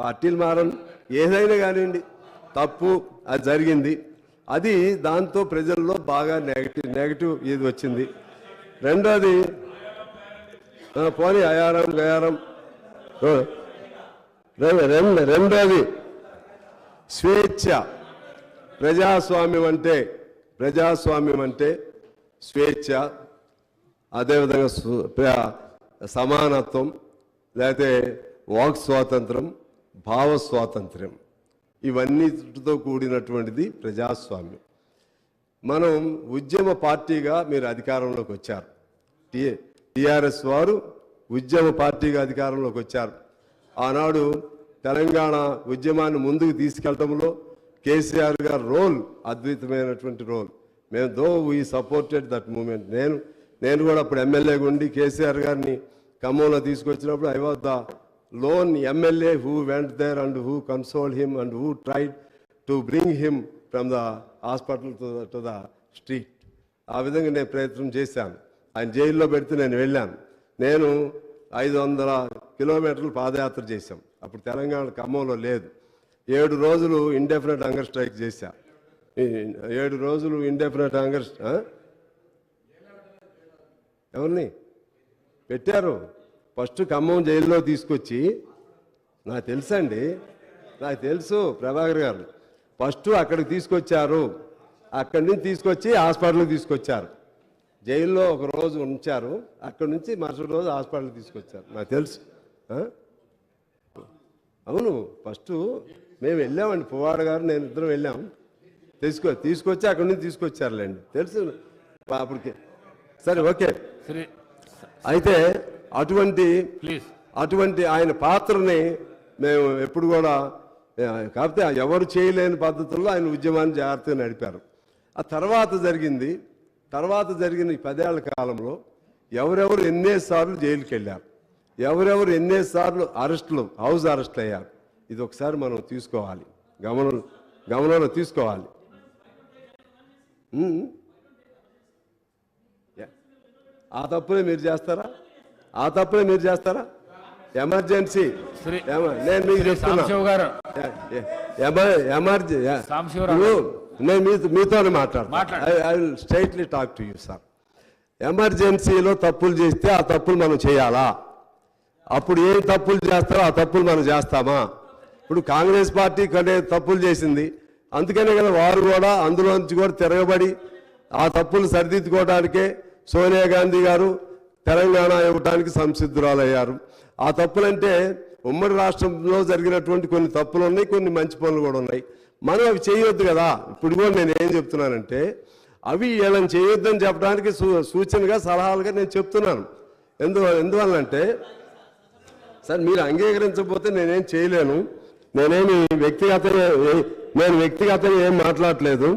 పార్టీలు మారని ఏదైనా కానివ్వండి, తప్పు అది జరిగింది. అది దాంతో ప్రజల్లో బాగా నెగటివ్ ఇది వచ్చింది. రెండోది, పోనీ అయారం గయారం. రెండోది స్వేచ్ఛ. ప్రజాస్వామ్యం అంటే స్వేచ్ఛ, అదేవిధంగా సమానత్వం, లేకపోతే వాక్ స్వాతంత్రం, భావ స్వాతంత్ర్యం, ఇవన్నిటితో కూడినటువంటిది ప్రజాస్వామ్యం. మనం ఉద్యమ పార్టీగా మీరు అధికారంలోకి వచ్చారు. టిఆర్ఎస్ వారు ఉద్యమ పార్టీగా అధికారంలోకి వచ్చారు. ఆనాడు తెలంగాణ ఉద్యమాన్ని ముందుకు తీసుకెళ్లడంలో కేసీఆర్ గారి రోల్ అద్భుతమైనటువంటి రోల్. మేము వీ సపోర్టెడ్ దట్ మూమెంట్. నేను కూడా అప్పుడు ఎమ్మెల్యేగా ఉండి కేసీఆర్ గారిని ఖమ్మంలో తీసుకొచ్చినప్పుడు I was the lone MLA who went there and who consoled him and who tried to bring him from the hospital to the street. ఆ విధంగా నేను ప్రయత్నం చేశాను. ఆయన జైల్లో పెడితే నేను వెళ్ళాను. నేను 500 కిలోమీటర్లు పాదయాత్ర చేశాం. అప్పుడు తెలంగాణ ఖమ్మంలో లేదు. 7 రోజులు ఇండెఫినెట్ హంగర్ స్ట్రైక్ చేశా. 7 రోజులు ఇండెఫినెట్ హంగర్ ఎవరిని పెట్టారు? ఫస్ట్ ఖమ్మం జైల్లో తీసుకొచ్చి, నాకు తెలుసండి, నాకు తెలుసు ప్రభాకర్ గారు. ఫస్ట్ అక్కడికి తీసుకొచ్చారు, అక్కడి నుంచి తీసుకొచ్చి హాస్పిటల్కి తీసుకొచ్చారు, జైల్లో ఒక రోజు ఉంచారు, అక్కడి నుంచి మరుసటి రోజు హాస్పిటల్కి తీసుకొచ్చారు, నాకు తెలుసు. అవును, ఫస్ట్ మేము వెళ్ళామండి, పువ్వాడ గారు నేను ఇద్దరం వెళ్ళాం, తీసుకొచ్చి అక్కడి నుంచి తీసుకొచ్చారులేండి, తెలుసు అప్పటికి. సరే, ఓకే. అయితే అటువంటి ఆయన పాత్రని మేము ఎప్పుడు కూడా, కాకపోతే ఎవరు చేయలేని పద్ధతుల్లో ఆయన ఉద్యమాన్ని జాగ్రత్తగా నడిపారు. ఆ తర్వాత జరిగిన ఈ 10 ఏళ్ల కాలంలో ఎవరెవరు ఎన్నిసార్లు జైలుకి వెళ్ళారు, ఎవరెవరు ఎన్నిసార్లు హౌస్ అరెస్టులు అయ్యారు, ఇది ఒకసారి మనం తీసుకోవాలి, గమనంలో తీసుకోవాలి. ఆ తప్పులే మీరు చేస్తారా? ఎమర్జెన్సీ నేను మీకు చెప్తున్నా, నేను మీతోనే మాట్లాడతాను. I will straightly talk to you sir. ఎమర్జెన్సీలో తప్పులు చేస్తే ఆ తప్పులు మనం చేయాలా? అప్పుడు ఏం తప్పులు చేస్తారో ఆ తప్పులు మనం చేస్తామా? ఇప్పుడు కాంగ్రెస్ పార్టీ తప్పులు చేసింది, అందుకనే కదా వారు కూడా అందులోంచి కూడా తిరగబడి ఆ తప్పులు సరిదిద్దుకోవడానికే సోనియా గాంధీ గారు తెలంగాణ ఇవ్వడానికి సంసిద్ధురాలయ్యారు. ఆ తప్పులంటే ఉమ్మడి రాష్ట్రంలో జరిగినటువంటి కొన్ని తప్పులు ఉన్నాయి, కొన్ని మంచి పనులు కూడా ఉన్నాయి. మనం అవి చేయొద్దు కదా. ఇప్పుడు కూడా నేను ఏం చెప్తున్నానంటే, అవి వీళ్ళని చేయొద్దని చెప్పడానికి సూచనగా సలహాలుగా నేను చెప్తున్నాను. ఎందువల్లంటే సార్, మీరు అంగీకరించకపోతే నేనేం చేయలేను. నేను వ్యక్తిగతంగా ఏం మాట్లాడలేదు.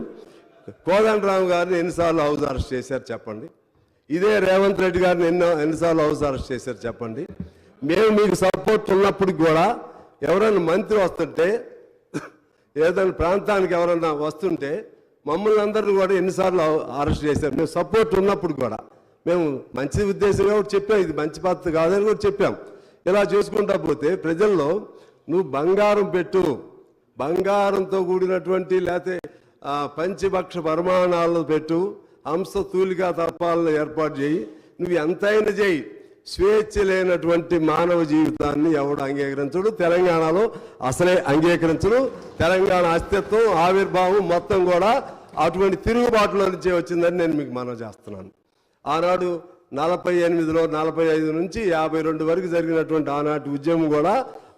కోదండరామ్ గారిని ఎన్నిసార్లు హౌస్ అరెస్ట్ చేశారు చెప్పండి? ఇదే రేవంత్ రెడ్డి గారిని ఎన్నిసార్లు హౌస్ అరెస్ట్ చేశారు చెప్పండి? మేము మీకు సపోర్ట్ ఉన్నప్పుడు కూడా ఎవరైనా మంత్రి వస్తుంటే, ఏదైనా ప్రాంతానికి ఎవరైనా వస్తుంటే మమ్మల్ని అందరినీ కూడా ఎన్నిసార్లు అరెస్ట్ చేశారు? మేము సపోర్ట్ ఉన్నప్పుడు కూడా మేము మంచి ఉద్దేశంగా కూడా చెప్పాం, ఇది మంచి పద్ధతి కాదని కూడా చెప్పాం. ఇలా చేసుకుంటా పోతే ప్రజల్లో నువ్వు బంగారం పెట్టు, బంగారంతో కూడినటువంటి లేకపోతే పంచభక్ష పరిమాణాలను పెట్టు, హంస తూలికా తర్పాలను ఏర్పాటు చేయి, నువ్వు ఎంతైనా చేయి, స్వేచ్ఛ లేనటువంటి మానవ జీవితాన్ని ఎవడు అంగీకరించడు. తెలంగాణలో అసలే అంగీకరించడు. తెలంగాణ అస్తిత్వం, ఆవిర్భావం మొత్తం కూడా అటువంటి తిరుగుబాటులో నుంచే వచ్చిందని నేను మీకు మనవి చేస్తున్నాను. ఆనాడు 48లో 45 నుంచి 52 వరకు జరిగినటువంటి ఆనాటి ఉద్యమం కూడా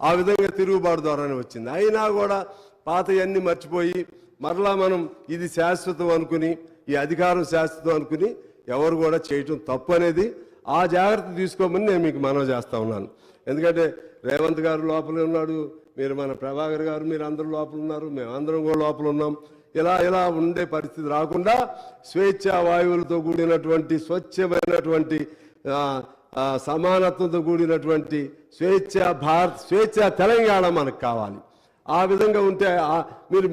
ఆ విధంగా తిరుగుబాటు ద్వారానే వచ్చింది. అయినా కూడా పాతయన్నీ మర్చిపోయి మరలా మనం ఇది శాశ్వతం అనుకుని, ఈ అధికారం శాశ్వతం అనుకుని ఎవరు కూడా చేయటం తప్పు అనేది ఆ జాగ్రత్త తీసుకోమని నేను మీకు మనవి చేస్తూ ఉన్నాను. ఎందుకంటే రేవంత్ గారు లోపలే ఉన్నాడు, మీరు మన ప్రభాకర్ గారు మీరు అందరూ లోపల ఉన్నారు, మేమందరం కూడా లోపల ఉన్నాం. ఇలా ఉండే పరిస్థితి రాకుండా స్వేచ్ఛా వాయువులతో కూడినటువంటి స్వచ్ఛమైనటువంటి సమానత్వంతో కూడినటువంటి స్వేచ్ఛా తెలంగాణ మనకు కావాలి. ఆ విధంగా ఉంటే మీరు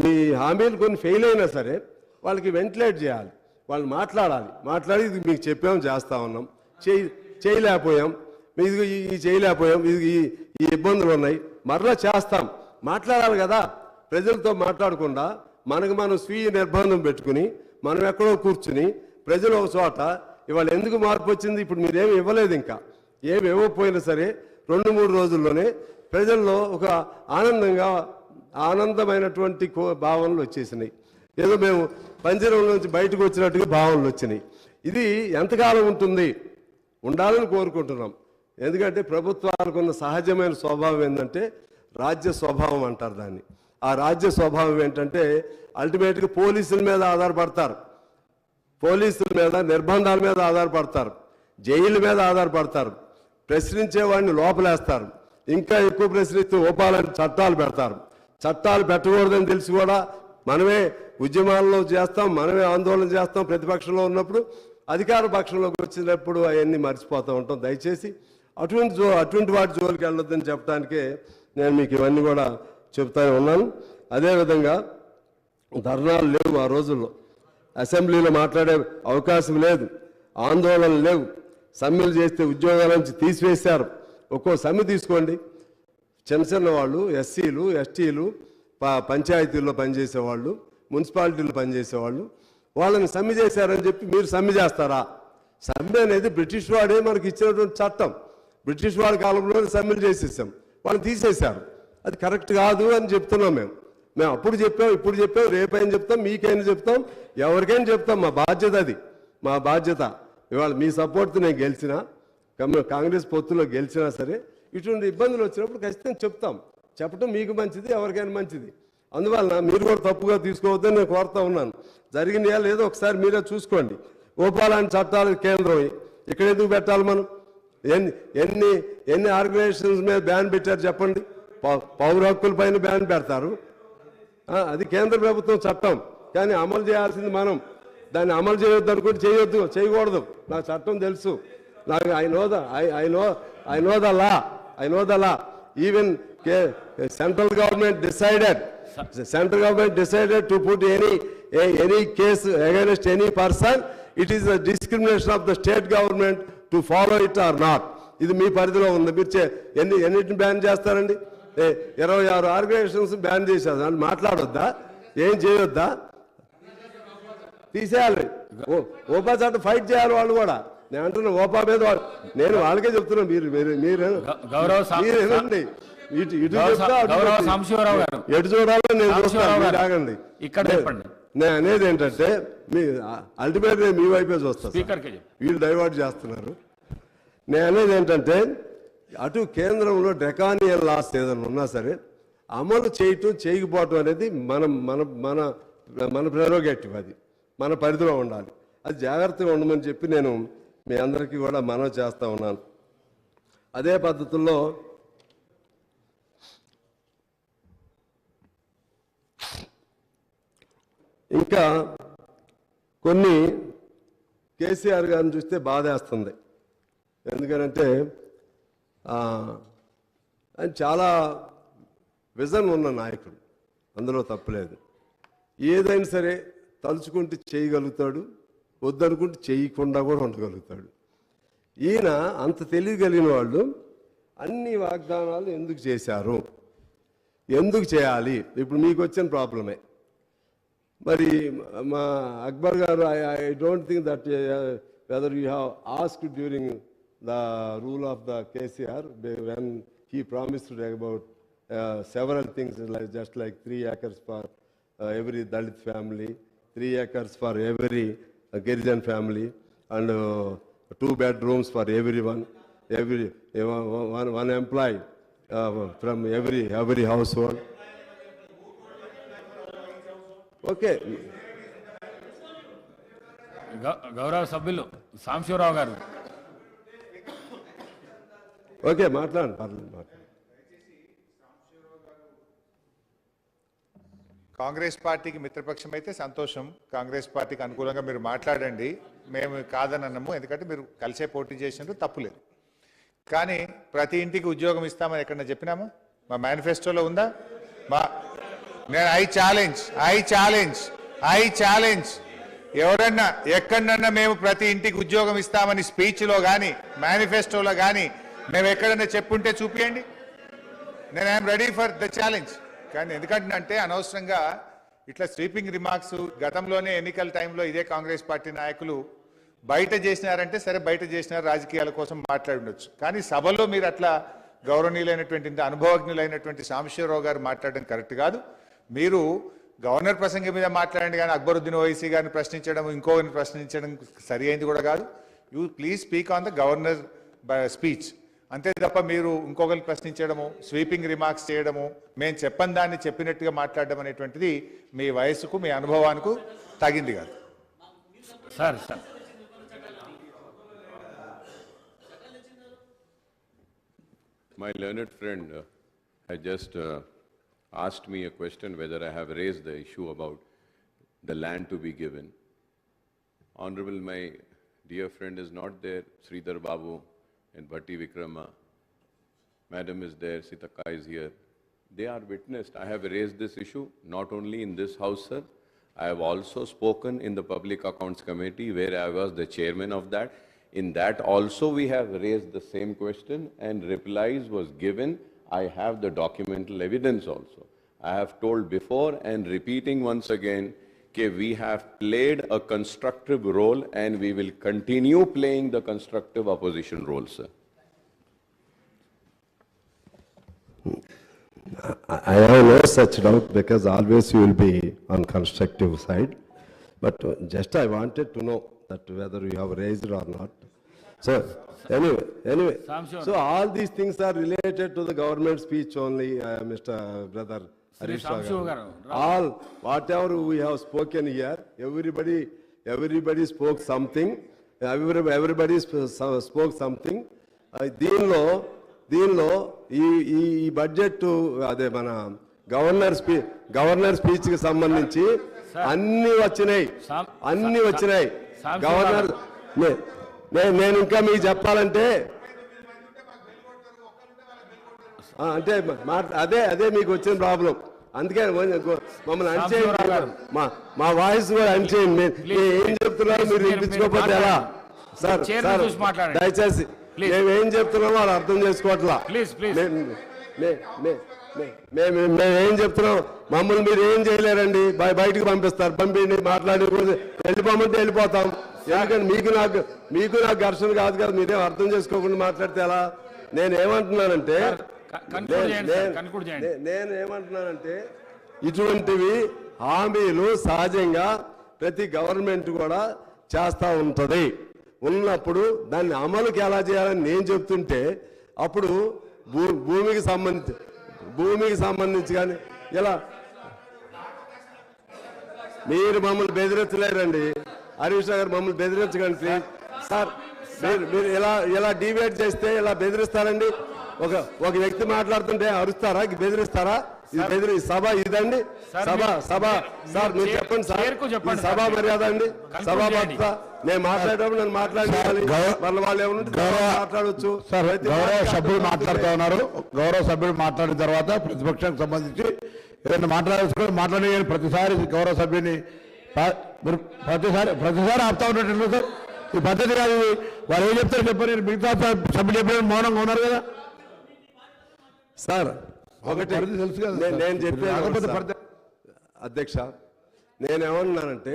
మీ హామీలు కొన్ని ఫెయిల్ అయినా సరే వాళ్ళకి వెంటిలేట్ చేయాలి, వాళ్ళు మాట్లాడి ఇది మీకు చెప్పాము, చేస్తా ఉన్నాం, చేయలేకపోయాం, ఇది చేయలేకపోయాం, ఈ ఇబ్బందులు ఉన్నాయి, మరలా చేస్తాం, మాట్లాడాలి కదా. ప్రజలతో మాట్లాడకుండా మనం స్వీయ నిర్బంధం పెట్టుకుని మనం ఎక్కడో కూర్చుని ప్రజలు ఒక చోట ఇవాళ ఎందుకు మార్పు వచ్చింది? ఇప్పుడు మీరేమి ఇవ్వలేదు, ఇంకా ఏమి ఇవ్వకపోయినా సరే 2-3 రోజుల్లోనే ప్రజల్లో ఒక ఆనందమైనటువంటి భావనలు వచ్చేసినాయి. ఏదో మేము పంజరం నుంచి బయటకు వచ్చినట్టుగా భావనలు వచ్చినాయి. ఇది ఎంతకాలం ఉంటుంది? ఉండాలని కోరుకుంటున్నాం. ఎందుకంటే ప్రభుత్వాలకు ఉన్న సహజమైన స్వభావం ఏంటంటే రాజ్య స్వభావం అంటారు దాన్ని. ఆ రాజ్య స్వభావం ఏంటంటే అల్టిమేట్గా పోలీసుల మీద ఆధారపడతారు, పోలీసుల మీద నిర్బంధాల మీద ఆధారపడతారు, జైళ్ళ మీద ఆధారపడతారు, ప్రశ్నించేవాడిని లోపలేస్తారు, ఇంకా ఎక్కువ ప్రశ్నిస్తూ ఓపాలని చట్టాలు పెడతారు. చట్టాలు పెట్టకూడదని తెలిసి కూడా మనమే ఉద్యమాల్లో చేస్తాం, మనమే ఆందోళన చేస్తాం. ప్రతిపక్షంలో ఉన్నప్పుడు అధికార పక్షంలోకి వచ్చినప్పుడు అవన్నీ మర్చిపోతూ ఉంటాం. దయచేసి అటువంటి వాటి జోలికి వెళ్ళొద్దని చెప్పడానికే నేను మీకు ఇవన్నీ కూడా చెప్తానే ఉన్నాను. అదేవిధంగా ధర్నాలు లేవు, ఆ రోజుల్లో అసెంబ్లీలో మాట్లాడే అవకాశం లేదు, ఆందోళనలు లేవు, సమ్మెలు చేస్తే ఉద్యోగాల నుంచి తీసివేశారు. ఒక్కో సమ్మె తీసుకోండి, చిన్న వాళ్ళు, ఎస్సీలు, ఎస్టీలు, పంచాయతీల్లో పనిచేసేవాళ్ళు, మున్సిపాలిటీలో పనిచేసేవాళ్ళు, వాళ్ళని సమ్మె చేశారని చెప్పి మీరు సమ్మె చేస్తారా? సమ్మె అనేది బ్రిటిష్ వాడే మనకి ఇచ్చినటువంటి చట్టం. బ్రిటిష్ వాడి కాలంలో సమ్మెలు చేసేసాం, వాళ్ళని తీసేశారు. అది కరెక్ట్ కాదు అని చెప్తున్నాం మేము అప్పుడు చెప్పాం, ఇప్పుడు చెప్పాం, రేపైనా చెప్తాం, మీకైనా చెప్తాం, ఎవరికైనా చెప్తాం. మా బాధ్యత అది, మా బాధ్యత. ఇవాళ మీ సపోర్ట్తో నేను గెలిచినా, కాంగ్రెస్ పొత్తులో గెలిచినా సరే ఇటువంటి ఇబ్బందులు వచ్చినప్పుడు ఖచ్చితంగా చెప్తాం. చెప్పడం మీకు మంచిది, ఎవరికైనా మంచిది. అందువలన మీరు కూడా తప్పుగా తీసుకోవద్దని నేను కోరుతా ఉన్నాను. జరిగింది లేదో ఒకసారి మీరే చూసుకోండి. ఓపాలాంటి చట్టాలు కేంద్రం, ఇక్కడ ఎందుకు పెట్టాలి మనం? ఎన్ని ఆర్గనైజేషన్స్ మీద బ్యాన్ పెట్టారు చెప్పండి? పౌర హక్కుల పైన బ్యాన్ పెడతారు, అది కేంద్ర ప్రభుత్వం చట్టం. కానీ అమలు చేయాల్సింది మనం. దాన్ని అమలు చేయొద్దు అనుకుంటే చేయకూడదు. నాకు చట్టం తెలుసు, నాకు I know the law. Even central government decided to put any case against any person. It is the discrimination of the state government to follow it or not. ఇది మీ పరిధిలో ఉంది. మీరు ఎన్నిటిని బ్యాన్ చేస్తారండి? 26 ఆర్గనైజేషన్స్ బ్యాన్ చేశారు. దాన్ని మాట్లాడొద్దా? ఏం చేయొద్దా? తీసేయాలి. ఓపా చట్టం ఫైట్ చేయాలి వాళ్ళు కూడా. నేను అంటున్నా ఓపా మీద నేను వాళ్ళకే చెప్తున్నా. మీరేనండి ఇటు చూడాలో నేను చూస్తాను. ఇక్కడ నేను అనేది ఏంటంటే మీ అల్టిమేట్ మీ వైపే చూస్తాను. వీళ్ళు డైవర్ట్ చేస్తున్నారు. నేను అనేది ఏంటంటే అటు కేంద్రంలో డ్రకానియన్ లాస్ ఏదైనా ఉన్నా సరే అమలు చేయటం చేయకపోవటం అనేది మన ప్రెరోగేటివ్. అది మన పరిధిలో ఉండాలి. అది జాగ్రత్తగా ఉండమని చెప్పి నేను మీ అందరికీ కూడా మనవి చేస్తూ ఉన్నాను. అదే పద్ధతుల్లో ఇంకా కొన్ని కేసీఆర్ గారిని చూస్తే బాధేస్తుంది. ఎందుకంటే ఆయన చాలా విజన్ ఉన్న నాయకుడు, అందులో తప్పులేదు. ఏదైనా సరే తలుచుకుంటే చేయగలుగుతాడు, వద్దనుకుంటే చేయకుండా కూడా ఉండగలుగుతాడు. ఈయన అంత తెలియగలిగిన వాళ్ళు అన్ని వాగ్దానాలు ఎందుకు చేశారు, ఎందుకు చేయాలి? ఇప్పుడు మీకు వచ్చిన ప్రాబ్లమే. మరి మా అక్బర్ గారు, I don't think that whether you have asked during the rule of the KCR when he promised about several things, like just like 3 acres for every Dalit family, 3 acres for every Girijan family, and 2 bedrooms for everyone, one employee from every household. Okay. గౌరవ సభ్యులు సాంబశివరావు గారు. Okay, మాట్లాడండి. కాంగ్రెస్ పార్టీకి మిత్రపక్షం అయితే సంతోషం. కాంగ్రెస్ పార్టీకి అనుకూలంగా మీరు మాట్లాడండి, మేము కాదనము. ఎందుకంటే మీరు కలిసే పోటీ చేసినట్టు తప్పులేదు. కానీ ప్రతి ఇంటికి ఉద్యోగం ఇస్తామని ఎక్కడన్నా చెప్పినామా? మా మేనిఫెస్టోలో ఉందా? నేను ఐ ఛాలెంజ్ ఎవరన్నా ఎక్కడన్నా మేము ప్రతి ఇంటికి ఉద్యోగం ఇస్తామని స్పీచ్లో కానీ మేనిఫెస్టోలో కానీ మేము ఎక్కడన్నా చెప్పుంటే చూపియండి. నేను I'm ready for the challenge. కానీ ఎందుకంటే అనవసరంగా ఇట్లా స్వీపింగ్ రిమార్క్స్ గతంలోనే ఎన్నికల టైంలో ఇదే కాంగ్రెస్ పార్టీ నాయకులు బయట చేసినారంటే సరే, బయట చేసినారు, రాజకీయాల కోసం మాట్లాడి ఉండొచ్చు. కానీ సభలో మీరు అట్లా గౌరవనీయులైనటువంటి అనుభవజ్ఞులైనటువంటి సాంబశివరావు గారు మాట్లాడడం కరెక్ట్ కాదు. మీరు గవర్నర్ ప్రసంగం మీద మాట్లాడండి, కానీ అక్బరుద్దీన్ ఓవైసీ గారిని ప్రశ్నించడం, ఇంకోరిని ప్రశ్నించడం సరి అయింది కూడా కాదు. You please speak on the governor speech. అంతే తప్ప మీరు ఇంకొకరిని ప్రశ్నించడము, స్వీపింగ్ రిమార్క్స్ చేయడము, మేము చెప్పని దాన్ని చెప్పినట్టుగా మాట్లాడడం అనేటువంటిది మీ వయసుకు, మీ అనుభవానికి తగింది కాదు. Sir My learned friend had just asked me a question whether I have raised the issue about the land to be given. Honorable, my dear friend is not there. Sridhar Babu and Bhatti Vikrama. Madam is there, Sitaka is here. They are witnessed. I have raised this issue not only in this house, sir. I have also spoken in the Public Accounts Committee where I was the chairman of that. In that also we have raised the same question and replies was given. I have the documental evidence also. I have told before and repeating once again that we have played a constructive role and we will continue playing the constructive opposition role, sir. I have no such doubt because always you will be on constructive side. But just I wanted to know that whether you have raised or not. So anyway, so all these things are related to the government speech only, Mr. Brother Harish Garu. All whatever we have spoken here, everybody spoke something. Everybody spoke something. దీనిలో ఈ budget అదే మన governor speech కి సంబంధించి అన్ని వచ్చినాయి governor నేను ఇంకా మీకు చెప్పాలంటే అంటే అదే మీకు వచ్చిన ప్రాబ్లం. అందుకే మమ్మల్ని అన్చేయండి, మా వాయిస్ కూడా అన్చేయండి. ఏం చెప్తున్నారు మీరు వినిపించుకోకపోతే ఎలా? సార్ దయచేసి మేమేం చెప్తున్నామో వాళ్ళు అర్థం చేసుకోవట్లా. మేమేం చెప్తున్నాం, మమ్మల్ని మీరు ఏం చేయలేరండి, బయటకు పంపిస్తారు. పంపిండి మాట్లాడి వెళ్ళిపోమంటే వెళ్ళిపోతాం. ఎందుకంటే మీకు నాకు ఘర్షణ కాదు కదా, మీరేం అర్థం చేసుకోకుండా మాట్లాడితే ఎలా? నేనేమంటున్నానంటే ఇటువంటివి హామీలు సహజంగా ప్రతి గవర్నమెంట్ కూడా చేస్తూ ఉంటుంది. ఉన్నప్పుడు దాన్ని అమలుకి ఎలా చేయాలని నేను చెప్తుంటే అప్పుడు భూమికి సంబంధించి కానీ ఇలా మీరు మమ్మల్ని బెదిరించలేరండి. హరీష్ గారు మమ్మల్ని బెదిరించకండి సార్. మీరు ఇలా డిబేట్ చేస్తే ఇలా బెదిరిస్తారండి. ఒక వ్యక్తి మాట్లాడుతుంటే అరుస్తారా, బెదిరిస్తారా? సభ ఇదండి, సభ సార్ మీరు చెప్పండి సార్, సభా మర్యాద అండి, సభా భద్రత. నేను మాట్లాడేటప్పుడు నన్ను మాట్లాడాలి, వాళ్ళు ఏమంటే మాట్లాడవచ్చు. గౌరవ సభ్యులు మాట్లాడుతూ ఉన్నారు. గౌరవ సభ్యులు మాట్లాడిన తర్వాత ప్రతిపక్షానికి సంబంధించి ఏదైనా మాట్లాడే ప్రతిసారి గౌరవ సభ్యుని ప్రతిసారి ఆపుతా ఉన్నట్టు సార్. ఈ పద్ధతి కాదు. వాళ్ళు ఏం చెప్తారు చెప్పండి. మిగతా సభ్యులు చెప్పిన మౌనంగా ఉన్నారు కదా సార్. ఒకటి తెలుసు కదా నేను చెప్పాను అధ్యక్ష. నేనేమన్నానంటే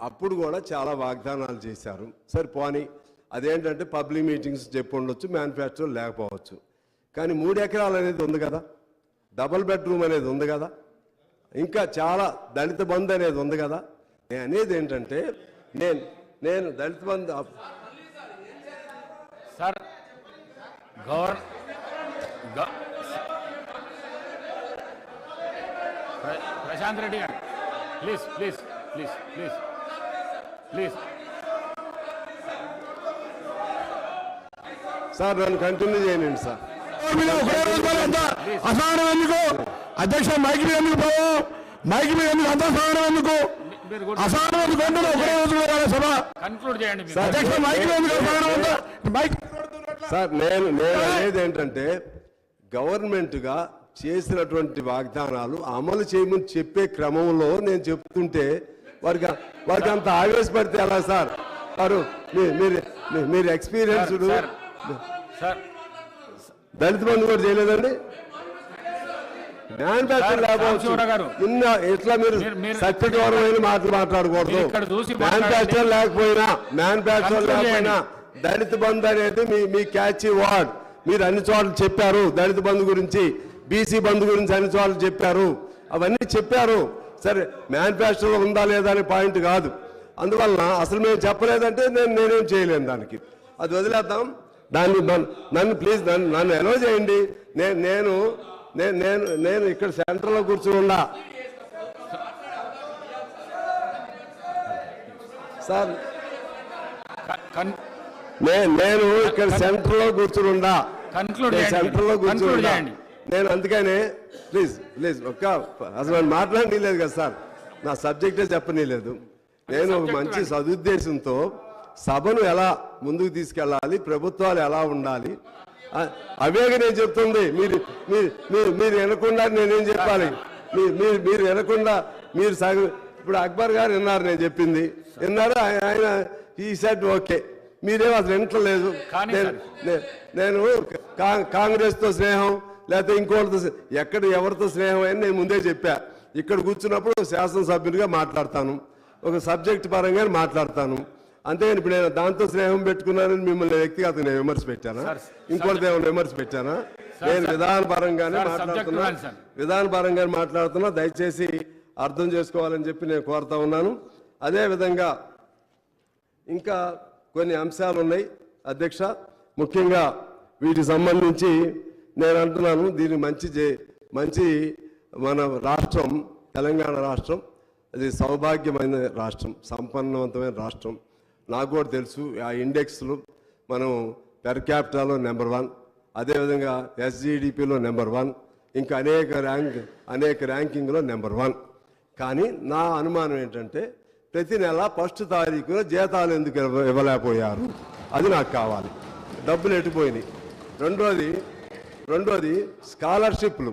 అప్పుడు కూడా చాలా వాగ్దానాలు చేశారు. సరే పోనీ అదేంటంటే పబ్లిక్ మీటింగ్స్ చెప్పి ఉండొచ్చు, మ్యానుఫ్యాక్చర్ లేకపోవచ్చు. కానీ 3 ఎకరాలు అనేది ఉంది కదా, డబుల్ బెడ్రూమ్ అనేది ఉంది కదా, ఇంకా చాలా దళిత బంధు అనేది ఉంది కదా. నేను అనేది ఏంటంటే నేను దళిత బంధు సార్ ప్రశాంత్ రెడ్డి గారు ప్లీజ్ సార్ నన్ను కంటిన్యూ చేయండి సార్. అసహనం ఎందుకు అధ్యక్ష? మైక్ మీద ఎందుకు పోవు? మైక్ మీద ఎందుకు అంత అసహనం ఎందుకు? అసహనం ఎందుకు అంటే ఒకరే రోజు సభ కన్క్లూడ్ చేయండి అధ్యక్ష. మైక్ మీద ఎందుకు అసహనం ఉందా? మైక్ సార్ నేను అనేది ఏంటంటే గవర్నమెంట్గా చేసినటువంటి వాగ్దానాలు అమలు చేయమని చెప్పే క్రమంలో నేను చెప్తుంటే వారికి అంత ఆవేశపడితే ఎలా సార్? వారు మీరు ఎక్స్పీరియన్స్డ్ దళిత బంధు కూడా చేయలేదండి. మ్యానుఫ్యాక్చర్ లేకపోవచ్చు, ఇట్లా మీరు సత్యగౌరవమైన మాటలు మాట్లాడకూడదు. మ్యానుఫ్యాక్చర్ లేకపోయినా దళిత బంధు అనేది మీ క్యాచీ వర్డ్. మీరు అన్ని చోట్ల చెప్పారు దళిత బంధు గురించి, బీసీ బంధు గురించి అన్ని చోట్ల చెప్పారు, అవన్నీ చెప్పారు. సరే మ్యానుఫ్యాక్చర్ ఉందా లేదా అనే పాయింట్ కాదు. అందువలన అసలు మేము చెప్పలేదంటే నేనేం చేయలేను దానికి. అది వదిలేద్దాం. దాన్ని నన్ను ప్లీజ్ నన్ను ఎలో చేయండి. నేను ఇక్కడ సెంటర్లో కూర్చున్నా సార్. నేను ఇక్కడ సెంటర్లో కూర్చున్నా నేను. అందుకనే ప్లీజ్ అసలు మాట్లాడనీలేదు కదా సార్, నా సబ్జెక్టే చెప్పనీలేదు. నేను ఒక మంచి సదుద్దేశంతో సభను ఎలా ముందుకు తీసుకెళ్ళాలి, ప్రభుత్వాలు ఎలా ఉండాలి అవేగా నేను చెప్తుంది. మీరు వినకుండా నేనేం చెప్పాలి? మీరు వినకుండా మీరు ఇప్పుడు అక్బర్ గారు విన్నారు నేను చెప్పింది, విన్నారు. ఆయన ఈ సెట్ ఓకే, మీరేమో అసలు వింటలేదు. నేను కాంగ్రెస్తో స్నేహం లేకపోతే ఇంకోటితో ఎవరితో స్నేహం అని నేను ముందే చెప్పా. ఇక్కడ కూర్చున్నప్పుడు శాసనసభ్యునిగా మాట్లాడతాను, ఒక సబ్జెక్ట్ పరంగా మాట్లాడతాను. అంతేగాని ఇప్పుడు నేను దాంతో స్నేహం పెట్టుకున్నానని మిమ్మల్ని వ్యక్తిగతంగా విమర్శ పెట్టానా? ఇంకోటితో ఏమైనా విమర్శ పెట్టానా? నేను విధానపరంగానే మాట్లాడుతున్నా దయచేసి అర్థం చేసుకోవాలని చెప్పి నేను కోరుతా ఉన్నాను. అదేవిధంగా ఇంకా కొన్ని అంశాలు ఉన్నాయి అధ్యక్ష. ముఖ్యంగా వీటికి సంబంధించి నేను అంటున్నాను, దీన్ని మంచి మన రాష్ట్రం తెలంగాణ రాష్ట్రం అది సౌభాగ్యమైన రాష్ట్రం, సంపన్నవంతమైన రాష్ట్రం. నాకు కూడా తెలుసు ఆ ఇండెక్స్లు మనం పెర్ క్యాపిటల్లో నెంబర్ 1, అదేవిధంగా SGDPలో నెంబర్ 1, ఇంకా అనేక ర్యాంకింగ్లో నెంబర్ 1. కానీ నా అనుమానం ఏంటంటే ప్రతి నెల 1వ తారీఖున జీతాలు ఎందుకు ఇవ్వలేకపోయారు, అది నాకు కావాలి. డబ్బులు ఎటుపోయినాయి. రెండోది స్కాలర్షిప్లు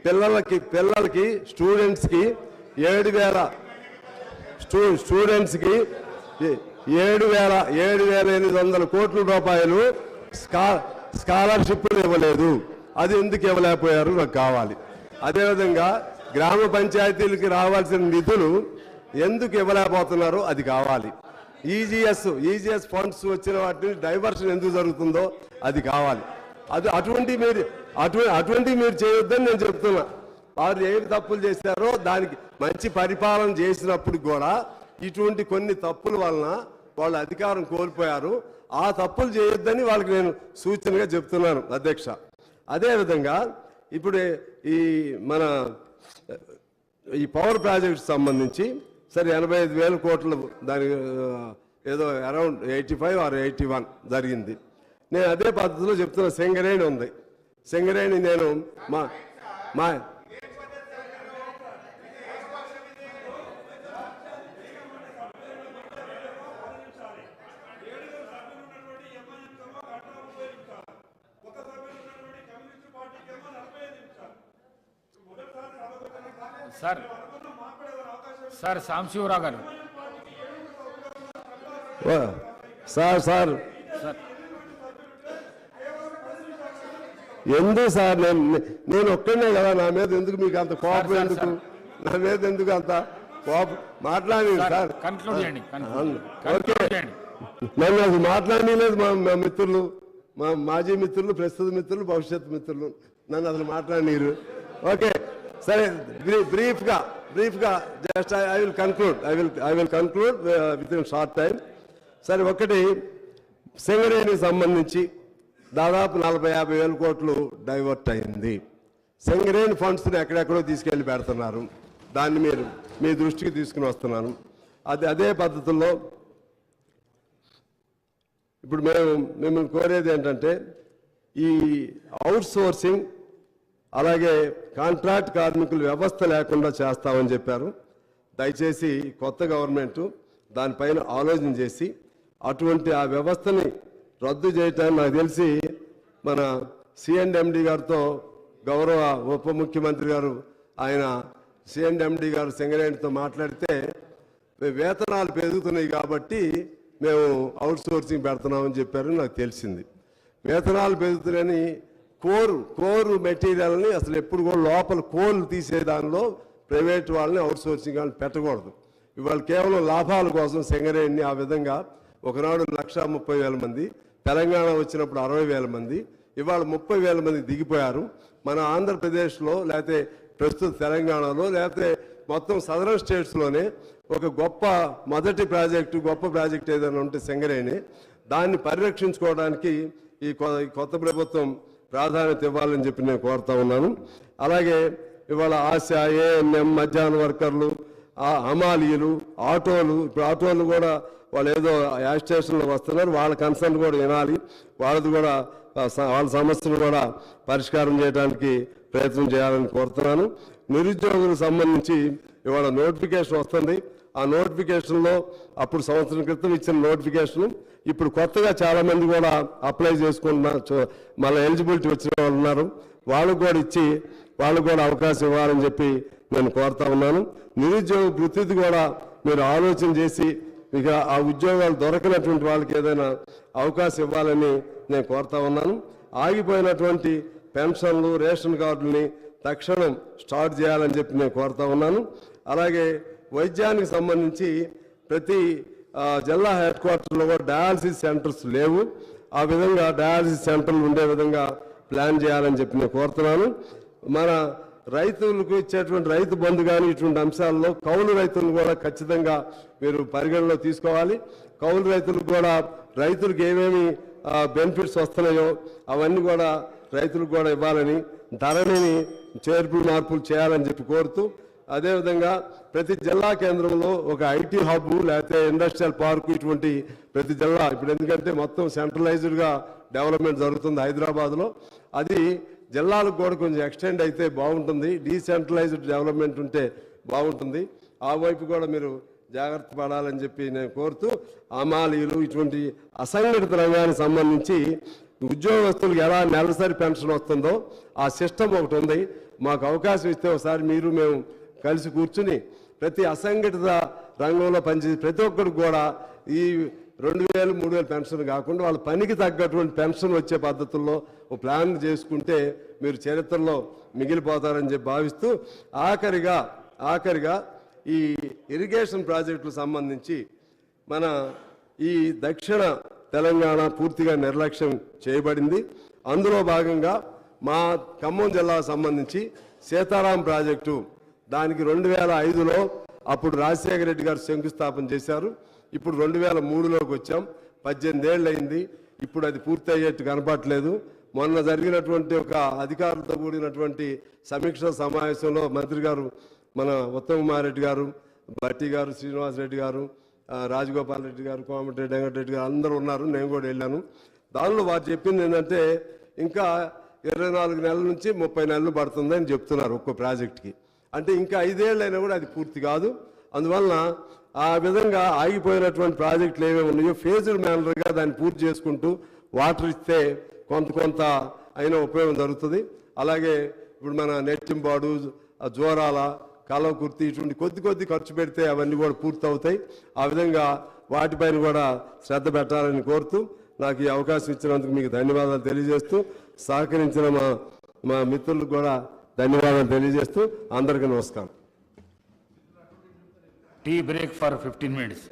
పిల్లలకి స్టూడెంట్స్కి 7,800 కోట్ల రూపాయలు స్కాలర్షిప్లు ఇవ్వలేదు. అది ఎందుకు ఇవ్వలేకపోయారు నాకు కావాలి. అదేవిధంగా గ్రామ పంచాయతీలకి రావాల్సిన నిధులు ఎందుకు ఇవ్వలేకపోతున్నారో అది కావాలి. ఈజీఎస్ ఫండ్స్ వచ్చిన వాటిని డైవర్షన్ ఎందుకు జరుగుతుందో అది కావాలి. అటువంటి మీరు చేయొద్దని నేను చెప్తున్నా. వారు ఏమి తప్పులు చేశారో దానికి మంచి పరిపాలన చేసినప్పుడు కూడా ఇటువంటి కొన్ని తప్పుల వలన వాళ్ళు అధికారం కోల్పోయారు. ఆ తప్పులు చేయొద్దని వాళ్ళకి నేను సూచనగా చెప్తున్నాను అధ్యక్ష. అదేవిధంగా ఇప్పుడు ఈ పవర్ ప్రాజెక్ట్ సంబంధించి సరే 85,000 కోట్లు దాని ఏదో అరౌండ్ 85 or 81 జరిగింది. నేను అదే పద్ధతిలో చెప్తున్నా. సింగరేణి ఉంది. సింగరేణి నేను మా సార్ సాంశివరావు గారు సార్ ఎందుకు సార్ నేను ఒక్కనే కదా, నా మీద ఎందుకు మీకు అంత కోపం? ఎందుకు నా మీద ఎందుకు అంత కోపం? మాట్లాడి సార్ ఓకే, నన్ను అది మాట్లాడలేదు. మా మిత్రులు, మా మాజీ మిత్రులు, ప్రస్తుత మిత్రులు, భవిష్యత్ మిత్రులు నన్ను అసలు మాట్లాడినారు. ఓకే సరే, బ్రీఫ్గా just I will conclude with in short time. సరే, ఒకటి సింగరేణికి సంబంధించి దాదాపు 40-50 కోట్లు డైవర్ట్ అయింది. సింగరేణి ఫండ్స్ని ఎక్కడెక్కడో తీసుకెళ్ళి పెడుతున్నారు. దాన్ని మీ దృష్టికి తీసుకుని వస్తున్నాను. అదే పద్ధతుల్లో ఇప్పుడు మిమ్మల్ని కోరేది ఏంటంటే ఈ అవుట్ సోర్సింగ్ అలాగే కాంట్రాక్ట్ కార్మికుల వ్యవస్థ లేకుండా చేస్తామని చెప్పారు. దయచేసి కొత్త గవర్నమెంట్ దానిపైన ఆలోచన చేసి అటువంటి ఆ వ్యవస్థని రద్దు చేయటానికి నాకు తెలిసి మన C&MD గారితో గౌరవ ఉప ముఖ్యమంత్రి గారు ఆయన C&MD గారు సింగరేణితో మాట్లాడితే వేతనాలు పెరుగుతున్నాయి కాబట్టి మేము అవుట్ సోర్సింగ్ పెడుతున్నామని చెప్పారు. నాకు తెలిసింది వేతనాలు పెరుగుతున్నాయని కోర్ మెటీరియల్ని అసలు ఎప్పుడు కూడా లోపల కోల్ తీసే దానిలో ప్రైవేట్ వాళ్ళని అవుట్ సోర్సింగ్ వాళ్ళని పెట్టకూడదు. ఇవాళ కేవలం లాభాల కోసం సింగరేణిని ఆ విధంగా ఒకనాడు 1,30,000 మంది, తెలంగాణ వచ్చినప్పుడు 60,000 మంది, ఇవాళ 30,000 మంది దిగిపోయారు. మన ఆంధ్రప్రదేశ్లో లేకపోతే ప్రస్తుత తెలంగాణలో లేకపోతే మొత్తం సదరన్ స్టేట్స్లోనే ఒక గొప్ప ప్రాజెక్ట్ ఏదైనా ఉంటే సింగరేణి. దాన్ని పరిరక్షించుకోవడానికి ఈ కొత్త ప్రభుత్వం ప్రాధాన్యత ఇవ్వాలని చెప్పి నేను కోరుతా ఉన్నాను. అలాగే ఇవాళ ఆశా, ANM, మధ్యాహ్న వర్కర్లు, హమాలీలు, ఇప్పుడు ఆటోలు కూడా వాళ్ళు ఏదో యాడ్ స్టేషన్లో వస్తున్నారు. వాళ్ళ కన్సర్న్ కూడా వినాలి. వాళ్ళ సమస్యలు కూడా పరిష్కారం చేయడానికి ప్రయత్నం చేయాలని కోరుతున్నాను. నిరుద్యోగులకు సంబంధించి ఇవాళ నోటిఫికేషన్ వస్తుంది. ఆ నోటిఫికేషన్లో అప్పుడు సంవత్సరం క్రితం ఇచ్చిన నోటిఫికేషన్ ఇప్పుడు కొత్తగా చాలామంది కూడా అప్లై చేసుకుంటున్నారు. మళ్ళీ ఎలిజిబిలిటీ వచ్చిన వాళ్ళు ఉన్నారు. వాళ్ళకు కూడా అవకాశం ఇవ్వాలని చెప్పి నేను కోరుతా ఉన్నాను. నిరుద్యోగ వృత్తిది కూడా మీరు ఆలోచన చేసి ఇక ఆ ఉద్యోగాలు దొరకనటువంటి వాళ్ళకి ఏదైనా అవకాశం ఇవ్వాలని నేను కోరుతా ఉన్నాను. ఆగిపోయినటువంటి పెన్షన్లు, రేషన్ కార్డుల్ని తక్షణం స్టార్ట్ చేయాలని చెప్పి నేను కోరుతా ఉన్నాను. అలాగే వైద్యానికి సంబంధించి ప్రతి జిల్లా హెడ్ క్వార్టర్లో కూడా డయాలసిస్ సెంటర్స్ లేవు. ఆ విధంగా డయాలసిస్ సెంటర్లు ఉండే విధంగా ప్లాన్ చేయాలని చెప్పి నేను కోరుతున్నాను. మన రైతులకు ఇచ్చేటువంటి రైతు బంధు కానీ ఇటువంటి అంశాల్లో కౌలు రైతులను కూడా ఖచ్చితంగా మీరు పరిగణలో తీసుకోవాలి. కౌలు రైతులకు కూడా రైతులకు ఏమేమి బెనిఫిట్స్ వస్తున్నాయో అవన్నీ కూడా రైతులకు కూడా ఇవ్వాలని, ధరని మార్పులు చేయాలని చెప్పి కోరుతూ, అదేవిధంగా ప్రతి జిల్లా కేంద్రంలో ఒక ఐటీ హబ్ లేకపోతే ఇండస్ట్రియల్ పార్కు ఇటువంటి ప్రతి జిల్లా, ఇప్పుడు ఎందుకంటే మొత్తం సెంట్రలైజ్డ్గా డెవలప్మెంట్ జరుగుతుంది హైదరాబాద్లో, అది జిల్లాలకు కూడా కొంచెం ఎక్స్టెండ్ అయితే బాగుంటుంది. డీసెంట్రలైజ్డ్ డెవలప్మెంట్ ఉంటే బాగుంటుంది. ఆ వైపు కూడా మీరు జాగ్రత్త పడాలని చెప్పి నేను కోరుతూ, అమాలీలు ఇటువంటి అసంఘటిత రంగానికి సంబంధించి ఉద్యోగస్తులకు ఎలా నెలసరి పెన్షన్ వస్తుందో ఆ సిస్టమ్ ఒకటి ఉంది. మాకు అవకాశం ఇస్తే ఒకసారి మీరు మేము కలిసి కూర్చుని ప్రతి అసంఘటిత రంగంలో పనిచేసి ప్రతి ఒక్కరికి కూడా ఈ 2000, 3000 పెన్షన్ కాకుండా వాళ్ళ పనికి తగ్గటువంటి పెన్షన్ వచ్చే పద్ధతుల్లో ఒక ప్లాన్ చేసుకుంటే మీరు చరిత్రలో మిగిలిపోతారని చెప్పి భావిస్తూ, ఆఖరిగా ఈ ఇరిగేషన్ ప్రాజెక్టులకు సంబంధించి మన ఈ దక్షిణ తెలంగాణ పూర్తిగా నిర్లక్ష్యం చేయబడింది. అందులో భాగంగా మా ఖమ్మం జిల్లాకు సంబంధించి సీతారాం ప్రాజెక్టు దానికి 2005లో అప్పుడు రాజశేఖర రెడ్డి గారు శంకుస్థాపన చేశారు. ఇప్పుడు 2003లోకి వచ్చాం. 18 ఏళ్ళు అయింది. ఇప్పుడు అది పూర్తి అయ్యేట్టు కనపడట్లేదు. మొన్న జరిగినటువంటి ఒక అధికారులతో కూడినటువంటి సమీక్ష సమావేశంలో మంత్రి గారు మన ఉత్తమ్ కుమార్ రెడ్డి గారు, భట్టి గారు, శ్రీనివాస్ రెడ్డి గారు, రాజగోపాల్ రెడ్డి గారు, కోమటిరెడ్డి వెంకటరెడ్డి గారు అందరూ ఉన్నారు. నేను కూడా వెళ్ళాను. దానిలో వారు చెప్పింది ఏంటంటే ఇంకా 24 నెలల నుంచి 30 నెలలు పడుతుందని చెప్తున్నారు ఒక్కో ప్రాజెక్టుకి. అంటే ఇంకా 5 ఏళ్ళు అయినా కూడా అది పూర్తి కాదు. అందువలన ఆ విధంగా ఆగిపోయినటువంటి ప్రాజెక్టులు ఏమేమి ఉన్నాయో ఫేజ్డ్ మేనర్గా దాన్ని పూర్తి చేసుకుంటూ వాటర్ ఇస్తే కొంత అయినా ఉపయోగం జరుగుతుంది. అలాగే ఇప్పుడు మన నెట్టింబాడు, జోరాల, కలవకుర్తి ఇటువంటి కొద్ది ఖర్చు పెడితే అవన్నీ కూడా పూర్తి అవుతాయి. ఆ విధంగా వాటిపైన కూడా శ్రద్ధ పెట్టాలని కోరుతూ, నాకు ఈ అవకాశం ఇచ్చినందుకు మీకు ధన్యవాదాలు తెలియజేస్తూ, సహకరించిన మా మిత్రులకు కూడా ధన్యవాదాలు తెలియజేస్తూ అందరికీ నమస్కారం. Tea break for 15 minutes.